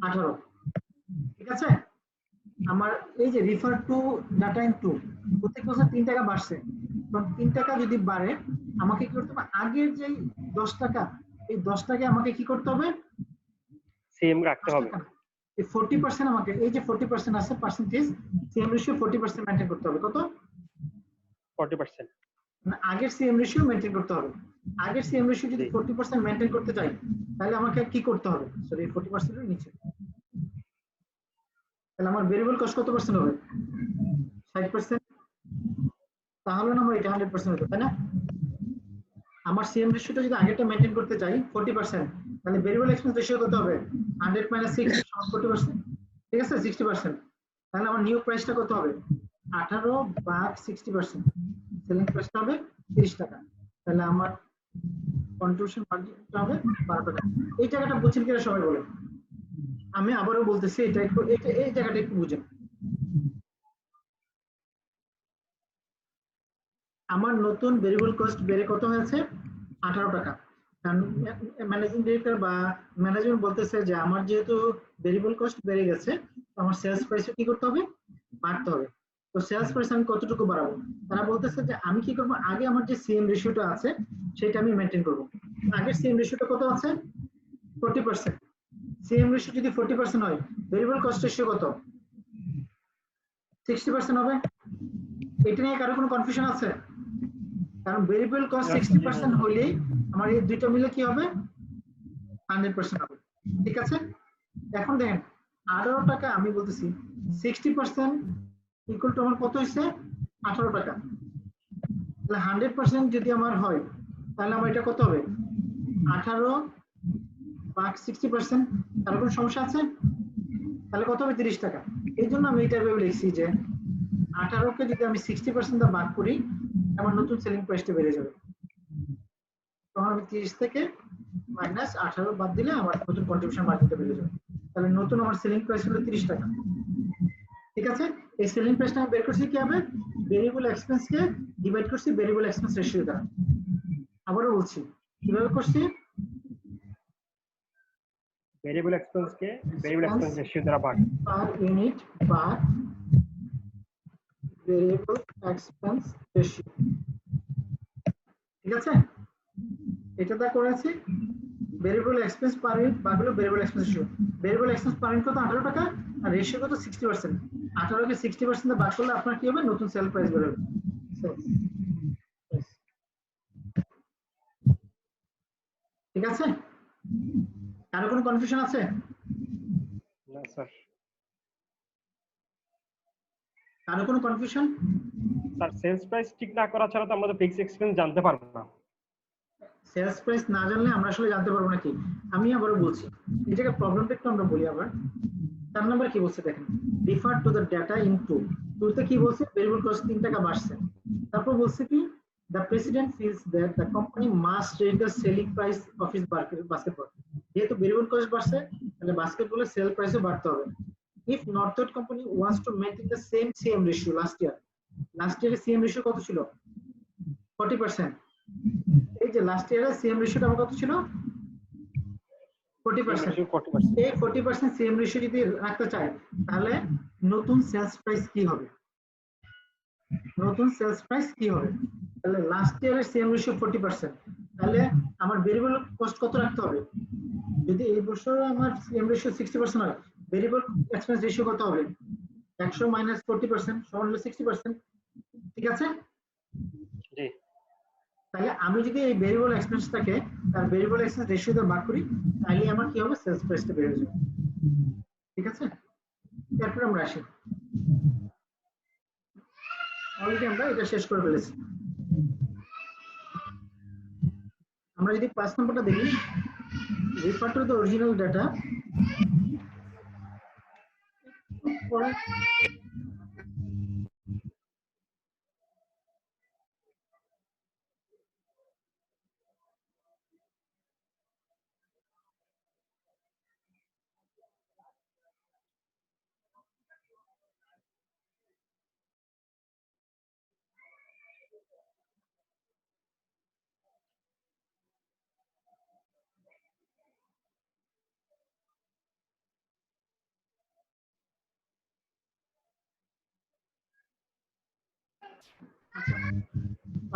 18। ঠিক আছে, আমার এই যে রিফার টু ডাটা ইন টু প্রত্যেক বছর 3 টাকা বাড়ছে। তো 3 টাকা যদি বাড়ে আমাকে কি করতে হবে? আগের যে 10 টাকা, এই 10 টাকা আমাকে কি করতে হবে? সেম রাখতে হবে। এই 40% আমাকে, এই যে 40% আছে পার্সেন্টেজ, সেম রেশিও 40% মেইনটেইন করতে হবে। কত? 40%। মানে আগের সেম রেশিও মেইনটেইন করতে হবে। আগের সেম রেশিও যদি 40% মেইনটেইন করতে চাই, তাহলে আমাকে কি করতে হবে? সরি, 40% এর নিচে। তাহলে আমার ভেরিয়েবল কস্ট কত পার্সেন্ট হবে? 60%। তাহলে না আমার এটা 100% হবে, তাই না? আমার সেম রেশিওটা যদি আগেরটা মেইনটেইন করতে চাই 40%, তাহলে ভেরিয়েবল এক্সপেন্স রেশিও কত হবে? 100 - 6 সমান 40%। ঠিক আছে, 60%। তাহলে আমার নিউ প্রাইসটা কত হবে? 18 ভাগ 60%। সেলিং প্রাইসটা হবে 30 টাকা। তাহলে আমার কন্ট্রিবিউশন মার্জিনটা হবে 12 টাকা। এই জায়গাটা বুঝছেন কিনা সবাই বলেন? আমি আবারও বলতেছি, এটা একটু এই জায়গাটা একটু বুঝেন। আমার নতুন ভেরিয়েবল কস্ট বেড়ে কত হয়েছে 18 টাকা। কারণ ম্যানেজিং ডিরেক্টর বা ম্যানেজমেন্ট বলতেছে যে আমার যেহেতু ভেরিয়েবল কস্ট বেড়ে গেছে আমার সেলস প্রাইসও কি করতে হবে বাড়তে হবে। তো সেলস প্রাইস আমি কতটুকু বাড়াবো? তারা বলতেছে যে আমি কি করব, আগে আমার যে সিএম রেশিওটা আছে সেটা আমি মেইনটেইন করব। আগের সিএম রেশিওটা কত আছে 40%। সিএম রেশিও যদি 40% হয় ভেরিয়েবল কস্ট রেশিও কত 60% হবে। এটা নিয়ে কারো কোনো কনফিউশন আছে? কারণ ভেরিয়েবল কস্ট 60% হলে আমার এই দুইটা মিলে কি হবে 100% হবে। ঠিক আছে, এখন দেখেন 18 টাকা আমি বলতেছি 60% ইকুয়াল টু আমার কত হইছে 18 টাকা। তাহলে 100% যদি আমার হয় তাহলে আমার এটা কত হবে 18 ভাগ 60%। তার কোনো সমস্যা আছে? তাহলে কত হবে 30 টাকা। এই জন্য আমি এটা ভেবে লিখছি যে 18 কে যদি আমি 60% দা ভাগ করি আমার নতুন সেলিং প্রাইসটা বেড়ে যাবে। তখন আমি 30 থেকে মাইনাস 18 বাদ দিলে আমার নতুন কন্ট্রিবিউশন মার্জিনটা বেড়ে যাবে। তাহলে নতুন আমার সেলিং প্রাইস হলো 30 টাকা। ঠিক আছে, এই সেলিং প্রাইসটা আমি বের করছি কিভাবে? ভেরিয়েবল এক্সপেন্স কে ডিভাইড করছি ভেরিয়েবল এক্সপেন্স রেশিও দ্বারা। আবারও বলছি কিভাবে করছি, ভেরিয়েবল এক্সপেন্স কে ভেরিয়েবল এক্সপেন্স রেশিও দ্বারা ভাগ পার ইউনিট বা ভেরিয়েবল এক্সপেন্স রেশিও। ঠিক আছে, এটা দা করেছি ভেরিয়েবল এক্সপেন্স পার ইউনিট ভাগ হলো variable expense ratio. Variable expense per unit কত 18 টাকা আর রেশিও কত 60%। 18 কে 60% দা ভাগ করলে আপনার কি হবে নতুন সেল প্রাইস বের হবে। ঠিক আছে, কারো কোনো কনফিউশন আছে? না স্যার। কারো কোনো কনফিউশন? স্যার সেলস প্রাইস ঠিক না করা ছাড়া তো আমরা তো ফিক্সড এক্সপেন্স জানতে পারবো না। সেলস প্রাইস না জানলে আমরা আসলে জানতে পারবো না কি। আমি আবারও বলছি এই জায়গায় প্রবলেমটা একটু আমরা বলি আবার। 4 নাম্বার কি বলছে দেখেন, refer to the data in টুতে কি বলছে ভেরিয়েবল কস্ট 3 টাকা বাড়ছে। তারপর বলছে কি the president feels that the company must raise the selling price of its basketball. যেহেতু ভেরিয়েবল কস্ট বাড়ছে তাহলে বাস্কেটবলের সেল প্রাইসও বাড়তে হবে। if Northwood company wants to maintain the same CM ratio last year CM ratio কত ছিল 40%। এই যে লাস্ট ইয়ারের সিএম রেশিওটা আমার কত ছিল 40%। এই 40% সিএম রেশিও যদি রাখতে চাই তাহলে নতুন সেলস প্রাইস কি হবে? নতুন সেলস প্রাইস কি হবে? তাহলে লাস্ট ইয়ারের সিএম রেশিও 40%, তাহলে আমার ভেরিয়েবল কস্ট কত রাখতে হবে? যদি এই বছর আমার সিএম রেশিও 60% হয় ভেরিয়েবল এক্সপেন্স রেশিও কত হবে 100 মাইনাস 40% সমান হলো 60%। ঠিক আছে, জি। তাহলে আমি যদি এই ভেরিয়েবল এক্সপেন্সটাকে তার ভেরিয়েবল এক্সপেন্স রেশিও দিয়ে ভাগ করি তাহলে আমার কি হবে সেলস প্রাইসটা বেড়ে যাবে। ঠিক আছে, এরপর আমরা আসি অলরেডি আমরা এটা শেষ করে ফেলেছি। আমরা যদি 5 নম্বরটা দেখি refer to the original data.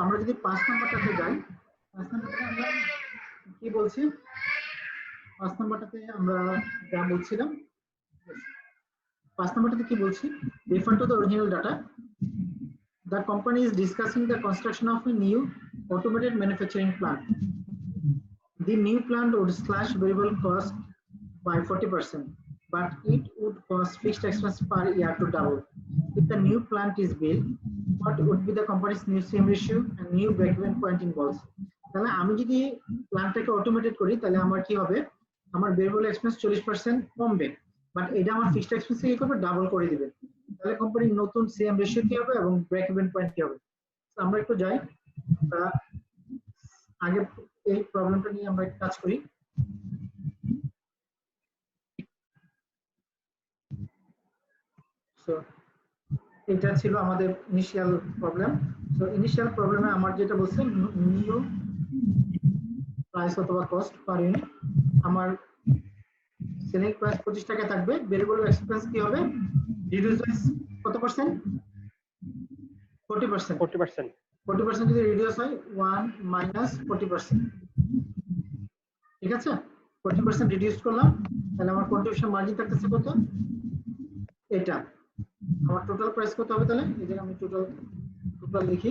আমরা যদি 5 নম্বরটাতে যাই 5 নম্বরটাতে আমরা কি বলছি 5 নম্বরটাতে আমরা যা বলছিলাম 5 নম্বরটাতে কি বলছি refer to the original data. The company is discussing the construction of a new automated manufacturing plant. The new plant would slash variable cost by 40%, but it would cost fixed expense per year to double. If the new plant is built, what would be the company's new CM ratio and new break-even point involved? তাহলে আমি যদি প্ল্যান্টটাকে automated করি তাহলে আমার কি হবে আমার variable expense 40% কমবে, বাট এটা আমার ফিক্সড এক্সপেন্স কি করবে ডাবল করে দিবে। তাহলে কোম্পানির নতুন সিএম রেশিও কি হবে এবং ব্রেক ইভেন পয়েন্ট কি হবে। আমরা একটু যাই আগে এই প্রবলেমটা নিয়ে আমরা কাজ করি। সো এটা ছিল আমাদের ইনিশিয়াল প্রবলেম। তো ইনিশিয়াল প্রবলেমে আমার যেটা বলছে নিউ প্রাইস অথবা কস্ট পার ইউনিট, আমার সেলিং প্রাইস 25 টাকা থাকবে, ভেরিয়েবল এক্সপেন্স কি হবে রিডিউস বাই কত পার্সেন্ট? 40%। 40% যদি রিডিউস হয় 1 মাইনাস 40%, ঠিক আছে? 40% রিডিউস করলাম, তাহলে আমার কন্ট্রিবিউশন মার্জিন থাকতেছে কত? এটা আমার টোটাল প্রাইস কত হবে? তাহলে এই জায়গায় আমি টোটাল লিখি।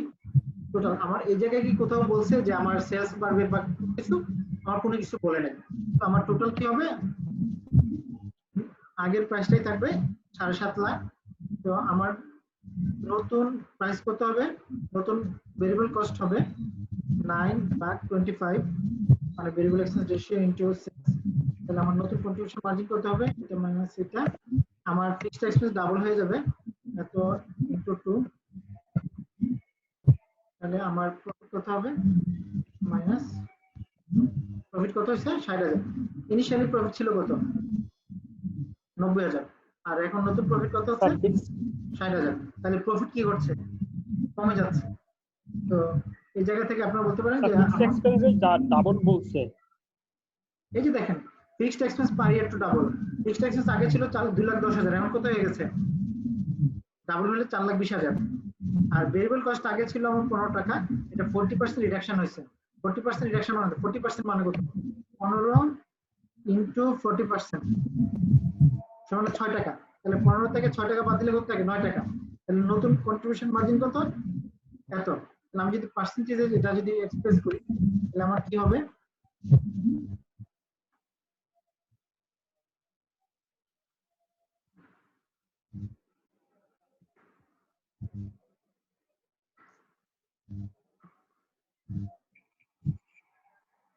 টোটাল আমার এই জায়গায় কি কোথাও বলছে যে আমার সেলস বাড়বে বা কিছু? আমার কোনো কিছু বলে নাই। তো আমার টোটাল কি হবে? আগের প্রাইসটাই থাকবে 7.5 লাখ। তো আমার নতুন প্রাইস কত হবে? নতুন ভেরিয়েবল কস্ট হবে 9/25, মানে ভেরিয়েবল এক্সপেন্স রেশিও ইনটু 6। তাহলে আমার নতুন কন্ট্রিবিউশন মার্জিন কত হবে? এটা মাইনাস এটা, আমার ফিক্সড এক্সপেন্স ডাবল হয়ে যাবে, এত ইনটু 2। তাহলে আমার প্রফিট কত হবে? মাইনাস প্রফিট কত হয়েছে? 60,000। ইনিশিয়ালি প্রফিট ছিল কত? 90,000। আর এখন নতুন প্রফিট কত হচ্ছে? 60,000। তাহলে প্রফিট কি করছে? কমে যাচ্ছে। তো এই জায়গা থেকে আপনারা বলতে পারেন যে ফিক্সড এক্সপেন্সে ডাবল বলছে। এই যে দেখেন ফিক্সড এক্সপেন্স পার ইয়ার টু ডাবল। ফিক্সড এক্সপেন্স আগে ছিল 2,10,000, এখন কত হয়ে গেছে? ডাবল হলে 4,20,000। আর ভেরিয়েবল কস্ট আগে ছিল আমার 15 টাকা, এটা 40% রিডাকশন হয়েছে। 40% রিডাকশন মানে 40% মানে কত? 15 ইনটু 40% সমান 6 টাকা। তাহলে 15 থেকে 6 টাকা বাদ দিলে কত থাকে? 9 টাকা। তাহলে নতুন কন্ট্রিবিউশন মার্জিন কত? এত। তাহলে আমি যদি পার্সেন্টেজে এটা যদি এক্সপ্রেস করি তাহলে আমার কি হবে?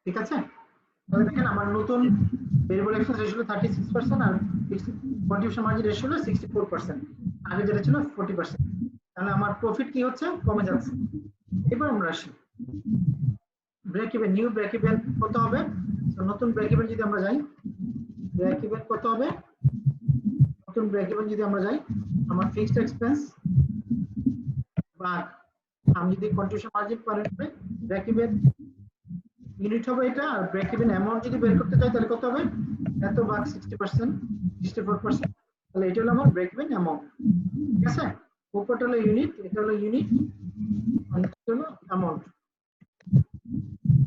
ঠিক আছে? তাহলে দেখেন আমার নতুন ভেরিয়েবল এক্সপেন্স রেশিও 36% আর ফিক্সড কন্ট্রিবিউশন মার্জিন রেশিও হলো 64%, আগে যেটা ছিল 40%। তাহলে আমার প্রফিট কি হচ্ছে? কমে যাচ্ছে। এবার আমরা আসি break even. New break even কত হবে? নতুন ব্রেক ইভেন যদি আমরা যাই, ব্রেক ইভেন কত হবে? নতুন ব্রেক ইভেন যদি আমরা যাই, আমার ফিক্সড এক্সপেন্স বা আমি যদি contribution margin per unit, break even unit হবে এটা, আর ব্রেক ইভেন অ্যামাউন্ট যদি বের করতে চাই তাহলে কত হবে? এত ভাগ 60%, 64%। তাহলে এটা হলো আমার ব্রেক ইভেন অ্যামাউন্ট। ঠিক আছে? উপরটা হলো ইউনিট, এটা হলো ইউনিট, আর এটা হলো অ্যামাউন্ট।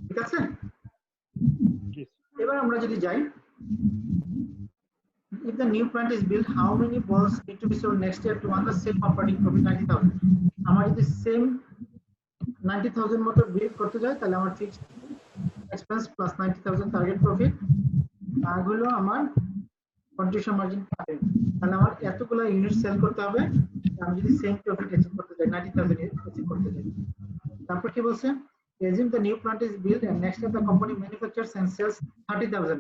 ঠিক আছে? এবার আমরা যদি যাই, if the new plant is built, how many balls need to be sold next year to earn the same operating profit 90,000? আমার যদি সেম 90,000 মতো বিল করতে যাই তাহলে আমার fixed expense plus 90,000 target profit আর হলো আমার কন্ট্রিবিউশন মার্জিন পাবে। তাহলে আমার এতগুলো ইউনিট সেল করতে হবে আমি যদি সেম প্রফিট অ্যাচিভ করতে চাই, 90,000 অ্যাচিভ করতে চাই। তারপর কি বলছে? Assume the new plant is built and next year the company manufactures and sells 30,000.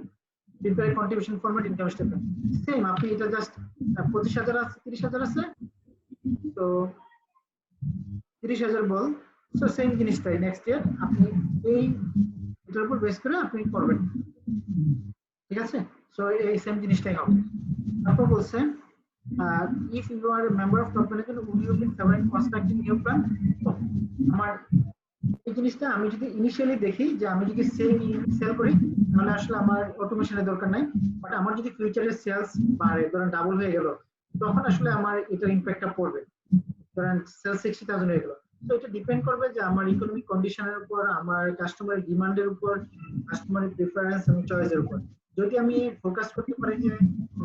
Prepare contribution format income statement. Same, আপনি এটা জাস্ট 25,000 আছে, 30,000 আছে, তো 30,000 বল, সো সেম জিনিসটাই নেক্সট ইয়ার আপনি এই এটার উপর বেস করে আপনি করবেন। ঠিক আছে? সো এই সেম জিনিসটাই হবে। তারপর বলছে if you are a member of top management, would you be favoring constructing new plant? আমার এই জিনিসটা আমি যদি ইনিশিয়ালি দেখি যে আমি যদি সেম ইউনিট সেল করি তাহলে আসলে আমার অটোমেশনের দরকার নাই, বাট আমার যদি ফিউচারে সেলস বাড়ে, ধরেন ডাবল হয়ে গেল, তখন আসলে আমার এটার ইম্প্যাক্টটা পড়বে। ধরেন সেল 60,000 হয়ে গেল, তো এটা ডিপেন্ড করবে যে আমার ইকোনমিক কন্ডিশনের উপর, আমার কাস্টমারের ডিমান্ডের উপর, কাস্টমারের প্রেফারেন্স এবং চয়েসের উপর। যদি আমি ফোকাস করতে পারি যে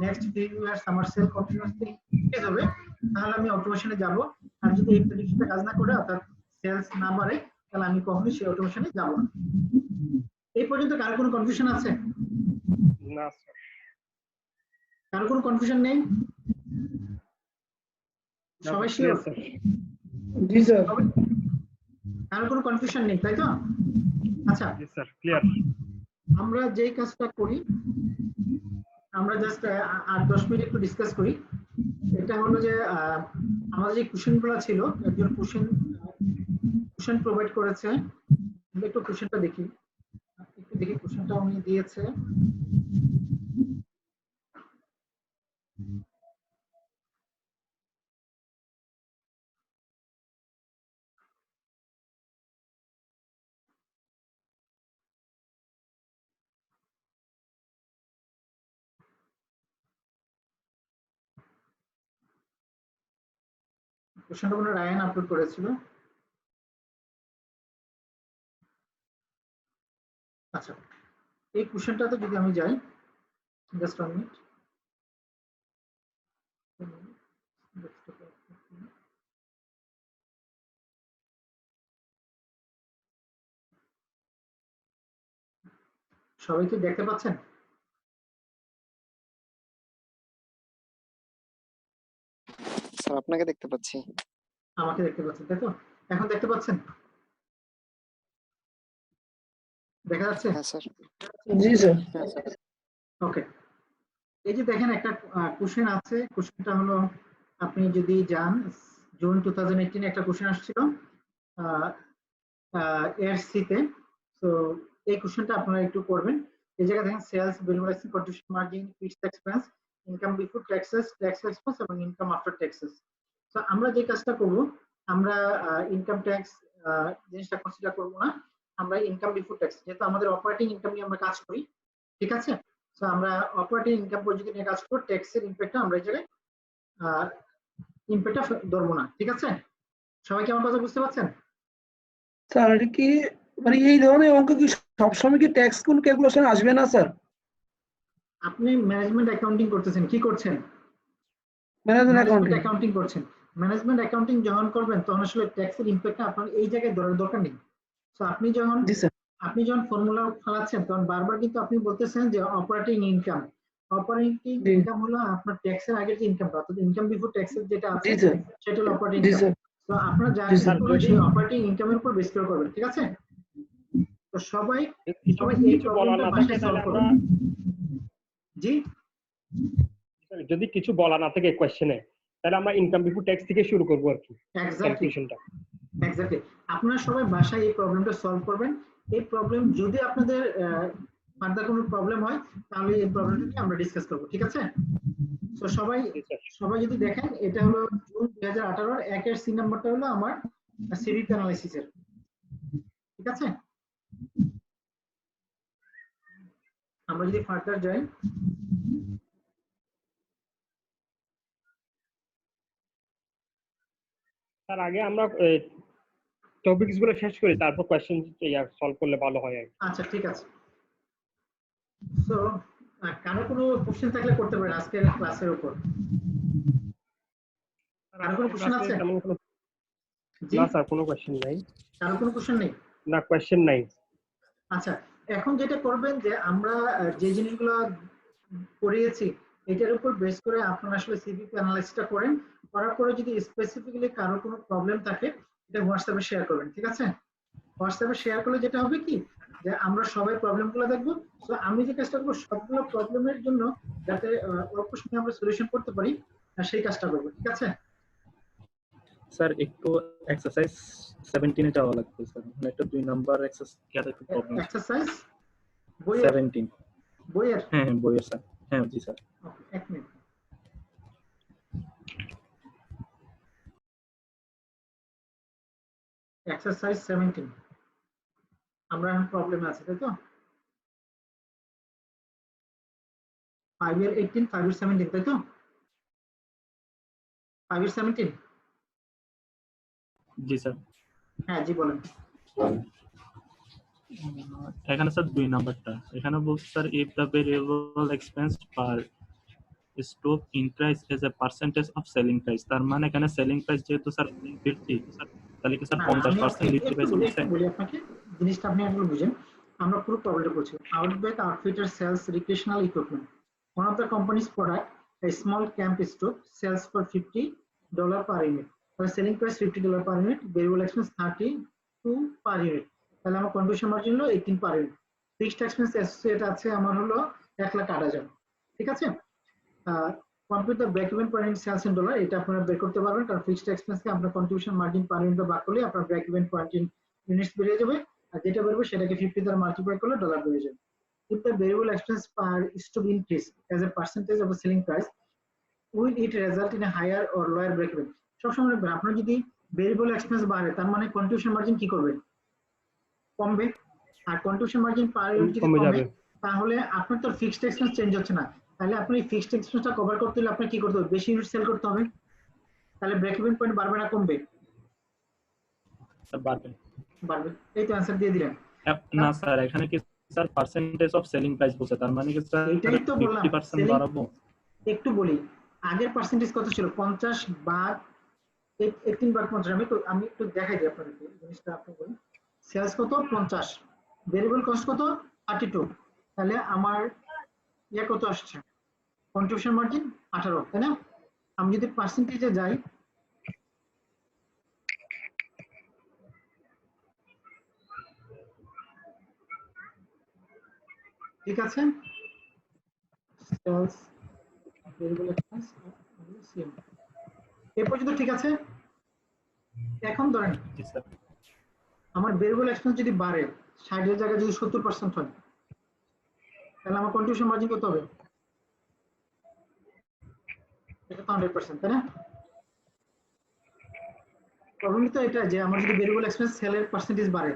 নেক্সট ফিউ ইয়ার্স আমার সেল কন্টিনিউয়াসলি ইনক্রিজ হবে, তাহলে আমি অটোমেশনে যাব। আর যদি এই প্রেডিকশনটা কাজ না করে অর্থাৎ সেলস না বাড়ে, তাহলে আমি কখনোই সেই অটোমেশনে যাব না। এই পর্যন্ত কারো কোনো কনফিউশন আছে? না স্যার। কারো কোনো কনফিউশন নেই? সবাই শিওর? জি স্যার। কারো কোনো কনফিউশন নেই, তাই তো? আচ্ছা জি স্যার, ক্লিয়ার। আমরা যেই কাজটা করি, আমরা জাস্ট 8-10 মিনিট একটু ডিসকাস করি। এটা হলো যে আমাদের যে কোশ্চেনগুলো ছিল, একজন কোশ্চেন প্রোভাইড করেছে, একটু কোশ্চেনটা দেখি, কোশ্চেনটা উনি দিয়েছে। কোশ্চেনটা মনে হয় রায়ান আপলোড করেছিল। আচ্ছা, এই কোশ্চেনটাতে যদি আমি যাই, জাস্ট 1 মিনিট। সবাই কি দেখতে পাচ্ছেন? স্যার আপনাকে দেখতে পাচ্ছি। আমাকে দেখতে পাচ্ছেন তাই তো? এখন দেখতে পাচ্ছেন? দেখা যাচ্ছে? হ্যাঁ স্যার। জি স্যার। ওকে, এই যে দেখেন একটা কোশ্চেন আছে। কোশ্চেনটা হলো, আপনি যদি যান জুন 2018 একটা কোশ্চেন আসছিল এআরসি-তে। তো এই কোশ্চেনটা আপনারা একটু করবেন। এই জায়গায় দেখেন sales, variable expense, contribution margin, fixed expense, income before taxes, tax expense এবং ইনকাম আফটার ট্যাক্সেস। তো আমরা যে কাজটা করব, আমরা ইনকাম ট্যাক্স জিনিসটা কনসিডার করব না, আমরা ইনকাম বিফোর ট্যাক্স, যেহেতু আমাদের অপারেটিং ইনকাম নিয়ে আমরা কাজ করি, ঠিক আছে? তো আমরা অপারেটিং ইনকাম পদ্ধতি নিয়ে কাজ করব, ট্যাক্সের ইমপ্যাক্টটা আমরা এই জায়গায় ইমপ্যাক্টটা ধরবো না, ঠিক আছে? সবাই কি আমার কথা বুঝতে পারছেন? স্যার এটা কি মানে এই ধরনের অঙ্ক কি সবসময় কি ট্যাক্স কোন ক্যালকুলেশন আসবে না স্যার? আপনি ম্যানেজমেন্ট অ্যাকাউন্টিং করতেছেন, কি করছেন? ম্যানেজমেন্ট অ্যাকাউন্টিং করছেন। ম্যানেজমেন্ট অ্যাকাউন্টিং যখন করবেন তখন আসলে ট্যাক্সের ইমপ্যাক্টটা আপনার এই জায়গায় ধরার দরকার নেই। তো আপনি যখন ফর্মুলা ফলাচ্ছেন তখন বারবার কিন্তু আপনি বলতেছেন যে অপারেটিং ইনকাম। অপারেটিং ইনকাম হলো আপনার ট্যাক্সের আগের যে ইনকামটা, অর্থাৎ ইনকাম বিফোর ট্যাক্সের যেটা আছে সেটা হলো অপারেটিং ইনকাম। তো আপনারা যা করবেন সেই অপারেটিং ইনকামের উপর বেস করে করবেন, ঠিক আছে? তো সবাই এই প্রবলেমটা বাসায় সলভ করুন। জি, যদি কিছু বলা না থাকে কোশ্চেনে, তাহলে আমরা ইনকাম বিফোর ট্যাক্স থেকে শুরু করব আর কি ক্যালকুলেশনটা। এক্স্যাক্টলি, আপনারা সবাই বাসায় এই প্রবলেমটা সলভ করবেন। এই প্রবলেম যদি আপনাদের ফার্দার কোনো প্রবলেম হয় তাহলে এই প্রবলেমটা আমরা ডিসকাস করব, ঠিক আছে? তো সবাই যদি দেখেন, এটা হলো জুন 2018 এর 1 এর সি নাম্বারটা হলো আমার সিভিপি অ্যানালাইসিসের, ঠিক আছে? আমরা যদি ফার্দার যাই, তার আগে আমরা টপিকস গুলো শেষ করি, তারপর কোশ্চেন সলভ করলে ভালো হয় আর কি। আচ্ছা ঠিক আছে। সো কারো কোনো কোশ্চেন থাকলে করতে পারেন আজকের ক্লাসের উপর। কারো কোনো কোশ্চেন আছে? না স্যার, কোনো কোশ্চেন নাই। কারো কোনো কোশ্চেন নেই? না, কোশ্চেন নাই। আচ্ছা, এখন যেটা করবেন যে আমরা যে জিনিসগুলো পড়িয়েছি এটার উপর বেস করে আপনারা আসলে সিভিপি অ্যানালাইসিসটা করেন। করার পরে যদি স্পেসিফিক্যালি কারো কোনো প্রবলেম থাকে এটা হোয়াটসঅ্যাপে শেয়ার করবেন, ঠিক আছে? হোয়াটসঅ্যাপে শেয়ার করলে যেটা হবে কি, যে আমরা সবাই প্রবলেমগুলো দেখবো। সো আমি যে কাজটা করবো সবগুলো প্রবলেমের জন্য যাতে অল্প সময়ে আমরা সলিউশন করতে পারি সেই কাজটা করবো, ঠিক আছে? স্যার একটু এক্সারসাইজ 17 এ যাওয়া লাগবে স্যার, মানে একটা 2 নাম্বার এক্সারসাইজ একটু প্রবলেম। এক্সারসাইজ 17 বইয়ের? হ্যাঁ বইয়ের স্যার। হ্যাঁ জি স্যার। ওকে, এক মিনিট। এক্সারসাইজ 17 আমরা এখন প্রবলেমে আছি, তাই তো? 5 এর 18, 5 এর 17, তাই তো? 5 এর 17? জি স্যার। হ্যাঁ জি বলেন। এখানে স্যার 2 নাম্বারটা এখানে বলছে sir if the variable expense per stock increase as a percentage of selling price, তার মানে এখানে সেলিং প্রাইস যেহেতু স্যার 50, তাহলে কি স্যার 50% লিখতে পারছেন? বলি আপনাকে জিনিসটা আপনি একটু বুঝেন। আমরা পুরো প্রবলেমটা করছি। Outback Outfitter sells recreational equipment. One of the company's product, a small camp stove, sells for $50 per unit. The selling price $50 per unit, variable expense 32 per unit. তাহলে আমার কন্ট্রিবিউশন মার্জিন হলো 18 per unit. Fixed expense associate আছে আমার হলো 1,08,000, ঠিক আছে? Compute the break even per unit sales in dollar, এটা আপনারা বের করতে পারবেন, কারণ ফিক্সড এক্সপেন্সকে আপনার কন্ট্রিবিউশন মার্জিন পার ইউনিট ভাগ করলে আপনার break even point in units বেরিয়ে যাবে, আর যেটা বেরোবে সেটাকে 50 দ্বারা মাল্টিপ্লাই করলে ডলার বেরিয়ে যাবে। If the variable expense per is to be increased as a percentage of the selling price, will it result in a higher or lower break even? সবসময় আপনার যদি ভেরিয়েবল এক্সপেন্স বাড়ে তার মানে কন্ট্রিবিউশন মার্জিন কি করবে? কমবে। আর কন্ট্রিবিউশন মার্জিন পার ইউনিট যদি কমে তাহলে আপনার তো ফিক্সড এক্সপেন্স চেঞ্জ হচ্ছে না, তাহলে আপনি ফিক্সড এক্সপেন্সটা কভার করতে হলে আপনার কি করতে হবে? বেশি ইউনিট সেল করতে হবে। তাহলে ব্রেক ইভেন পয়েন্ট বাড়বে না কমবে? স্যার বাড়বে। বাড়বে। এই তো অ্যান্সার দিয়ে দিলেন। না স্যার, এখানে কি sir percentage of selling price বলছে, তার মানে কি স্যার এটাই তো বললাম 50% বাড়াবো? একটু বলি, আগের পার্সেন্টেজ কত ছিল? 50 ভাগ 18 ভাগ 50। আমি একটু দেখাই দিই আপনাদেরকে জিনিসটা। আপনি বলুন সেলস কত? 50, ভেরিয়েবল কস্ট কত? 32। তাহলে আমার ইয়া কত আসছে? কন্ট্রিবিউশন মার্জিন 18, তাই না? আমি যদি পার্সেন্টেজে যাই, ঠিক আছে, সেলস ভেরিয়েবল এক্সপেন্স সেম এই পর্যন্ত ঠিক আছে। এখন ধরেন আমার ভেরিয়েবল এক্সপেন্স যদি বাড়ে 60 এর জায়গায় যদি 70% হয়, তাহলে আমার কন্ট্রিবিউশন মার্জিন কত হবে? এটা তো 100%, তাই না? প্রবলেম তো এটা যে আমার যদি ভেরিয়েবল এক্সপেন্স সেলের পার্সেন্টেজ বাড়ে,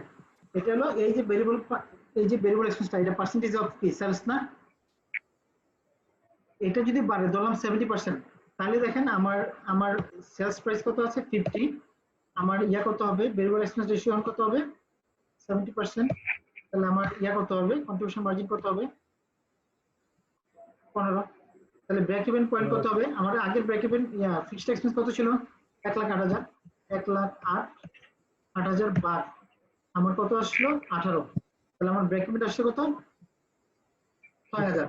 এটা হলো এই যে ভেরিয়েবল এক্সপেন্সটা, এটা পার্সেন্টেজ অফ কি সেলস না? এটা যদি বাড়ে ধরলাম 70%, তাহলে দেখেন আমার সেলস প্রাইস কত আছে? 50। আমার ইয়া কত হবে? ভেরিয়েবল এক্সপেন্স রেশিও কত হবে? 70%। তাহলে আমার ইয়া কত হবে? কন্ট্রিবিউশন মার্জিন কত হবে? 15। তাহলে ব্রেক ইভেন পয়েন্ট কত হবে? আমার আগের ব্রেক ইভেন ফিক্সড এক্সপেন্স কত ছিল? 1,08,000। 1,08,000 বাদ আমার কত আসলো? 18। তাহলে আমার ব্রেক ইভেন আসছে কত? 6,000।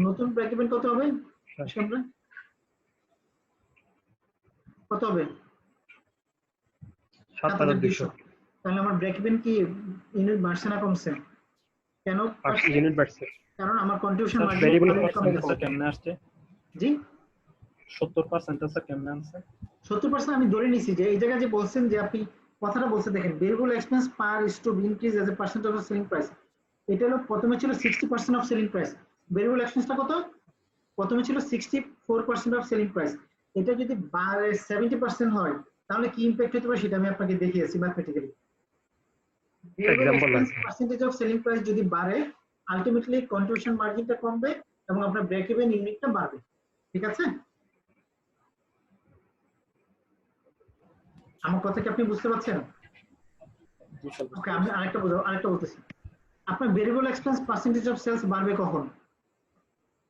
নতুন ব্রেক ইভেন কত হবে? কত হবে? 7,200। তাহলে আমার ব্রেক ইভেন কি ইউনিট বাড়ছে না কমছে? কেন ইউনিট বাড়ছে? কারণ আমার কন্ট্রিবিউশন মার্জিন ভেরিয়েবল কস্ট কেমনে আসছে? জি 70% স্যার কেমনে আসছে? 70% আমি ধরে নিছি যে এই জায়গায় যে বলছেন যে আপনি কথাটা বলতে দেখেন variable expense per stove increase as a percent of selling price. এটা হলো প্রথমে ছিল 60% অফ সেলিং প্রাইস। ভেরিয়েবল এক্সপেন্সটা কত? প্রথমে ছিল 64% অফ সেলিং প্রাইস। এটা যদি 70% হয় তাহলে কি ইমপ্যাক্ট হতে পারে সেটা আমি আপনাকে দেখিয়েছি mathematically. Percentage of selling price যদি বাড়ে, আলটিমেটলি কন্ট্রিবিউশন মার্জিনটা কমবে এবং আপনার ব্রেক ইভেন ইউনিটটা বাড়বে। ঠিক আছে? আমার কথা কি আপনি বুঝতে পারছেন? ওকে, আমি আরেকটা বলতেছি। আপনার variable expense percentage of sales বাড়বে কখন?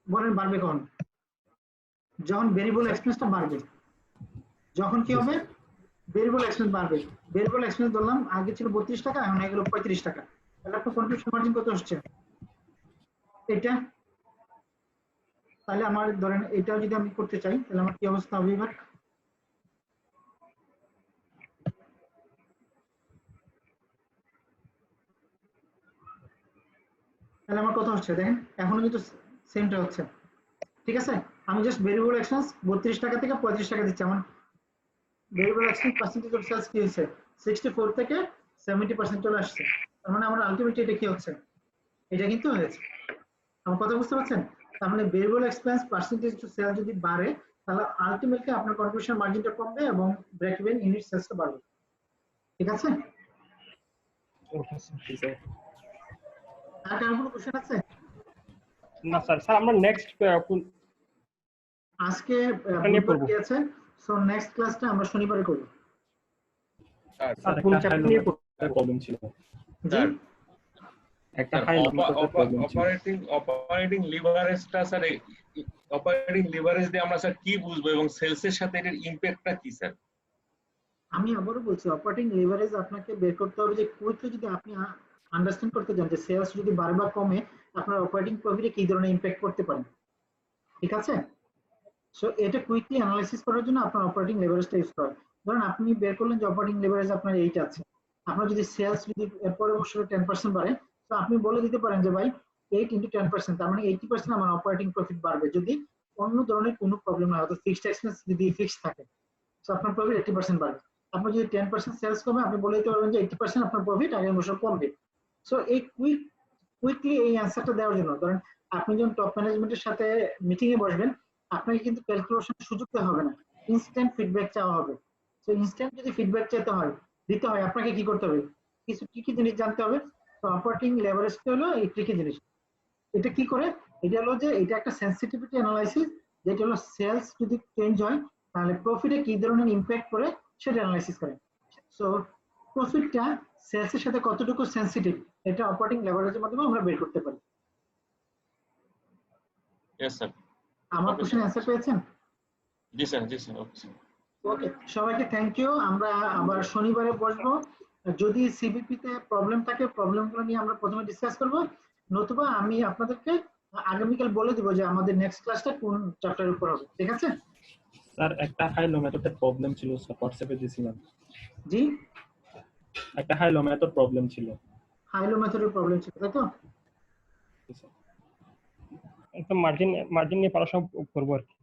বলেন বাড়বে কখন? যখন ভেরিয়েবল এক্সপেন্সটা বাড়বে। যখন কি হবে? ভেরিয়েবল এক্সপেন্স বাড়বে। ভেরিয়েবল এক্সপেন্স ধরলাম আগে ছিল 32 টাকা, এখন হয়ে গেল 35 টাকা। তাহলে আপনার কন্ট্রিবিউশন মার্জিন কত আসছে? এটা। তাহলে আমার ধরেন এটা যদি আমি করতে চাই তাহলে আমার কি অবস্থা হবে এবার? তাহলে আমার কত হচ্ছে দেখেন, এখনো কিন্তু সেমটা হচ্ছে। ঠিক আছে, আমি জাস্ট ভেরিয়েবল এক্সপেন্স 32 টাকা থেকে 35 টাকা দিচ্ছি। আমার variable expense percentage of sales কি হচ্ছে? 64 থেকে 70% চলে আসছে। তার মানে আমার আলটিমেটলি এটা কি হচ্ছে? এটা কিন্তু হয়েছে। আমার কথা বুঝতে পারছেন? তার মানে variable expense percentage of sales যদি বাড়ে তাহলে আলটিমেটলি আপনার কন্ট্রিবিউশন মার্জিনটা কমবে এবং ব্রেক ইভেন ইউনিট সেলসটা বাড়বে। ঠিক আছে? আর কারো কোনো কোশ্চেন আছে? না স্যার। স্যার আমরা নেক্সট আজকে বুধবার কি আছে? সো নেক্সট ক্লাসটা আমরা শনিবারে করব। স্যার কোন চ্যাপ্টার নিয়ে প্রবলেম ছিল? জি একটা অপারেটিং লিভারেজটা স্যার, অপারেটিং লিভারেজ দিয়ে আমরা স্যার কি বুঝবো এবং সেলসের সাথে এর ইমপ্যাক্টটা কি স্যার? আমি আবারও বলছি অপারেটিং লিভারেজ আপনাকে বের করতে হবে যে কুইকলি যদি আপনি আন্ডারস্ট্যান্ড করতে চান যে সেলস যদি বাড়ে বা কমে আপনার অপারেটিং প্রফিটে কি ধরনের ইমপ্যাক্ট করতে পারে। ঠিক আছে? সো এটা কুইকলি অ্যানালাইসিস করার জন্য আপনার অপারেটিং লিভারেজটা ইউজ করা। ধরুন আপনি বের করলেন যে অপারেটিং লিভারেজ আপনার 8 আছে, আপনার যদি সেলস যদি এর পরের বছরে 10% বাড়ে তো আপনি বলে দিতে পারেন যে ভাই 8 × 10%, তার মানে 80% আমার অপারেটিং প্রফিট বাড়বে যদি অন্য ধরনের কোনো প্রবলেম না হয়। তো ফিক্সড এক্সপেন্স যদি ফিক্সড থাকে তো আপনার প্রফিট 80% বাড়বে। আপনার যদি 10% সেলস কমে আপনি বলে দিতে পারবেন যে 80% আপনার প্রফিট আগের বছর কমবে। সো এই কুইকলি এই অ্যানসারটা দেওয়ার জন্য ধরেন আপনি যখন টপ ম্যানেজমেন্টের সাথে মিটিং এ বসবেন আপনাকে কিন্তু ক্যালকুলেশনের সুযোগ দেওয়া হবে না, ইনস্ট্যান্ট ফিডব্যাক চাওয়া হবে। সো ইনস্ট্যান্ট যদি ফিডব্যাক দিতে হয় আপনাকে কি করতে হবে? কিছু কি জিনিস জানতে হবে। তো অপারেটিং লেভারেজটা হলো এই ট্রিকি জিনিস। এটা কি করে? এটা হলো যে এটা একটা সেনসিটিভিটি অ্যানালাইসিস, যেটা হলো সেলস যদি চেঞ্জ হয় তাহলে প্রফিটে কি ধরনের ইমপ্যাক্ট করে সেটা অ্যানালাইসিস করেন। সো প্রফিটটা সেলসের সাথে কতটুকু সেনসিটিভ এটা অপারেটিং লেভারেজের মাধ্যমে আমরা বের করতে পারি। Yes sir. আমার কোশ্চেন অ্যানসার পেয়েছেন? জি স্যার, জি স্যার, ওকে স্যার। ওকে, সবাইকে থ্যাংক ইউ। আমরা আবার শনিবারে বসবো। যদি সিবিপি তে প্রবলেম থাকে প্রবলেমগুলো নিয়ে আমরা প্রথমে ডিসকাস করব, নতুবা আমি আপনাদেরকে আগামীকাল বলে দেব যে আমাদের নেক্সট ক্লাসটা কোন চ্যাপ্টারের উপর হবে। ঠিক আছে স্যার? একটা হাইলো মেথডের প্রবলেম ছিল স্যার, হোয়াটসঅ্যাপে দিয়েছিলাম। জি, একটা হাইলো মেথড প্রবলেম ছিল। হাইলো মেথডের প্রবলেম ছিল, তাই তো? একদম মার্জিন নিয়ে পড়াশোনা করবো আর কি।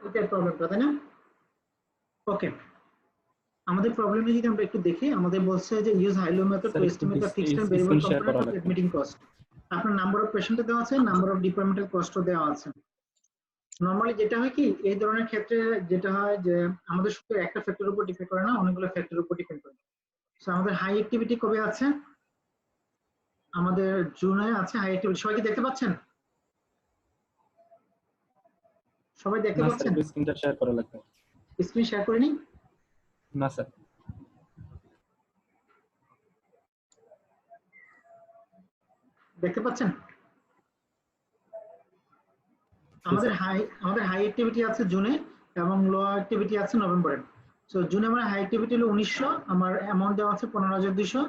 এটাই প্রবলেমটা, তাই না? ওকে, আমাদের প্রবলেমে যদি আমরা একটু দেখি, আমাদের বলছে যে use high low method to estimate the fixed and variable component of admitting cost. আপনার নাম্বার অফ পেশেন্টে দেওয়া আছে, নাম্বার অফ ডিপার্টমেন্টাল কস্টও দেওয়া আছে। নরমালি যেটা হয় কি এই ধরনের ক্ষেত্রে যেটা হয় যে আমাদের শুধু একটা ফ্যাক্টরের উপর ডিপেন্ড করে না, অনেকগুলো ফ্যাক্টরের উপর ডিপেন্ড করে। সো আমাদের হাই অ্যাক্টিভিটি কবে আছে? আমাদের জুনে আছে হাই অ্যাক্টিভিটি। সবাই কি দেখতে পাচ্ছেন? সবাই দেখতে না পাচ্ছেন? স্যার, স্ক্রিনটা শেয়ার করা লাগবে। স্ক্রিন শেয়ার করিনি? না স্যার। দেখতে পাচ্ছেন? আমাদের হাই অ্যাক্টিভিটি আছে জুনে এবং লো অ্যাক্টিভিটি আছে নভেম্বরে। সো জুনে আমার হাই অ্যাক্টিভিটি হলো 1900, আমার অ্যামাউন্ট দেওয়া আছে 15200,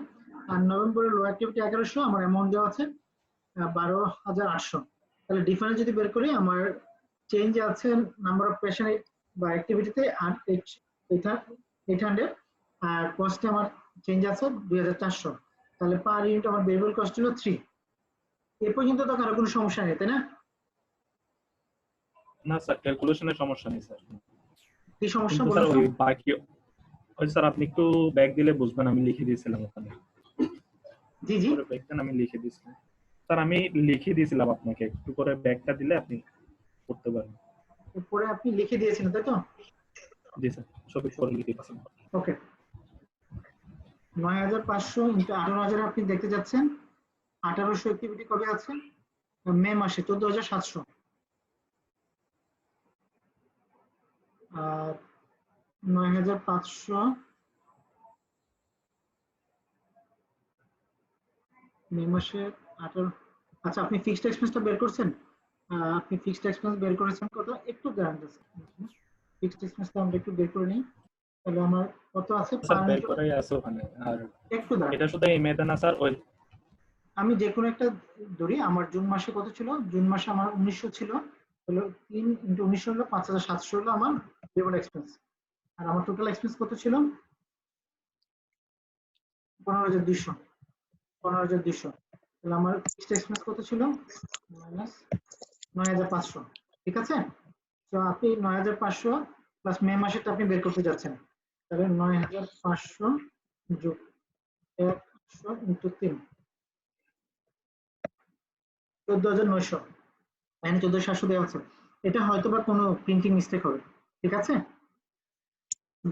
আর নভেম্বরে লো অ্যাক্টিভিটি 1100, আমার অ্যামাউন্ট দেওয়া আছে 12800। তাহলে ডিফারেন্স যদি বের করি, আমার চেঞ্জ আছে নাম্বার অফ পেশেন্ট বা অ্যাক্টিভিটিতে 800, আর কস্টে আমার চেঞ্জ আছে 2400। তাহলে পার ইউনিট আমার ভেরিয়েবল কস্ট হলো 3। এ পর্যন্ত তো কারো কোনো সমস্যা নেই, তাই না? না স্যার, ক্যালকুলেশনের সমস্যা নেই স্যার। কি সমস্যা কিন্তু বলেন? স্যার ওই বাকি ওই স্যার আপনি একটু ব্যাক দিলে বুঝবেন, আমি লিখে দিয়েছিলাম ওখানে। জি জি, পরে ব্যাকটা আমি লিখে দিয়েছিলাম স্যার, আমি লিখে দিয়েছিলাম আপনাকে, একটু করে ব্যাকটা দিলে আপনি করতে পারবেন। পরে আপনি লিখে দিয়েছেন, তাই তো? জি স্যার, সবই করে লিখে দিয়েছিলাম। ওকে, 9500 ইনটু 18000 আপনি দেখতে যাচ্ছেন। 1800 অ্যাক্টিভিটি কবে আছে? মে মাসে 14700। আর 9500 মে মাসে 18। আচ্ছা, আপনি ফিক্সড এক্সপেন্সটা বের করছেন? আপনি ফিক্সড এক্সপেন্স বের করেছেন কত? একটু দাঁড়ান, ফিক্সড এক্সপেন্সটা আমরা একটু বের করে নিই। তাহলে আমার কত আছে? স্যার বের করাই আছে ওখানে। আর একটু দাঁড়ান, এটা শুধু এই মেথড না স্যার, ওই আমি যে কোনো একটা ধরি। আমার জুন মাসে কত ছিল? জুন মাসে আমার 1900 ছিল, হলো 3 ইনটু 1900 হলো 5700 হলো আমার ভেরিয়েবল এক্সপেন্স। আর আমার টোটাল এক্সপেন্স কত ছিল? 15200। 15200। তাহলে আমার ফিক্সড এক্সপেন্স কত ছিল? মাইনাস 9500। ঠিক আছে? তো আপনি 9500 প্লাস মে মাসেরটা আপনি বের করতে যাচ্ছেন। তাহলে 9500 যোগ 100 ইনটু 3, 14900। এখানে 14700 দেওয়া আছে। এটা হয়তো বা কোনো প্রিন্টিং মিস্টেক হবে। ঠিক আছে?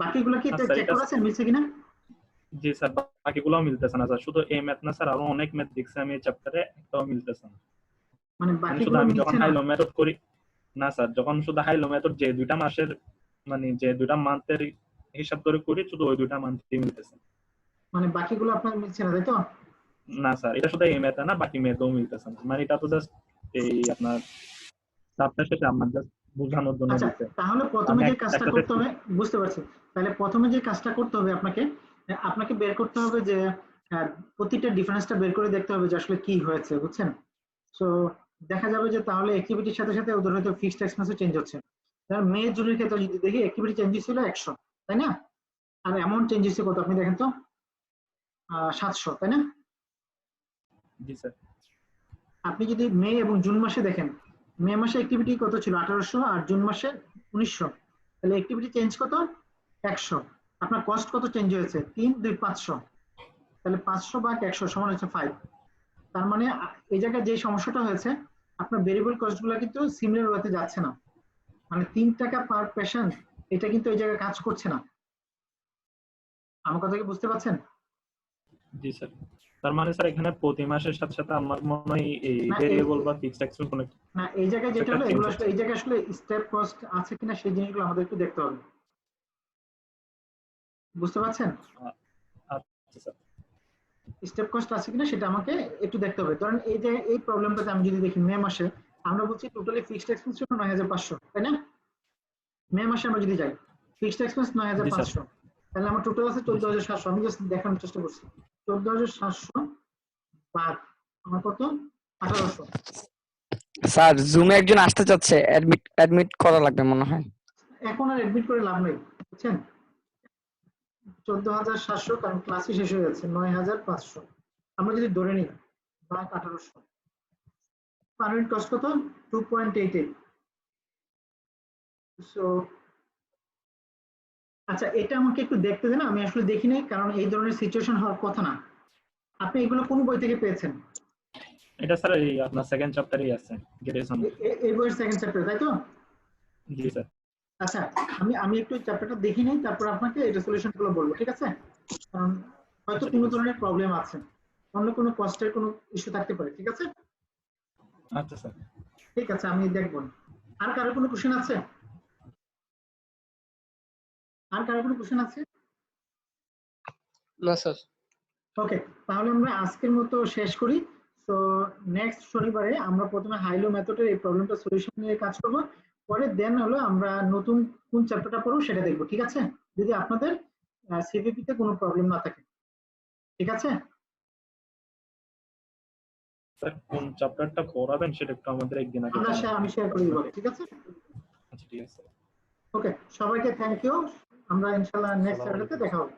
বাকিগুলো কি চেক করেছেন মিলছে কিনা? জি স্যার, বাকিগুলো মিলতেছে না স্যার, শুধু এই ম্যাথ না স্যার, আরো অনেক ম্যাথ দেখছি আমি এই চ্যাপ্টারে, একটাও মিলতেছে না। মানে শুধু বাকিগুলো আমি মিলছে যখন না? হাইলো মেথড করি না স্যার, যখন শুধু হাইলো মেথড যে দুইটা মাসের মানে যে দুইটা মান্থের হিসাব করে করি, শুধু ওই দুইটা মান্থই মিলতেছে। মানে বাকিগুলো আপনার মিলছে না, তাই তো? না স্যার, এটা শুধু এই ম্যাথ না, বাকি ম্যাথও মিলতেছে না। মানে এটা তো জাস্ট এই আপনার চ্যাপ্টার শেষে আমার জাস্ট বোঝানোর জন্য আচ্ছা, দিতে। তাহলে প্রথমে যে কাজটা করতে হবে, বুঝতে পারছি। তাহলে প্রথমে যে কাজটা করতে হবে আপনাকে বের করতে হবে যে প্রতিটা ডিফারেন্সটা বের করে দেখতে হবে যে আসলে কি হয়েছে, বুঝছেন? সো দেখা যাবে যে তাহলে অ্যাক্টিভিটির সাথে সাথে ওদের হয়তো ফিক্সড এক্সপেন্সও চেঞ্জ হচ্ছে। তাহলে মে জুনের ক্ষেত্রে যদি দেখি অ্যাক্টিভিটি চেঞ্জ ছিল 100, তাই না? আর অ্যামাউন্ট চেঞ্জ হচ্ছে কত আপনি দেখেন তো? 700, তাই না? জি স্যার। আপনি যদি মে এবং জুন মাসে দেখেন, মে মাসে অ্যাক্টিভিটি কত ছিল? 1800, আর জুন মাসে 1900। তাহলে অ্যাক্টিভিটি চেঞ্জ কত? 100। আপনার কস্ট কত চেঞ্জ হয়েছে? 3, 2, 500। তাহলে 500 ভাগ 100 সমান হচ্ছে 5। তার মানে এই জায়গায় যে সমস্যাটা হয়েছে, আপনার ভেরিয়েবল কস্ট গুলো কিন্তু সিমিলার ওয়েতে যাচ্ছে না। মানে 3 টাকা পার পেশেন্ট এটা কিন্তু এই জায়গায় কাজ করছে না। আমার কথা কি বুঝতে পারছেন? জি স্যার। তার মানে স্যার এখানে প্রতি মাসের সাথে সাথে আমার মনে হয় এই ভেরিয়েবল বা ফিক্সড এক্সপেন্স কোনো না, এই জায়গায় যেটা হলো এগুলো আসলে এই জায়গায় আসলে স্টেপ কস্ট আছে কিনা সেই জিনিসগুলো আমাদের একটু দেখতে হবে। বুঝতে পারছেন? আচ্ছা স্যার। স্টেপ কস্ট আছে কিনা সেটা আমাকে একটু দেখতে হবে। ধরেন এই যে এই প্রবলেমটাতে আমি যদি দেখি মে মাসে আমরা বলছি টোটালি ফিক্সড এক্সপেন্স ছিল 9500, তাই না? মে মাসে আমরা যদি যাই ফিক্সড এক্সপেন্স 9500, তাহলে আমার টোটাল আছে 14700। আমি জাস্ট দেখানোর চেষ্টা করছি 14700 বাদ আমার কত 1800। স্যার জুমে একজন আসতে চাচ্ছে, অ্যাডমিট করা লাগবে মনে হয়। এখন আর অ্যাডমিট করে লাভ নেই, বুঝছেন? 14700 কারণ ক্লাসই শেষ হয়ে যাচ্ছে। 9500 আমরা যদি ধরে নিই ভাগ 1800, পারমানেন্ট কস্ট কত 2.88। সো আচ্ছা, এটা আমাকে একটু দেখতে দেন, আমি আসলে দেখি নাই কারণ এই ধরনের সিচুয়েশন হওয়ার কথা না। আপনি এগুলো কোন বই থেকে পেয়েছেন? এটা স্যার এই আপনার সেকেন্ড চ্যাপ্টারেই আছে, গ্রেডেশন। এই বইয়ের সেকেন্ড চ্যাপ্টার, তাই তো? জি স্যার। আচ্ছা, আমি একটু চ্যাপ্টারটা দেখি নাই, তারপর আপনাকে এটা সলিউশনগুলো বলবো, ঠিক আছে? কারণ হয়তো কোনো ধরনের প্রবলেম আছে, অন্য কোনো কস্টের কোনো ইস্যু থাকতে পারে, ঠিক আছে? আচ্ছা স্যার। ঠিক আছে, আমি দেখব। আর কারো কোনো কোশ্চেন আছে? আর কারো কোনো কোশ্চেন আছে? না স্যার। ওকে, তাহলে আমরা আজকের মতো শেষ করি। তো নেক্সট শনিবারে আমরা প্রথমে হাইলো মেথডের এই প্রবলেমটা সলিউশন নিয়ে কাজ করব, পরে দেন হলো আমরা নতুন কোন চ্যাপ্টারটা পড়ব সেটা দেখব, ঠিক আছে? যদি আপনাদের সিভিপি তে কোনো প্রবলেম না থাকে, ঠিক আছে? স্যার কোন চ্যাপ্টারটা পড়াবেন সেটা একটু আমাদের একদিন আগে আমি শেয়ার করে দিব, ঠিক আছে? আচ্ছা ঠিক আছে। ওকে, সবাইকে থ্যাংক ইউ। আমরা ইনশাআল্লাহ নেক্সট চ্যাপ্টারে দেখা হবে।